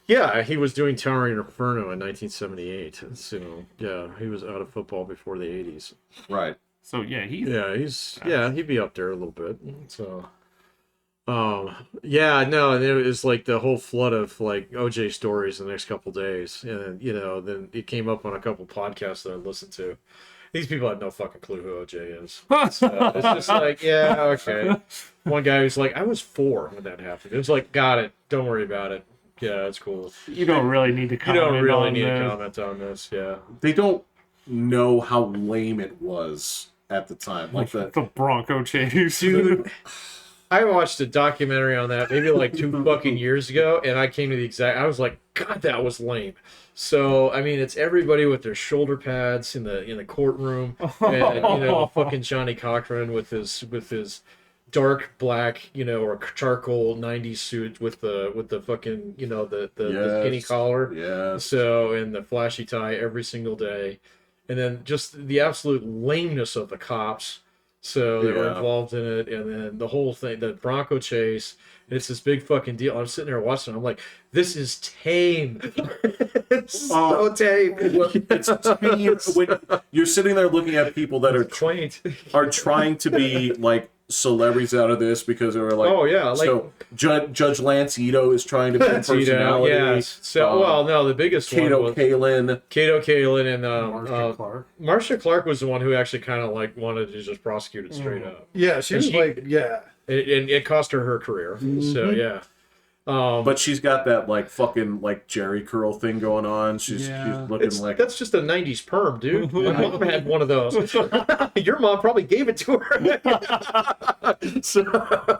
Yeah, he was doing Towering Inferno in 1978. So, yeah, he was out of football before the 80s. Right. So yeah, He'd be up there a little bit. So, yeah, no, and it was like the whole flood of like OJ stories the next couple days, and then it came up on a couple podcasts that I listened to. These people had no fucking clue who OJ is. So it's just like, yeah, okay. One guy was like, I was 4 when that happened. It was like, got it. Don't worry about it. Yeah, it's cool. you don't really need to You comment don't really on need to this. comment on this. Yeah. They don't know how lame it was at the time. Like the The Bronco chase. Dude, I watched a documentary on that maybe like 2 fucking years ago, and I came to the exact. I was like, God, that was lame. So I mean, it's everybody with their shoulder pads in the courtroom, and fucking Johnny Cochran with his dark black, or charcoal '90s suit with the fucking the skinny collar. Yes. So and the flashy tie every single day, and then just the absolute lameness of the cops. So they were involved in it, and then the whole thing, the Bronco chase, and it's this big fucking deal. I'm sitting there watching, I'm like, this is tame. It's so tame. It's tame when you're sitting there looking at people that are quaint. are trying to be like celebrities out of this because they were like, Oh, yeah, like- so Judge Lance Ito is trying to be a personality. Yes. So the biggest one Kato was Kalin. Kato Kalin and Marsha Clark. Marsha Clark was the one who actually kind of like wanted to just prosecute it straight up. Yeah, she was like, yeah. And it cost her career. So yeah. But she's got that like fucking like Jerry curl thing going on. She's looking like That's just a 90s perm, dude. My mom had one of those. Your mom probably gave it to her. So,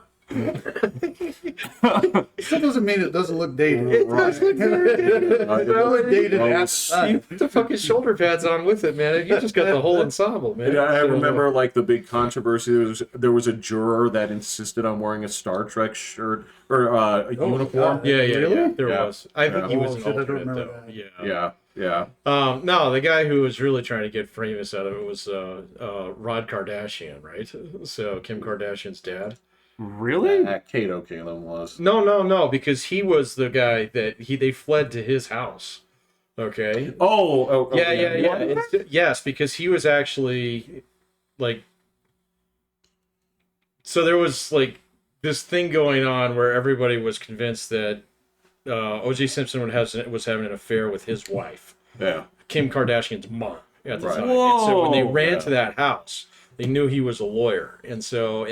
Still doesn't mean it doesn't look dated. it does look very good. It looked dated Oh, at the time. You put the fucking shoulder pads on with it, man. You just got the whole ensemble, man. Yeah, I So, remember like the big controversy. There was a juror that insisted on wearing a Star Trek shirt or a uniform. Yeah, Really? There Yeah. was. I think he was Oh, an shit, I don't alternate, remember though. that. Yeah. Yeah. No, the guy who was really trying to get famous out of it was Rod Kardashian, right? So Kim Kardashian's dad. Really? Kato Kalin was. No, because he was the guy that they fled to his house. Okay. Oh, Yeah. Yes, because he was actually like. So there was like this thing going on where everybody was convinced that O.J. Simpson was having an affair with his wife, Yeah. Kim Kardashian's mom, at the Right. time. And so when they Whoa. ran to that house, they knew he was a lawyer, and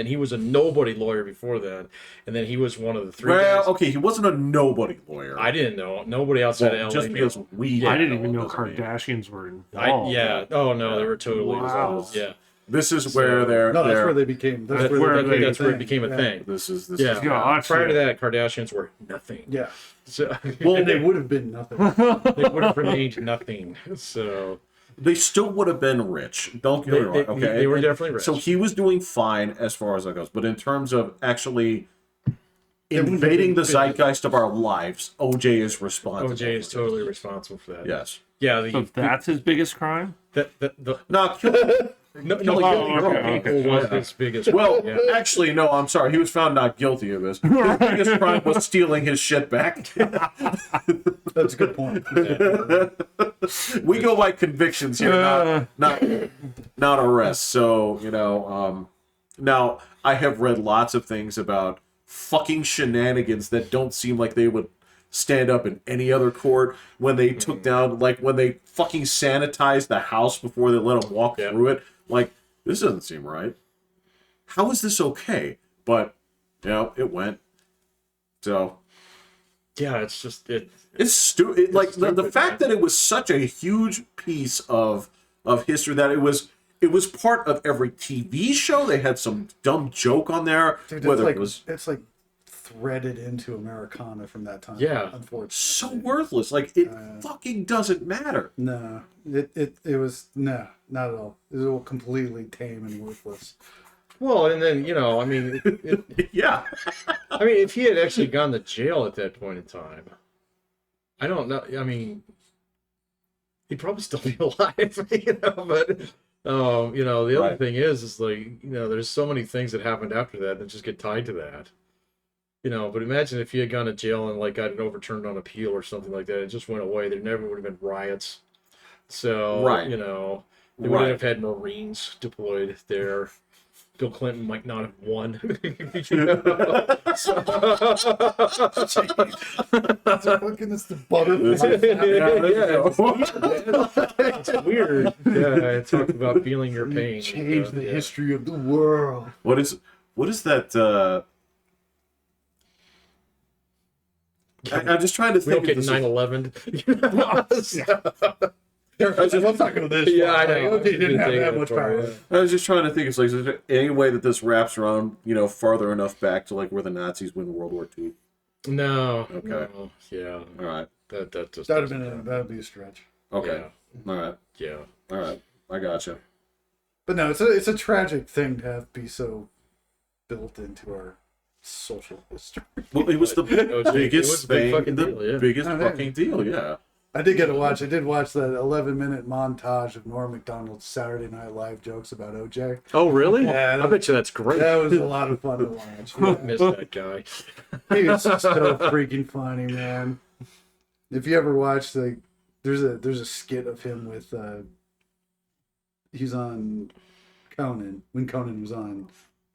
he was a nobody lawyer before that, and then he was one of the 3 Well, guys. okay, he wasn't a nobody lawyer. I didn't know. Nobody outside Well, of LA just knew. because we I didn't even know doesn't mean- Kardashians were involved. Yeah. Oh no, they were totally Wow. involved. Yeah. This is where they're. No, that's they're- where they became. That's where it became a thing. This is. Yeah. Gotcha. Prior to that, Kardashians were nothing. Yeah. So Well, and they would have been nothing. they would have remained nothing. So They still would have been rich. Don't get me wrong. Okay, they were And definitely rich. So he was doing fine as far as that goes, but in terms of actually wouldn't have invading been the big. zeitgeist of our lives, OJ is responsible. OJ is for totally responsible for that. this. Yes. Yeah. So that's his biggest crime? The No, No, killing okay. people was his biggest. Well, yeah. actually, no, I'm sorry. He was found not guilty of this. His biggest crime was stealing his shit back. That's a good point. We go by convictions here, not arrests. So, now I have read lots of things about fucking shenanigans that don't seem like they would stand up in any other court when they took down, like when they fucking sanitized the house before they let them walk through it. Like, this doesn't seem right. How is this okay? But, it went. So. Yeah, it's just It's stupid. Like the fact that it was such a huge piece of history that it was part of every TV show. They had some dumb joke on there. Dude, whether like, it was threaded into Americana from that time. Yeah. Unfortunately. so worthless. Like it fucking doesn't matter. No. It was not at all. It was all completely tame and worthless. well, and then I mean, Yeah. I mean, if he had actually gone to jail at that point in time, I don't know. I mean, he'd probably still be alive, But the other thing is like there's so many things that happened after that just get tied to that. But imagine if he had gone to jail and like got it overturned on appeal or something like that. It just went away. There never would have been riots. So they would have had Marines deployed there. Bill Clinton might not have won. It's the butterfly. It's weird. Yeah, it talked about feeling your pain. Change the history of the world. What is that? I'm just trying to We don't think. get Of 9/11. Let's not go this. Yeah, I know. He didn't have that much power. I was just trying to think. It's like, is there any way that this wraps around, farther enough back to like where the Nazis win World War II? No. Okay. No, yeah. All right. That just That'd be a stretch. Okay. All right. Yeah. All right. I gotcha. But no, it's a tragic thing to have be so built into our social history. Well, it was the biggest big thing, fucking the deal, yeah. biggest fucking deal. Yeah. I did get to watch. I did watch that 11-minute montage of Norm Macdonald's Saturday Night Live jokes about OJ. Oh, really? Yeah, I bet you that's great. That was a lot of fun to watch. I Yeah. miss that guy. He was so freaking funny, man. If you ever watched there's a skit of him with he's on Conan when Conan was on.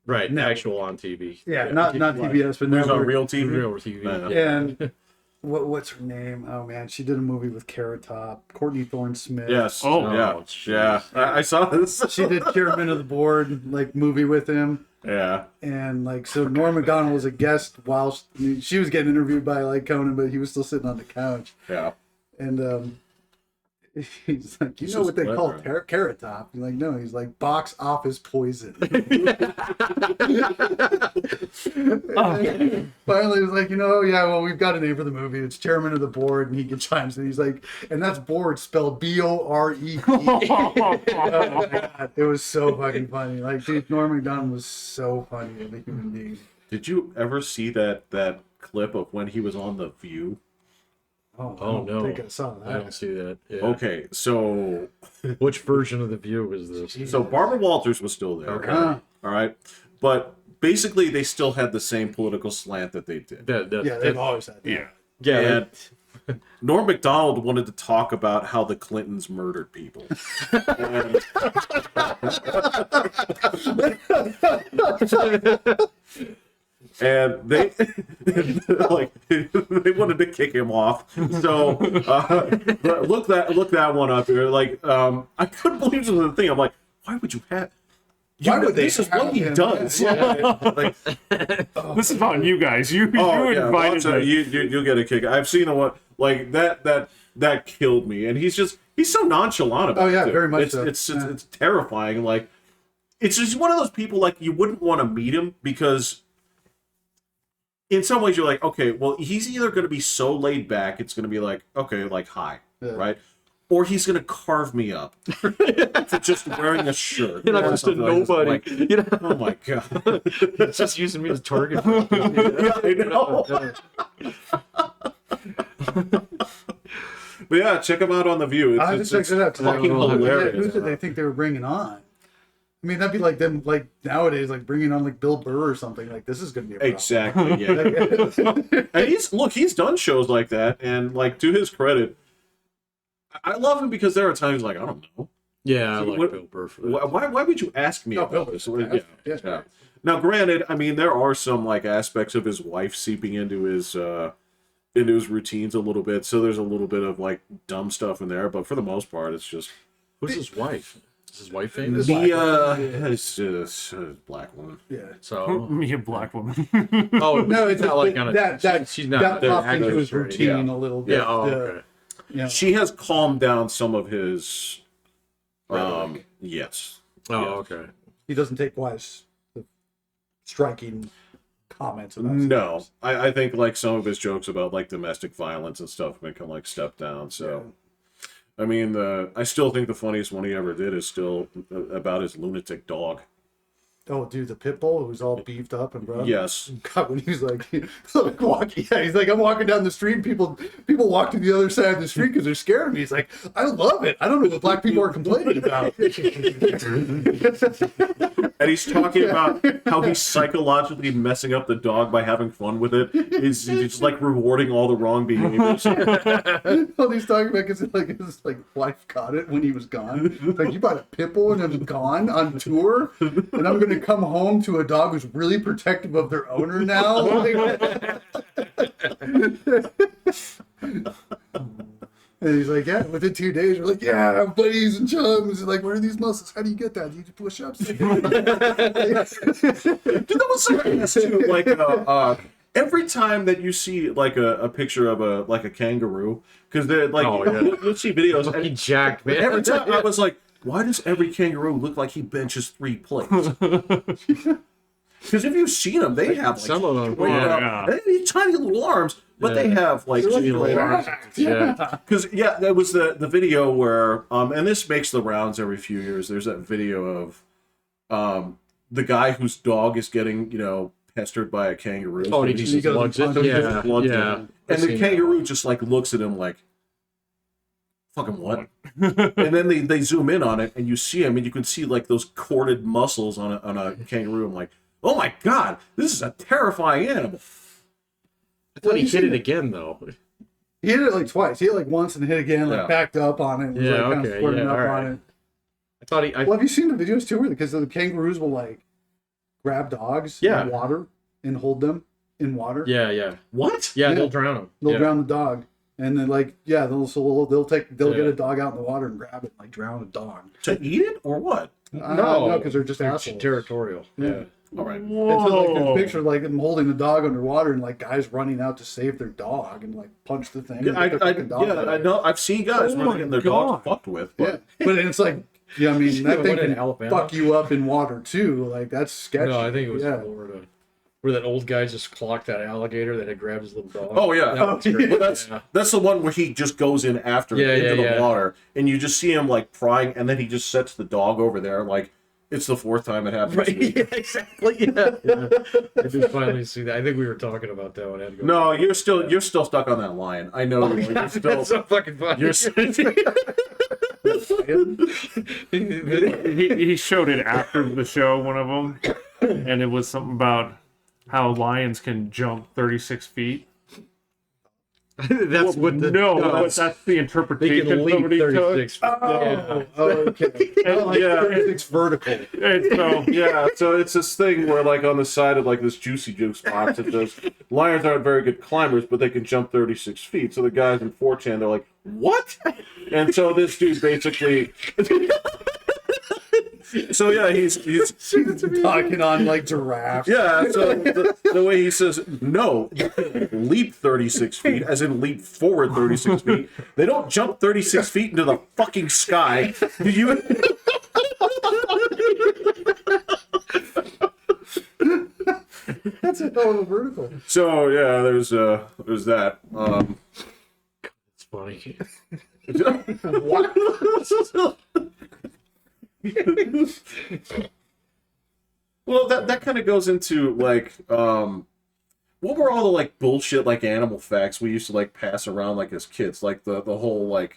Right, No. actual on TV. Not TBS, but It was now on real TV. Real TV. Yeah. And what's her name? Oh man, she did a movie with Carrot Top, Courtney Thorne Smith. Yes. Oh, yeah. jeez. Yeah. I saw this. She did Chairman of the Board movie with him. Yeah. And so Norm Macdonald was a guest while she was getting interviewed by Conan, but he was still sitting on the couch. Yeah. And he's like, you He's know what they just call clever. Carrot Top? He's like, no. He's like, box office poison. Finally, he's like, yeah, well, we've got a name for the movie. It's Chairman of the Board, and he chimes in. He's like, and that's board spelled BORED. Oh my God. It was so fucking funny. Dude, Norm Macdonald was so funny as a human being. Did you ever see that clip of when he was on The View? Oh, I Oh, don't no. think I saw I that. don't see that. Yeah. Okay, so Which version of The View is this? Barbara Walters was still there. Okay. All right, but basically they still had the same political slant that they did. Yeah, they've always had that. Yeah. Yeah, And Norm Macdonald wanted to talk about how the Clintons murdered people. And- And they they wanted to kick him off. So look that one up here. I couldn't believe this was the thing. I'm like, why would you have? Why would they This is what have he him? does. Yeah. This is on you guys. You Yeah, invited watch it. me. You'll get a kick. I've seen the one that killed me, and he's so nonchalant about it. Oh, yeah, too. very much It's so. it's terrifying. It's just one of those people you wouldn't want to meet him because. In some ways, you're like, okay, well, he's either going to be so laid back, it's going to be hi, Yeah. right? Or he's going to carve me up for just wearing a shirt. And I'm or just a something like this. I'm nobody. like, oh my God. He's just using me as a target. Yeah, I know. But yeah, check him out on The View. I just checked it out. Fucking I'll have to hilarious. Who did they think they were bringing on? I mean, that'd be like them, like nowadays, like bringing on like Bill Burr or something. Like this is gonna be a problem. Exactly. Yeah. And he's done shows like that, and like to his credit, I love him because there are times like I don't know. Yeah, I like Bill Burr for that. Why would you ask me about this? Yeah. Now, granted, I mean there are some like aspects of his wife seeping into his routines a little bit, so there's a little bit of like dumb stuff in there, but for the most part, it's just. Who's his wife? Is his wife famous? It's just a black woman. Yeah. So Me, a black woman. oh No, it's not like on a that she's not that the popped into actress, his right? routine Yeah. a little bit. Yeah. Oh, okay. Yeah. She has calmed down some of his. Yes. Oh, Yeah. okay. He doesn't take quite as striking comments about No, things. I think like some of his jokes about like domestic violence and stuff have been kind of like stepped down. So, I mean, I still think the funniest one he ever did is still about his lunatic dog. Oh, dude, the pit bull who's all beefed up and rough. Yes. God, when he was like walking, he's like, I'm walking down the street, and people walk to the other side of the street because they're scared of me. He's like, I love it. I don't know what black people are complaining about. And he's talking about how he's psychologically messing up the dog by having fun with it. He's just like rewarding all the wrong behaviors. Well, he's talking about because his wife caught it when he was gone. Like, you bought a pit bull and I'm gone on tour, and I'm gonna come home to a dog who's really protective of their owner now. And he's like, yeah, within 2 days, we're like, yeah, buddies and chums. He's like, where are these muscles? How do you get that? Do you do push-ups? Dude, that was something else too. Like, every time that you see like a picture of a kangaroo, because they're like, you'll see videos. Fucking jacked, man. Every time I was like, why does every kangaroo look like he benches 3 plates? Because if you've seen them, they have like Some of them, they have tiny little arms, but they have like Yeah. because that was the video where and this makes the rounds every few years. There's that video of the guy whose dog is getting pestered by a kangaroo. Oh, and he just lugs it. Yeah, yeah. And the kangaroo just like looks at him like, fucking what? And then they zoom in on it, and you see him, and you can see like those corded muscles on a kangaroo. I'm like, oh my god, this is a terrifying animal. I thought he hit it again though. He hit it like twice. He hit it like once and hit again, like backed up on it. And was, Yeah, like, kind of okay, squirting yeah, up all on right. it. I thought he. Well, have you seen the videos too? Because the kangaroos will like grab dogs in water and hold them in water. Yeah. What? Yeah, Yeah. they'll drown him. They'll drown the dog, and then like they'll get a dog out in the water and grab it and like drown a dog. To eat it or what? No, because they're just assholes. Territorial. Yeah. All right. And so like there's a picture of like them holding the dog underwater and like guys running out to save their dog and like punch the thing. I know. I've seen guys running their dogs fucked with. But But it's like, I mean, that thing What, in can Alabama? fuck you up in water too. Like that's sketchy. No, I think it was Florida. Where that old guy just clocked that alligator that had grabbed his little dog. Oh yeah, That was great. well, that's the one where he just goes in after it into the water, and you just see him like prying, and then he just sets the dog over there. Like it's the 4th time it happened. Right, yeah, exactly. Yeah. I did finally see that. I think we were talking about that one. I had to go. No, you're still stuck on that lion. I know. You're still. That's so fucking funny. he showed it after the show, one of them, and it was something about how lions can jump 36 feet. That's what the but that's the they interpretation can leap somebody took. 36. Oh, okay. And, Like 36 vertical. and so So it's this thing where, like, on the side of like this juicy juice box, it says lions aren't very good climbers, but they can jump 36 feet. So the guys in 4chan, they're like, what? And so this dude basically. So yeah, he's Talking on like giraffes. yeah. So the way he says no, leap 36 feet, as in leap forward 36 feet. They don't jump 36 feet into the fucking sky. Do you? That's a hell of a vertical. So yeah, there's that. It's funny. Well, that kind of goes into like what were all the like bullshit like animal facts we used to like pass around like as kids, like the whole like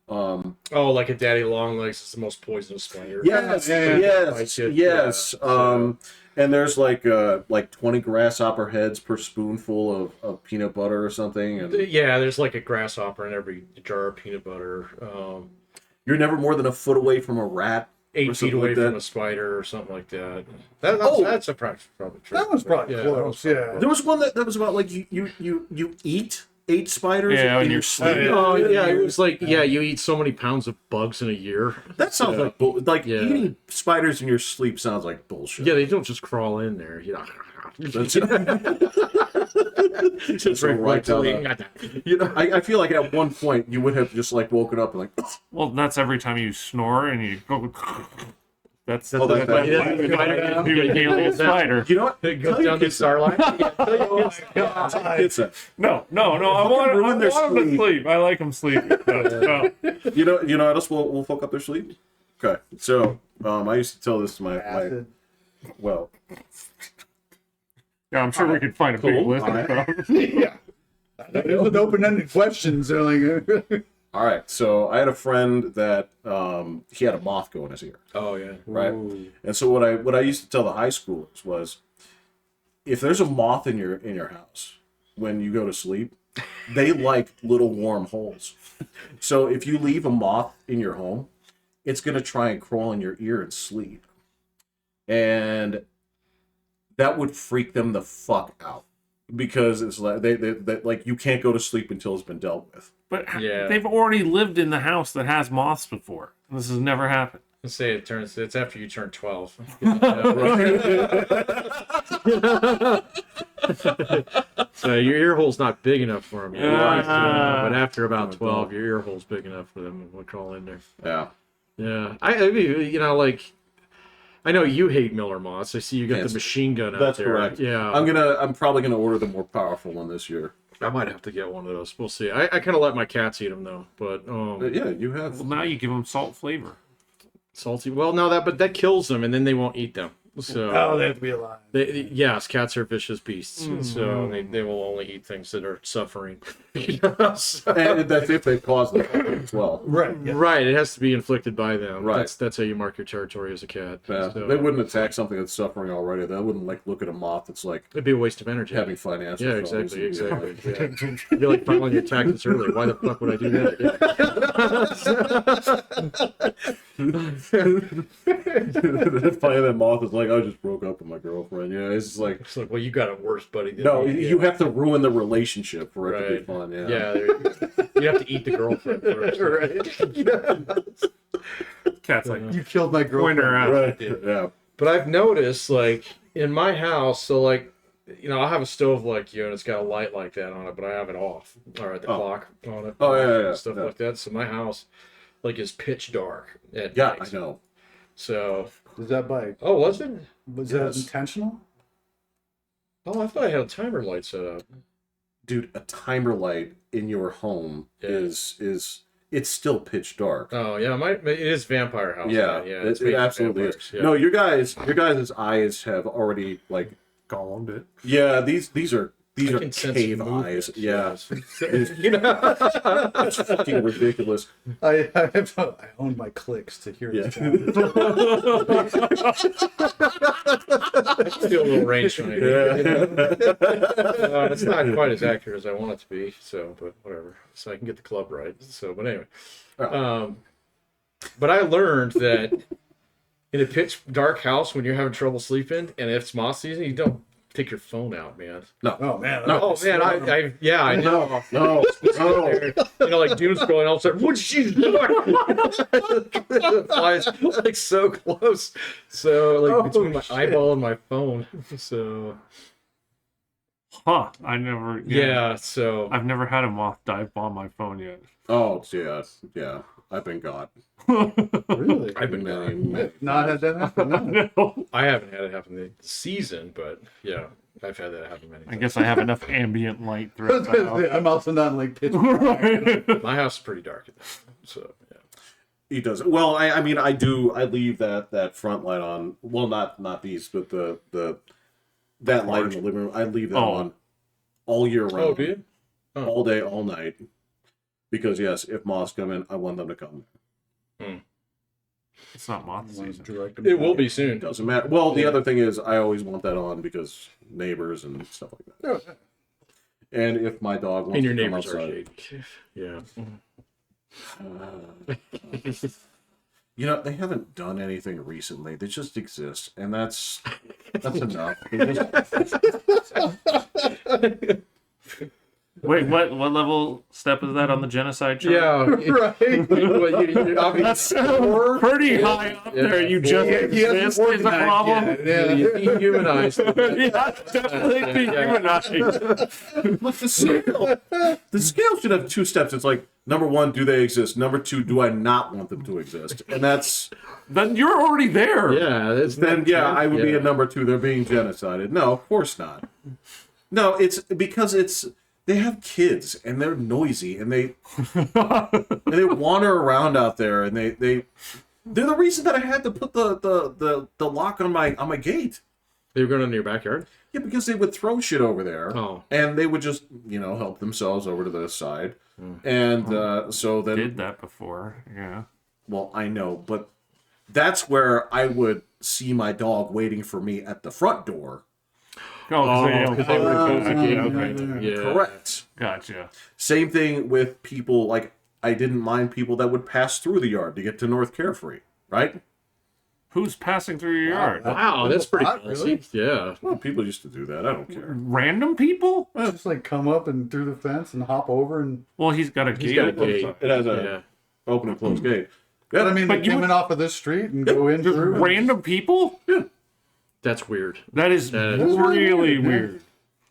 Oh, like a daddy long legs is the most poisonous spider. Yes, yes. And there's like 20 grasshopper heads per spoonful of peanut butter or something. And Yeah, there's like a grasshopper in every jar of peanut butter. You're never more than a foot away from a rat. 8 feet away from a spider or something like that. That's probably true. That was probably close. Yeah. There was one that was about like you eat 8 spiders when in you're your sleep. Oh yeah, it was like you eat so many pounds of bugs in a year. That sounds like eating spiders in your sleep sounds like bullshit. Yeah, they don't just crawl in there. That's just right down. I feel like at one point you would have just like woken up and like. Well, that's every time you snore and you go. That's Oh, that's like a spider. You know what? It goes down the starlight. No. I want them to sleep. I like them sleeping. No. You know what else will fuck up their sleep? Okay, so I used to tell this to my well. Yeah, I'm sure we could find a big list of stuff. Yeah. It was an open-ended question, so like. All right, so I had a friend that he had a moth go in his ear. Oh yeah, right. Ooh. And so what I used to tell the high schoolers was, if there's a moth in your house when you go to sleep, they like little warm holes. So if you leave a moth in your home, it's gonna try and crawl in your ear and sleep, and that would freak them the fuck out because it's like they like you can't go to sleep until it's been dealt with. But they've already lived in the house that has moths before. This has never happened. Let's say it's after you turn 12. So your ear hole's not big enough for them. But after about 12, your ear hole's big enough for them to crawl in there. Yeah. Yeah. I mean, like, I know you hate Miller moths. I see you got the machine gun out there. That's correct. Yeah. I'm probably gonna order the more powerful one this year. I might have to get one of those. We'll see. I kind of let my cats eat them though, but yeah, you have. Well, now you give them salt flavor. Salty. Well, no, but that kills them, and then they won't eat them. So they have to be alive. Yes, cats are vicious beasts, so they will only eat things that are suffering. And that's if they cause them as well. Right. Yeah. Right. It has to be inflicted by them. Right. That's how you mark your territory as a cat. Yeah. So, They wouldn't attack something that's suffering already. They wouldn't like look at a moth that's like it'd be a waste of energy. having financial. Yeah, problems. exactly. Yeah. It'd be like filing your taxes early. Why the fuck would I do that? Finally, that moth is like, I just broke up with my girlfriend. Yeah, it's like, well, you got it worse, buddy. No, you have to ruin the relationship for it to be fun. Yeah. You have to eat the girlfriend first. Right. Cat's like, You killed my girlfriend. her out. Right. Yeah. But I've noticed, like, in my house, so, like, I'll have a stove like you, and it's got a light like that on it, but I have it off. All right, the clock on it. Oh, yeah. Stuff like that. So my house, like, is pitch dark at Yeah, night. I know. So. Was that by? Oh, was it? Was that intentional? Oh, I thought I had a timer light set up. Dude, a timer light in your home is it's still pitch dark. Oh yeah, it is Vampire House. Yeah, It's it absolutely is. Yeah. No, your guys' eyes have already like Gollum bit. Yeah, these are can sense cave movements, eyes. Yeah, yes. it's fucking ridiculous. I own my clicks to hear this. I feel a little range from it. It's not quite as accurate as I want it to be. So, but whatever. So I can get the club right. So, but anyway, but I learned that in a pitch dark house when you're having trouble sleeping and it's moth season, you don't take your phone out, man. No. Oh man. Oh man, I know. No. Like doom scrolling, all of a sudden, what's she doing? It flies like so close. So like between my eyeball and my phone. So. Huh? I never. Yeah. So I've never had a moth dive bomb my phone yet. Oh yeah. I've been got. Really? I've been not had that happen. No. I haven't had it happen this season, but yeah, I've had that happen many times. I guess I have enough ambient light throughout the house. I'm also not like pitch. My house is pretty dark, so yeah. He does. Well, I mean, I do. I leave that front light on. Well, not these, but that light in the living room. I leave that on all year round. Oh, do you? All day, all night. Because yes, if moths come in, I want them to come. It's not moth season. It will be soon. Doesn't matter. Well, the other thing is, I always want that on because neighbors and stuff like that. Oh, And if my dog wants And your to come neighbors are outside, shady. Yeah. you know, they haven't done anything recently. They just exist, and that's enough. They just- Wait, what level step is that on the genocide chart? Yeah. right. That's pretty high up there. You just exist is a problem. Yeah. You dehumanized. Yeah, definitely dehumanized. Look, the scale should have 2 steps. It's like, number 1, do they exist? Number 2, do I not want them to exist? And that's Then you're already there. Yeah, that's then I would be at number 2. They're being genocided. No, of course not. No, it's because they have kids and they're noisy and they wander around out there and they're the reason that I had to put the lock on my gate. They were going into your backyard? Yeah, because they would throw shit over there. Oh. And they would just, help themselves over to the side. And so then Did that before. Yeah. well, I know, but that's where I would see my dog waiting for me at the front door. Because they were close the gate. yeah, Okay. Yeah. Correct. Gotcha. Same thing with people, like, I didn't mind people that would pass through the yard to get to North Carefree, right? Who's passing through your yard? Wow, that's pretty Not really. ballsy. Yeah. Well, people used to do that. I don't care. Random people? Just like come up and through the fence and hop over and. Well, he's got a gate. He's got a gate. It has a Yeah. open and closed gate. But I mean, But they you come would- in off of this street and go in through. Random people? That's weird. That is That is really weird.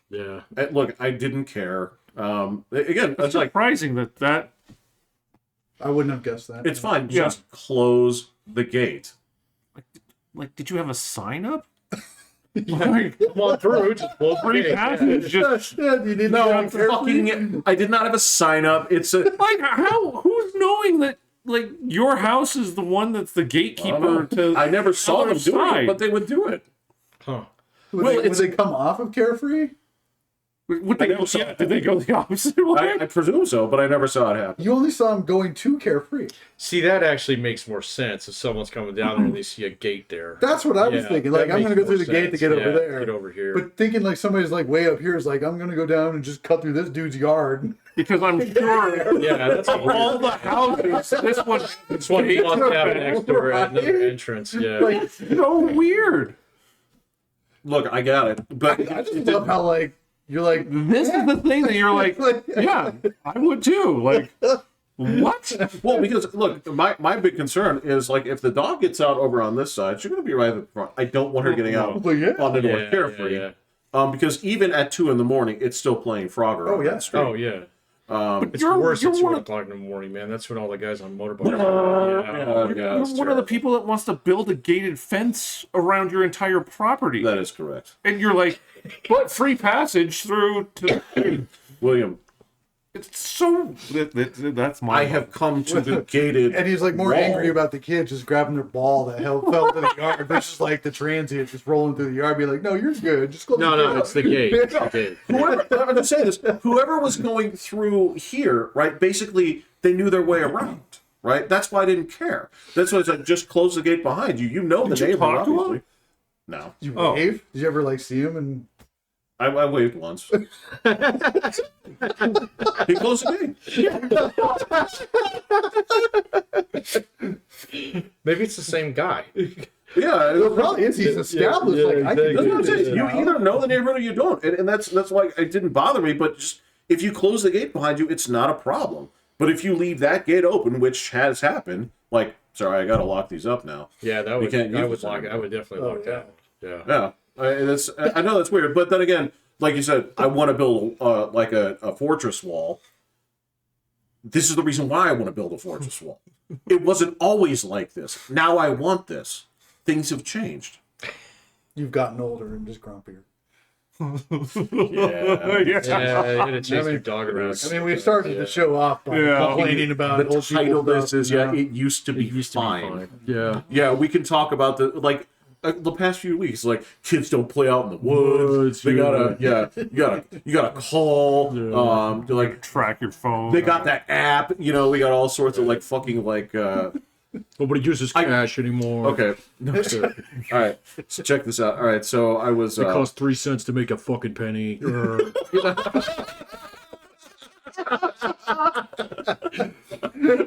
Yeah. And look, I didn't care. Again, It's it's like, surprising that I wouldn't have guessed that. it's fine. Yeah. Just close the gate. like, did you have a sign up? Like, Come on through. Just close the free gate. passage. Just Yeah, you need No, to I'm fucking. I did not have a sign up. It's a. like how? Who's knowing that? Like your house is the one that's the gatekeeper to. I never saw other them doing side. it, but they would do it. Huh. Would they come off of Carefree? Would they, never saw yeah, it. did they go the opposite way? I presume so, but I never saw it happen. You only saw him going to Carefree. See, that actually makes more sense if someone's coming down there and they see a gate there. That's what I was Yeah, thinking. that Like, I'm makes going to go through more the gate to sense. get over Yeah, there. Get over here. But thinking like somebody's like way up here is like, I'm going to go down and just cut through this dude's yard. Because I'm sure yeah, that's of all the houses, this one This one must have next door at another entrance. Yeah. Like, so weird. Look, I got it, but I just love how like you're like This is the thing that you're like, yeah, I would too. Like, what? well, because look, my big concern is like if the dog gets out over on this side, she's going to be right at the front. I don't want her getting out Well, yeah. on the Yeah, North Carefree. yeah. Because even at 2 a.m, it's still playing Frogger. Oh, on yeah. that street. Oh, yeah. It's You're- worse you're at 2 one of- o'clock in the morning, man. That's when all the guys on motorbikes Yeah, You're it's one of the terrible. people that wants to build a gated fence around your entire property. That is correct, And you're like, but free passage through to. William. It's so. That's my. I have come to the gated. and he's like more wall. angry about the kids just grabbing their ball that fell to the yard versus like the transient just rolling through the yard, be like, no, you're good, just close No, the no, gate. it's the gate. It's the gate. Whoever, I'm going to say this. Whoever was going through here, right? Basically, they knew their way around, right? That's why I didn't care. That's why it's like just close the gate behind you. You know the Did you neighbor, talk to him? obviously. No, Did you wave? Did you ever like see him and I waved once. He closed the gate. Maybe it's the same guy. Yeah, it probably is. He's established. yeah, like I can exactly. that's do what I'm this saying. You now. either know the neighborhood or you don't, and that's why it didn't bother me. But just if you close the gate behind you, it's not a problem. But if you leave that gate open, which has happened, like, sorry, I got to lock these up now. Yeah, that We would. can't I use would this lock. anymore. I would definitely lock yeah. that. Yeah. Yeah, I know that's weird, but then again, like you said, I want to build like a fortress wall. This is the reason why I want to build a fortress wall. It wasn't always like this. Now I want this. Things have changed. You've gotten older and just grumpier. Yeah. Yeah, you had to chase your dog around. I mean, we started the show off by complaining about The old title people of this stuff, is you know? it used to be Used to be fine. fine. Yeah. Yeah, we can talk about the like. the past few weeks, like kids don't play out in the woods. They gotta, you gotta call. Like track your phone. They got that app. You know, we got all sorts of like fucking like. Nobody uses cash anymore. Okay, no, sir. All right, so check this out. All right, so I was. It costs 3 cents to make a fucking penny.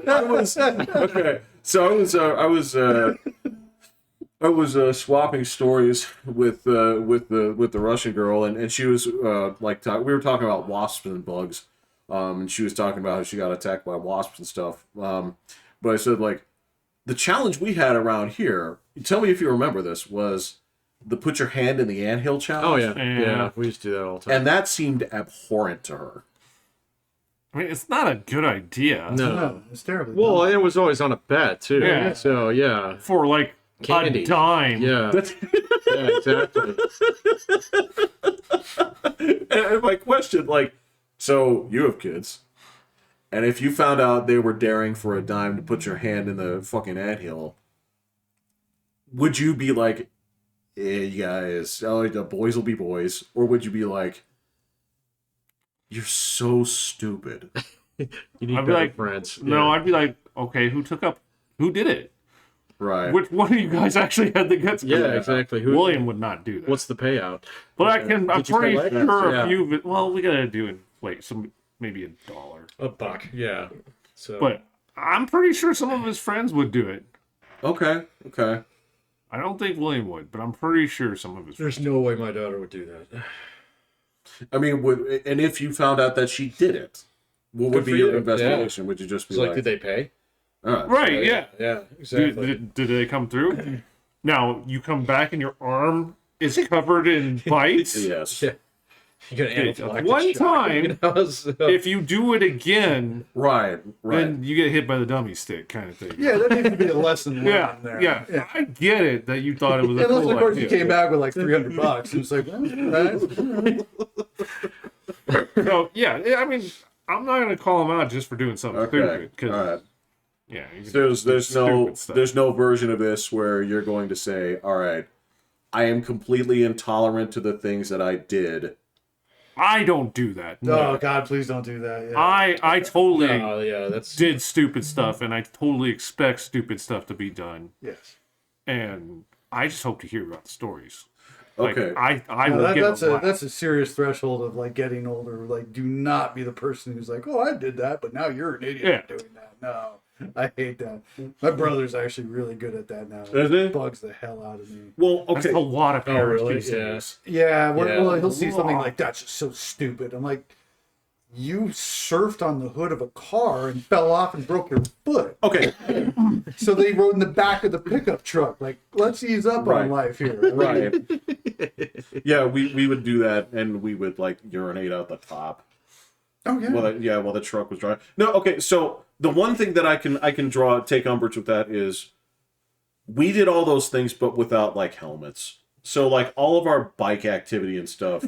Okay, so I was swapping stories with the Russian girl, and she was like we were talking about wasps and bugs, and she was talking about how she got attacked by wasps and stuff. But I said like the challenge we had around here. Tell me if you remember this was the put your hand in the anthill challenge. Oh yeah, we used to do that all the time. And that seemed abhorrent to her. I mean, it's not a good idea. No, it's terrible. Well, it was always on a bet too. Yeah. So yeah, For like candy. a dime. Yeah. Yeah, exactly. And my question, like, so you have kids, and if you found out they were daring for a dime to put your hand in the fucking anthill, would you be like, "Yeah, you guys, oh, the boys will be boys," or would you be like, "You're so stupid"? You need I'd be better like, friends. No, I'd be like, okay, who did it? Right. Which one of you guys actually had the guts? Yeah, exactly. William would not do that. What's the payout? But I'm Did you pretty collect? sure Yeah. a few of it. Well, we gotta do it. Wait, maybe $1. $1. Yeah. So. But I'm pretty sure some of his friends would do it. Okay. I don't think William would, but I'm pretty sure some of his. There's no way my daughter would do that. I mean, and if you found out that she did it, what would Good be for your you. investigation? Would you just be It's like, did they pay? Right? Yeah. Yeah. Exactly. Did they come through? Now you come back and your arm is covered in bites. Yes. Yeah. You got an Okay, anaphylactic one shock, time, you know, so- If you do it again, Right. then you get hit by the dummy stick, kind of thing. Yeah, that needs to be a lesson learned Yeah, there. yeah, I get it that you thought it was a Unless, cool of course, idea. you came back with like $300. It was like, well, right. So yeah, I mean, I'm not gonna call him out just for doing something Okay. stupid. 'Cause, All right. yeah, you can There's do no stupid stuff. there's no version of this where you're going to say, all right, I am completely intolerant to the things that I did. I don't do that. Oh God, please don't do that. Yeah. I totally Oh, yeah, that's did stupid stuff, and I totally expect stupid stuff to be done. Yes. And I just hope to hear about the stories. Like, Okay. I No, will give that's a a laugh. that's a serious threshold of like getting older. Like, do not be the person who's like, "Oh, I did that," but now you're an idiot for doing that. No, I hate that. My brother's actually really good at that now. Is he? It bugs the hell out of me. Well, That's okay. a lot of parents really? these Yeah. days. Yeah, Yeah. well, he'll see something like that's just so stupid. I'm like, you surfed on the hood of a car and fell off and broke your foot. Okay. So they rode in the back of the pickup truck. Like, let's ease up Right. on life here. Right. Yeah, we would do that, and we would like urinate out the top. Oh yeah. While the truck was driving. No, okay. So the one thing that I can take umbrage with that is we did all those things, but without like helmets. So like all of our bike activity and stuff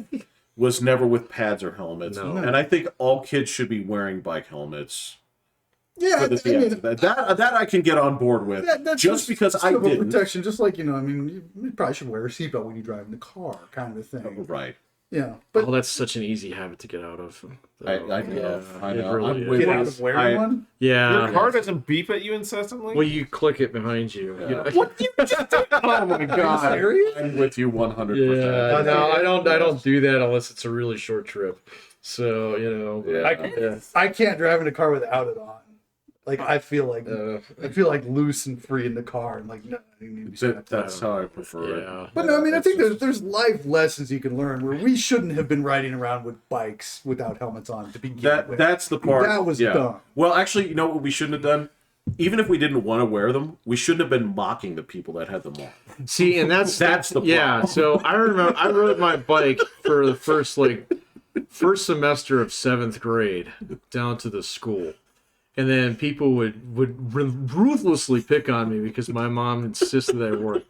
was never with pads or helmets. No. And I think all kids should be wearing bike helmets. Yeah, For the, that I can get on board with. that's just because I civil didn't. protection, just like you probably should wear a seatbelt when you drive in the car, kind of a thing. Right. Yeah, but Oh, that's such an easy habit to get out of. I know. I it know. really I'm with is. get out of wearing one. Yeah. Your car doesn't beep at you incessantly? Well, you click it behind you. Yeah. You know? What you just did? Oh my god. Serious? I'm with you 100%. Yeah, no, I don't do that unless it's a really short trip. So Yeah. I can't drive in a car without it on. Like I feel like loose and free in the car, and like no, I need to be strapped That's down. how I prefer it. Yeah. But no, I mean I That's think just- there's life lessons you can learn where we shouldn't have been riding around with bikes without helmets on to begin with. That's the part. That was dumb. Well, actually, you know what we shouldn't have done? Even if we didn't want to wear them, we shouldn't have been mocking the people that had them on. See, and that's the yeah. problem. So I remember I rode my bike for the first semester of 7th grade down to the school. And then people would ruthlessly pick on me because my mom insisted that I wore it.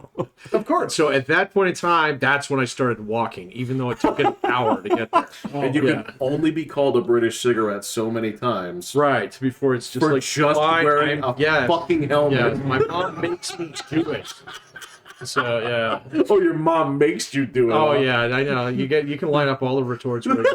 Of course. So at that point in time, that's when I started walking, even though it took an hour to get there. And you can only be called a British cigarette so many times Right, before it's just for like just fine, wearing a yeah, fucking helmet. yeah. My mom makes me do it. So yeah. Oh, your mom makes you do it. Oh huh? yeah, I know. You can line up all the retorts. Line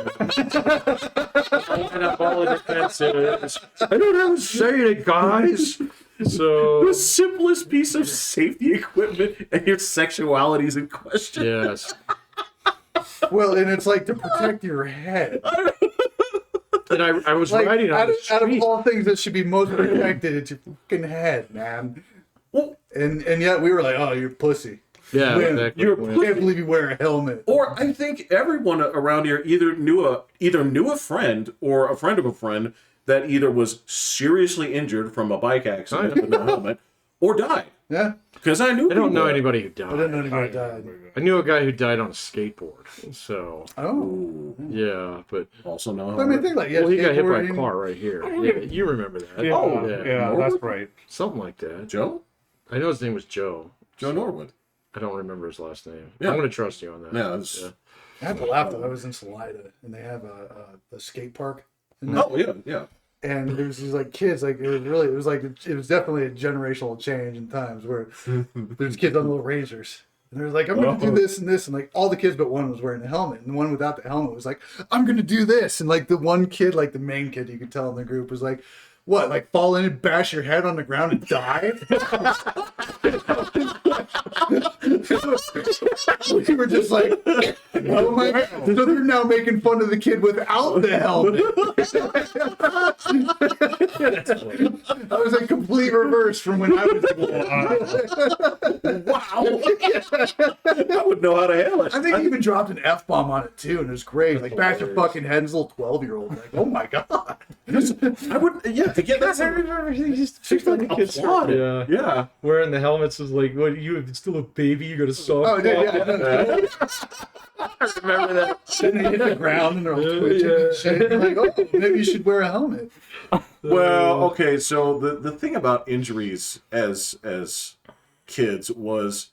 up all the defenses. I don't have to say it, guys. So The simplest piece of safety equipment, and your sexuality is in question. yes. Well, and it's like to protect your head. And I was Like, riding on out the of, out of street. all things that should be most protected, it's your fucking head, man. Well, And yet we were like, oh, you're pussy. Yeah, Win. exactly. You're I can't believe you wear a helmet. or I think everyone around here either knew a friend or a friend of a friend that either was seriously injured from a bike accident with no helmet or died. Yeah, Because I knew I don't know people- anybody who I didn't know died. anybody died. I knew a guy who died on a skateboard. So Oh, yeah, but Also know. I mean, think like, yeah, well, he got hit by a skateboarding. car right here. Yeah, you remember that? Yeah, Oh, yeah, Norwood? that's right. Something like that. Joe I know his name was Joe. Norwood. I don't remember his last name. Yeah. I'm gonna trust you on that. Yeah, it's- Yeah. I had to laugh though. I was in Salida, and they have a skate park. in there. Oh yeah. And there was these like kids, like it was definitely a generational change in times where there's kids on little razors. And they're like, I'm gonna do this and this, and like all the kids but one was wearing a helmet, and the one without the helmet was like, I'm gonna do this, and like the one kid, like the main kid, you could tell in the group was like, what, like fall in and bash your head on the ground and die? We were just like, oh my god! So they're now making fun of the kid without the helmet. I was a complete reverse from when I was a kid. I would know how to handle it. I think he even dropped an F-bomb on it too, and it was great. Like, bash your fucking head, and this little 12-year-old. Like, oh my god. I would. Yeah. Again, that's like applaud it. Yeah. Yeah. Wearing the helmets is like, what? You still a baby? You got a soft. Oh, dude, yeah. I remember that. Then they hit the ground, and they're all twitching and shit. You're like, oh, maybe you should wear a helmet. Well, okay. So the thing about injuries as kids was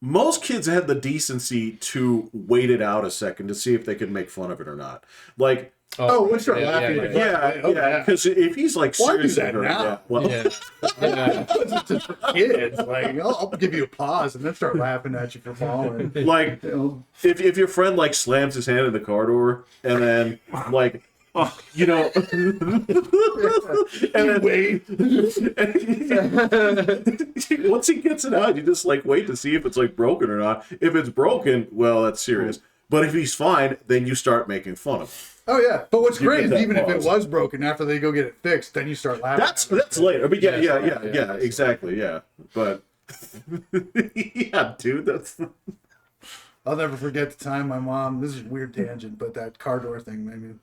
most kids had the decency to wait it out a second to see if they could make fun of it or not. Like. Oh, we'll start laughing. Yeah. Because if he's like Why do seriously that hurt, now? yeah, well, Yeah. It's just for kids. Like, I'll give you a pause and then start laughing at you for falling. like You know, if your friend like slams his hand in the car door and then like you know and then wait. once he gets it out, you just like wait to see if it's like broken or not. If it's broken, well, that's serious. But if he's fine, then you start making fun of him. Oh yeah, but what's You great get is that even if pause. it was broken, after they go get it fixed, then you start laughing. That's later. But yeah, Yeah, exactly, yeah. But yeah, dude, that's I'll never forget the time my mom. This is a weird tangent, but that car door thing made me.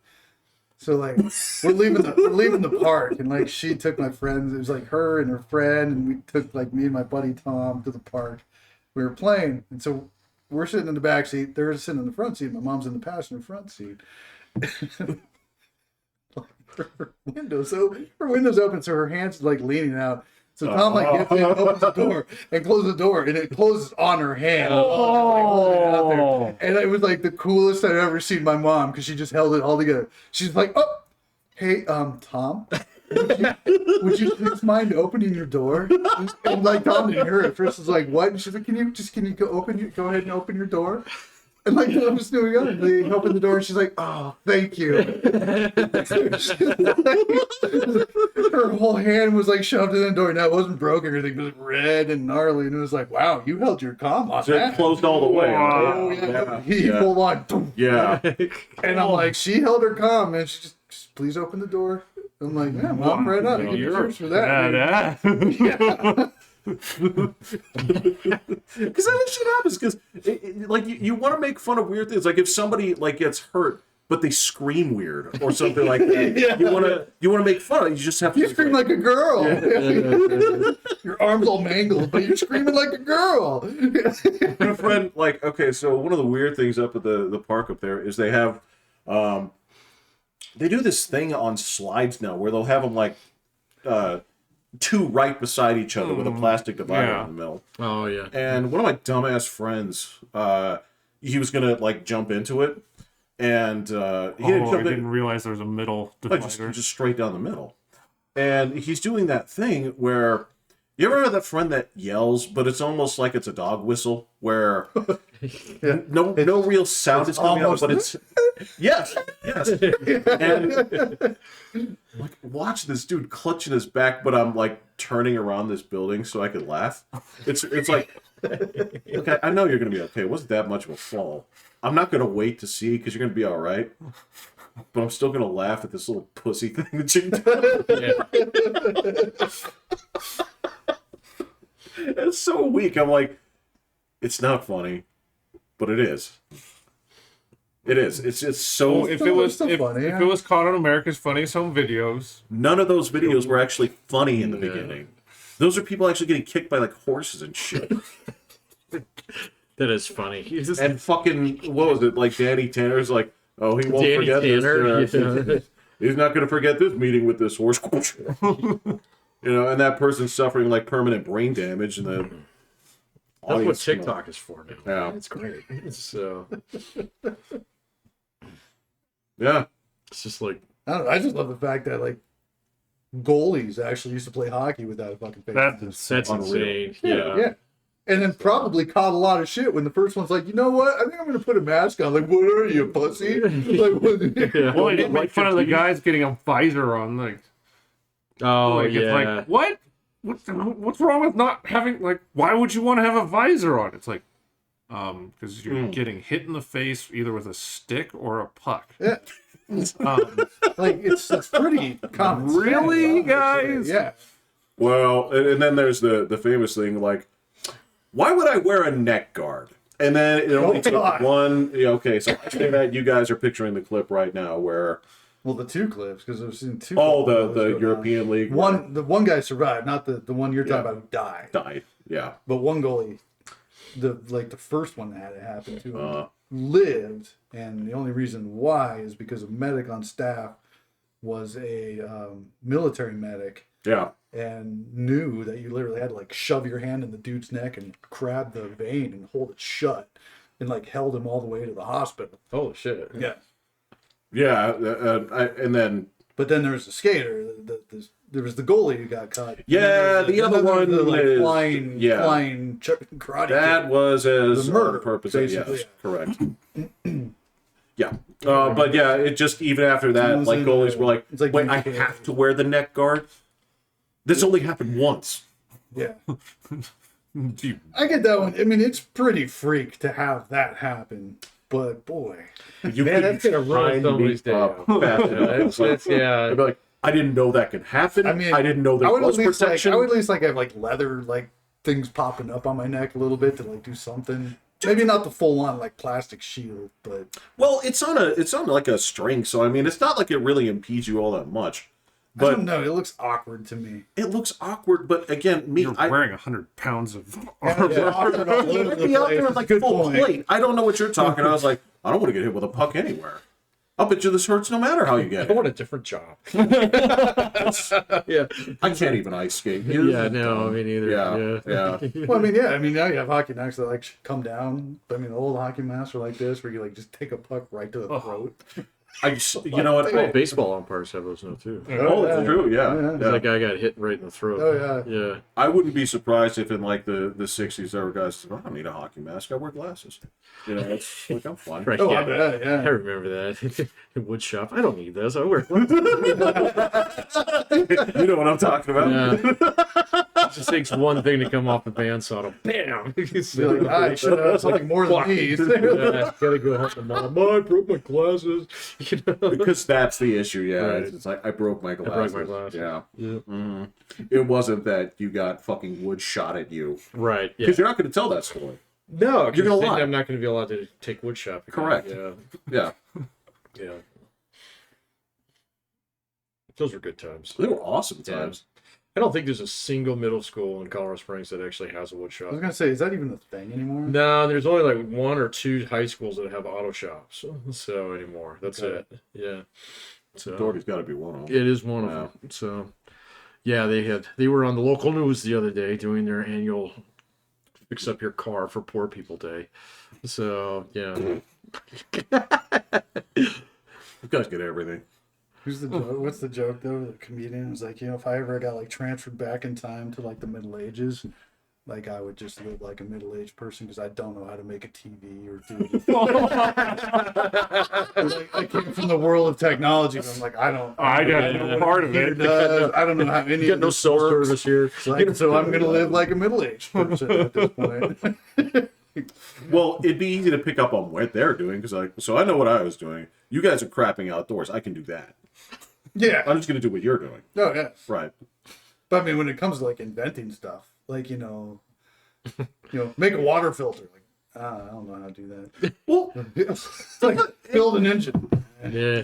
So like we're leaving the park, and like she took my friends. It was like her and her friend, and we took like me and my buddy Tom to the park. We were playing, and so we're sitting in the back seat. They're sitting in the front seat. My mom's in the passenger front seat. her windows open, so her hands like leaning out. So Tom like gets in, opens the door, and closes the door, and it closes on her hand. Oh. And it was like the coolest I've ever seen my mom, because she just held it all together. She's like, "Oh, hey, Tom, would you please mind opening your door?" And like Tom didn't hear it. First was like, "What?" And she's like, "Can you go ahead and open your door?" And like I was doing it, they opened the door, and she's like, "Oh, thank you." Her whole hand was like shoved in the door. Now it wasn't broken or anything, but it was red and gnarly, and it was like, "Wow, you held your calm on so it that." closed all the way. Oh yeah, he yeah. pulled on. Yeah. And I'm like, she held her calm, and she just please open the door. I'm like, yeah, mom, right up. You get yours for that. Yeah. Because that shit happens. Because like you want to make fun of weird things. Like if somebody like gets hurt, but they scream weird or something like that. Yeah. You want to make fun of it. You just have to. You scream like a girl. Your arms all mangled, but you're screaming like a girl. My friend, like, okay, so one of the weird things up at the park up there is they have, they do this thing on slides now where they'll have them like, two right beside each other with a plastic divider Yeah. in the middle. Oh yeah. And one of my dumbass friends, he was gonna like jump into it, and he didn't I jump in. didn't realize there was a middle Like, divider. just straight down the middle. And he's doing that thing where You ever have that friend that yells, but it's almost like it's a dog whistle, where no real sound is coming out, but it's yes. And like, watch this dude clutching his back, but I'm like turning around this building so I could laugh. It's like, okay, I know you're gonna be okay. It wasn't that much of a fall. I'm not gonna wait to see because you're gonna be all right. But I'm still gonna laugh at this little pussy thing that you do. It's so weak. I'm like, it's not funny, but it is. It is. It's so. If it was caught on America's Funniest Home Videos, none of those videos were actually funny in the beginning. Those are people actually getting kicked by like horses and shit. That is funny. And fucking, what was it? Like Danny Tanner's like, oh, he won't Danny forget Tanner, this. He's not going to forget this meeting with this horse. You know, and that person's suffering like permanent brain damage, and the that's what TikTok is for now. Yeah, it's great. So, yeah, it's just like I don't know. I just love the fact that like goalies actually used to play hockey without a fucking face. that's insane. Yeah. And then probably caught a lot of shit when the first one's like, you know what? I think I'm going to put a mask on. Like, what are you, a pussy? Like, what? Well, they didn't make fun of the guys getting a visor on. Like, it's like, what? What's wrong with not having, like, why would you want to have a visor on? It's like, because you're getting hit in the face either with a stick or a puck. Yeah. Like, it's pretty common. Really, guys? Yeah. Well, and then there's the famous thing like, why would I wear a neck guard? And then it only took one. Yeah, okay, so I think that you guys are picturing the clip right now where. Well, the two clips, because I've seen two. Oh, the European League. The one guy survived, not the one you're talking about who died. Died, yeah. But one goalie, the first one that had it happen to him, lived, and the only reason why is because a medic on staff was a military medic. Yeah. And knew that you literally had to like shove your hand in the dude's neck and grab the vein and hold it shut, and like held him all the way to the hospital. Oh shit! Yeah, yeah. And then, but then there was the skater. There was the goalie who got caught. Yeah, the other one, the like is, flying karate. That was as the murder purpose. basically. Yes, correct. Yeah, but yeah, it just even after that, like goalies were like, wait, I have to wear the neck guard. This only happened once. Yeah. I get that one. I mean, it's pretty freak to have that happen, but boy. That's going to ruin somebody's day. I'd be like, I didn't know that could happen. I mean, I didn't know there was protection. I would at least like have like leather like things popping up on my neck a little bit to like do something. Maybe not the full on like plastic shield, but well, it's on like a string, so I mean, it's not like it really impedes you all that much. But I don't know. It looks awkward to me. It looks awkward, but again, you're wearing 100 pounds of armor. It'd be out there like full plate. I don't know what you're talking. I was like, I don't want to get hit with a puck anywhere. I'll bet you this hurts no matter how you get it. I want a different job. Yeah, I can't even ice skate. Yeah, no, me neither. Yeah. Well, I mean, now you have hockey masks that like come down. I mean, the old hockey masks are like this, where you like just take a puck right to the throat. You know what? Oh, baseball umpires have those now too. Oh, that's true. Yeah. That guy got hit right in the throat. Oh yeah. I wouldn't be surprised if in like the 60s there were guys said, I don't need a hockey mask. I wear glasses. You know, it's like I'm fine. Right, Oh, yeah. yeah. I remember that. Wood shop. I don't need those. I wear glasses. You know what I'm talking about. Yeah. It just takes one thing to come off the bandsaw. Bam! You're like, I should have something more than these. Gotta go home to mom. I broke my glasses. You know? Because that's the issue, yeah. Right. It's like I broke my glasses. Yeah. Mm-hmm. It wasn't that you got fucking wood shot at you. Right. Yeah. Because you're not going to tell that story. No, you're going to lie. I'm not going to be allowed to take wood shop. Again. Correct. Yeah. Yeah. Those were good times. They were awesome times. I don't think there's a single middle school in Colorado Springs that actually has a wood shop. I was gonna say, is that even a thing anymore? No, there's only like 1 or 2 high schools that have auto shops. So anymore, that's it. Yeah. So Doherty's got to be one of them. it is one of them. So yeah, they were on the local news the other day doing their annual Fix Up Your Car for Poor People Day. So yeah. You guys get everything. Who's the joke? What's the joke though? The comedian was like, if I ever got like transferred back in time to like the Middle Ages, like I would just live like a middle-aged person because I don't know how to make a TV or do anything. Like, I came from the world of technology, but I'm like, I got no part of it. I don't know how any You got no cell service here. Like, so I'm gonna live like a middle-aged person at this point. Well, it'd be easy to pick up on what they're doing because, so I know what I was doing. You guys are crapping outdoors. I can do that. Yeah, I'm just gonna do what you're doing. Oh yeah, Right. but I mean, when it comes to like inventing stuff, like make a water filter. Like, I don't know how to do that. Well, It's like build an engine. Yeah.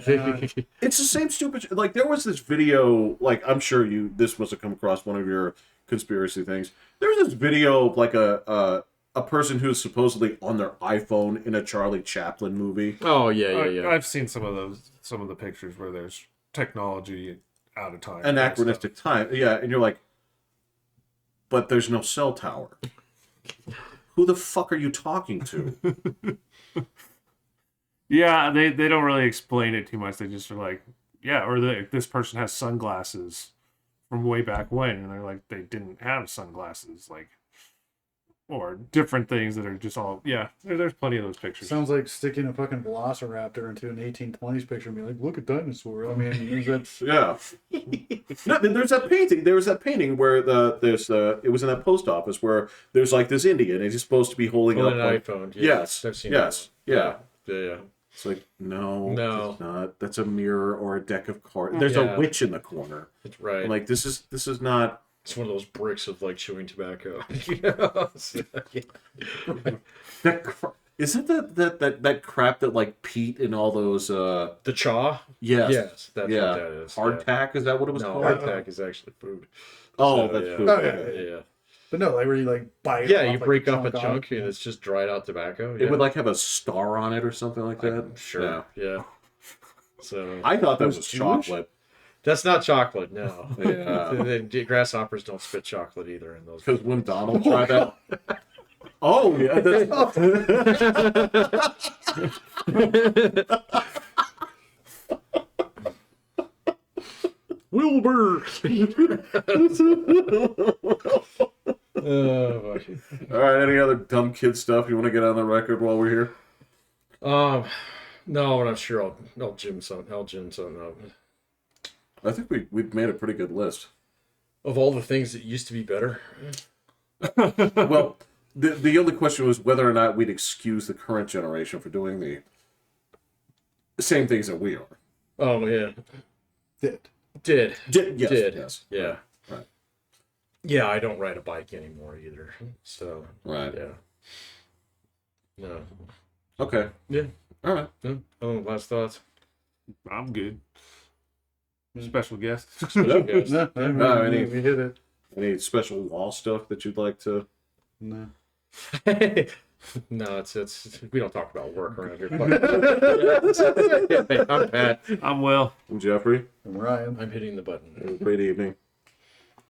it's the same stupid. Like there was this video. Like I'm sure this must have come across one of your conspiracy things. There was this video of like a person who's supposedly on their iPhone in a Charlie Chaplin movie. Oh yeah. I've seen some of the pictures where there's technology out of time. Anachronistic time. Yeah, and you're like, but there's no cell tower. Who the fuck are you talking to? Yeah, they don't really explain it too much. They just are like, yeah, or this person has sunglasses from way back when, and they're like, they didn't have sunglasses, like, or different things that are just all, yeah, there's plenty of those pictures. Sounds like sticking a fucking velociraptor into an 1820s picture and be like, look at dinosaur. I mean, that's... Yeah. No, there's that painting. There was that painting where it was in that post office where there's like this Indian and he's supposed to be holding up an like, iPhone. Yes. I've seen yes. that. Yeah. Yeah. It's like, no, No. it's not. That's a mirror or a deck of cards. There's a witch in the corner. It's right. I'm like, this is not. It's one of those bricks of like chewing tobacco. You know? Isn't that crap that like Pete and all those The chaw? yes Yes, that's what that is. hardtack, is that what it was No, called? hardtack is actually food. Oh, So, that's yeah. food. Oh, Okay. Yeah. But no, like where you like bite. Yeah, off, you like, break up a off. chunk and it's just dried out tobacco. It would like have a star on it or something like that. Sure. Yeah. So I thought that was Jewish? chocolate. that's not chocolate, no. Yeah. The grasshoppers don't spit chocolate either in those. Because when Donald tried that. Oh yeah, that's... Wilbur. All right. Any other dumb kid stuff you want to get on the record while we're here? No, but I'm sure I'll Jim something up. I think we've made a pretty good list. Of all the things that used to be better. Well, the only question was whether or not we'd excuse the current generation for doing the same things that we are. Oh yeah. Did. Yes. Yeah. Right. Yeah, I don't ride a bike anymore either. So Right. yeah. No. Okay. Yeah. All right. Yeah. Oh, last thoughts. I'm good. Special guest. No, We hit it. any special wall stuff that you'd like to? No. No, it's we don't talk about work around here. I'm Pat. I'm Will. I'm Jeffrey. And Ryan. I'm hitting the button. Great evening.